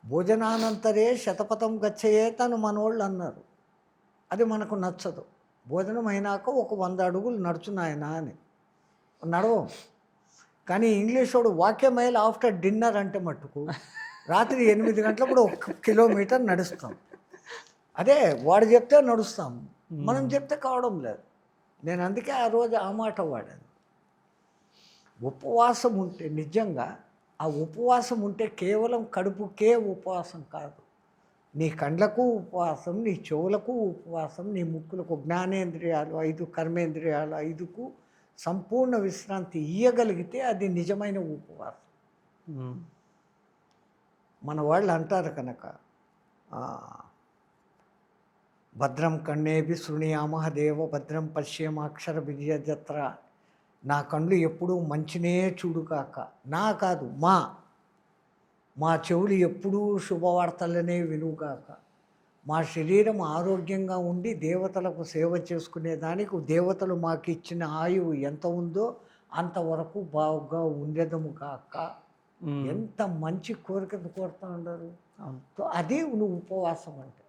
భోజనానంతరే శతపథం గచ్చయే తను మనోళ్ళు అన్నారు. అది మనకు నచ్చదు. భోజనం అయినాక ఒక 100 అడుగులు నడుచున్నాయన అని నడవం. కానీ ఇంగ్లీష్ వాడు వాక్య మైల్ ఆఫ్టర్ డిన్నర్ అంటే మట్టుకు రాత్రి 8 గంటలప్పుడు 1 కిలోమీటర్ నడుస్తాం. అదే వాడు చెప్తే నడుస్తాం, మనం చెప్తే కావడం లేదు. నేను అందుకే ఆ రోజు ఆ మాట వాడాను. ఉపవాసం ఉంటే నిజంగా ఆ ఉపవాసం ఉంటే కేవలం కడుపుకే ఉపవాసం కాదు, నీ కండ్లకు ఉపవాసం, నీ చెవులకు ఉపవాసం, నీ ముక్కులకు, జ్ఞానేంద్రియాలు 5, కర్మేంద్రియాలు 5కు సంపూర్ణ విశ్రాంతి ఇయ్యగలిగితే అది నిజమైన ఉపవాసం. మన వాళ్ళు అంటారు కనుక భద్రం కన్నేభి శృణుయామః దేవ భద్రం పశ్యేమాక్షర విజయజత్ర. నా కళ్ళు ఎప్పుడూ మంచినే చూడుగాక. నా కాదు, మా చెవులు ఎప్పుడూ శుభవార్తలనే వినుగాక. మా శరీరం ఆరోగ్యంగా ఉండి దేవతలకు సేవ చేసుకునేదానికి దేవతలు మాకు ఇచ్చిన ఆయువు ఎంత ఉందో అంతవరకు బాగా ఉండేదము కాక. ఎంత మంచి కోరికను కోరుతూ ఉండరు. అది నువ్వు ఉపవాసం అంటే.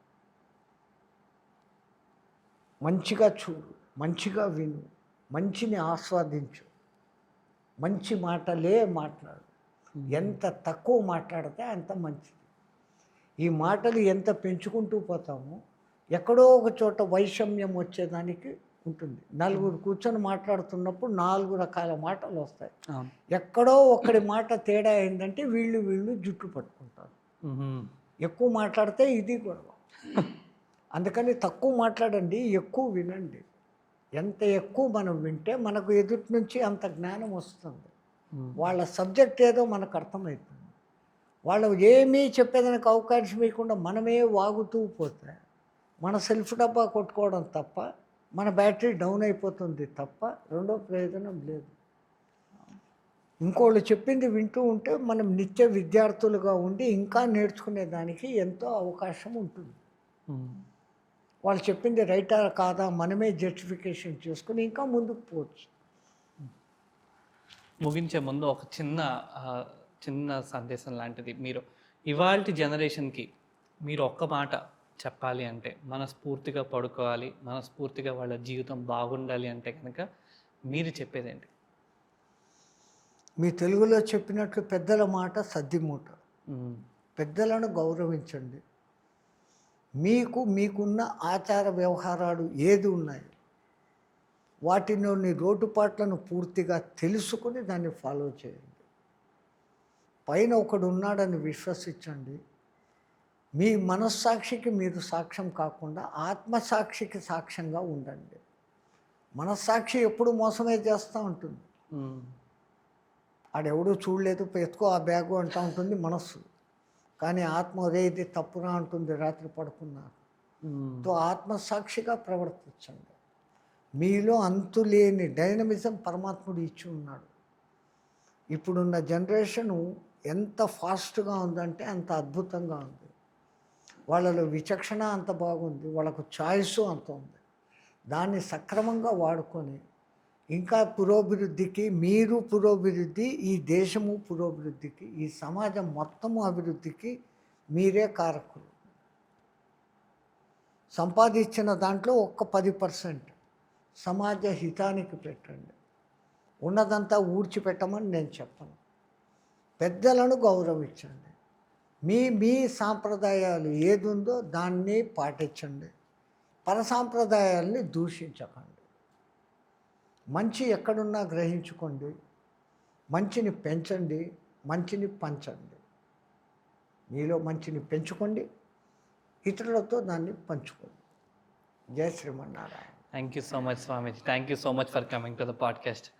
మంచిగా చూడు, మంచిగా విను, మంచిని ఆస్వాదించు, మంచి మాటలే మాట్లాడు. ఎంత తక్కువ మాట్లాడితే అంత మంచిది. ఈ మాటలు ఎంత పెంచుకుంటూ పోతామో ఎక్కడో ఒక చోట వైషమ్యం వచ్చేదానికి ఉంటుంది. 4 కూర్చొని మాట్లాడుతున్నప్పుడు 4 రకాల మాటలు వస్తాయి. ఎక్కడో ఒకటి మాట తేడా అయిందంటే వీళ్ళు జుట్టు పట్టుకుంటారు. ఎక్కువ మాట్లాడితే ఇది గొడవ. అందుకని తక్కువ మాట్లాడండి, ఎక్కువ వినండి. ఎంత ఎక్కువ మనం వింటే మనకు ఎదుటి నుంచి అంత జ్ఞానం వస్తుంది. వాళ్ళ సబ్జెక్ట్ ఏదో మనకు అర్థమవుతుంది. వాళ్ళు ఏమీ చెప్పేదానికి అవకాశం ఇవ్వకుండా మనమే వాగుతూ పోతే మన సెల్ఫ్ డబ్బా కొట్టుకోవడం తప్ప, మన బ్యాటరీ డౌన్ అయిపోతుంది తప్ప రెండో ప్రయోజనం లేదు. ఇంకోళ్ళు చెప్పింది వింటూ ఉంటే మనం నిత్య విద్యార్థులుగా ఉండి ఇంకా నేర్చుకునేదానికి ఎంతో అవకాశం ఉంటుంది. వాళ్ళు చెప్పింది రైటా కాదా మనమే జస్టిఫికేషన్ చేసుకుని ఇంకా ముందుకు పోవచ్చు. ముగించే ముందు ఒక చిన్న సందేశం లాంటిది, మీరు ఇవాళ జనరేషన్కి మీరు ఒక్క మాట చెప్పాలి అంటే, మనస్ఫూర్తిగా పడుకోవాలి, మనస్ఫూర్తిగా వాళ్ళ జీవితం బాగుండాలి అంటే కనుక మీరు చెప్పేదేంటి? మీ తెలుగులో చెప్పినట్లు పెద్దల మాట సద్దిమూట. పెద్దలను గౌరవించండి. మీకున్న ఆచార వ్యవహారాలు ఏది ఉన్నాయి వాటిలోని లోటుపాట్లను పూర్తిగా తెలుసుకుని దాన్ని ఫాలో చేయండి. పైన ఒకడు ఉన్నాడని విశ్వసించండి. మీ మనస్సాక్షికి మీరు సాక్ష్యం కాకుండా ఆత్మసాక్షికి సాక్ష్యంగా ఉండండి. మనస్సాక్షి ఎప్పుడు మోసమే చేస్తూ ఉంటుంది. ఆడెవడూ చూడలేదు, ఎత్తుకో ఆ బ్యాగు అంటూ ఉంటుంది మనస్సు. కానీ ఆత్మ అదే ఇది తప్పురా అంటుంది రాత్రి పడుకున్నారు. ఆత్మసాక్షిగా ప్రవర్తించండి. మీలో అంతులేని డైనమిజం పరమాత్ముడు ఇచ్చి ఉన్నాడు. ఇప్పుడున్న జనరేషను ఎంత ఫాస్ట్గా ఉందంటే అంత అద్భుతంగా ఉంది. వాళ్ళలో విచక్షణ అంత బాగుంది, వాళ్ళకు చాయిస్ అంత ఉంది. దాన్ని సక్రమంగా వాడుకొని ఇంకా పురోభివృద్ధికి, మీరు పురోభివృద్ధి, ఈ దేశము పురోభివృద్ధికి, ఈ సమాజం మొత్తము అభివృద్ధికి మీరే కారకులు. సంపాదించిన దాంట్లో ఒక్క 10% సమాజ హితానికి పెట్టండి. ఉన్నదంతా ఊడ్చిపెట్టమని నేను చెప్పను. పెద్దలను గౌరవించండి. మీ సాంప్రదాయాలు ఏది ఉందో దాన్ని పాటించండి. పరసాంప్రదాయాల్ని దూషించకండి. మంచి ఎక్కడున్నా గ్రహించుకోండి. మంచిని పెంచండి, మంచిని పంచండి. మీలో మంచిని పెంచుకోండి, ఇతరులతో దాన్ని పంచుకోండి. జై Srimannarayana. Thank you so much Swamiji. Thank you so much for coming to the podcast.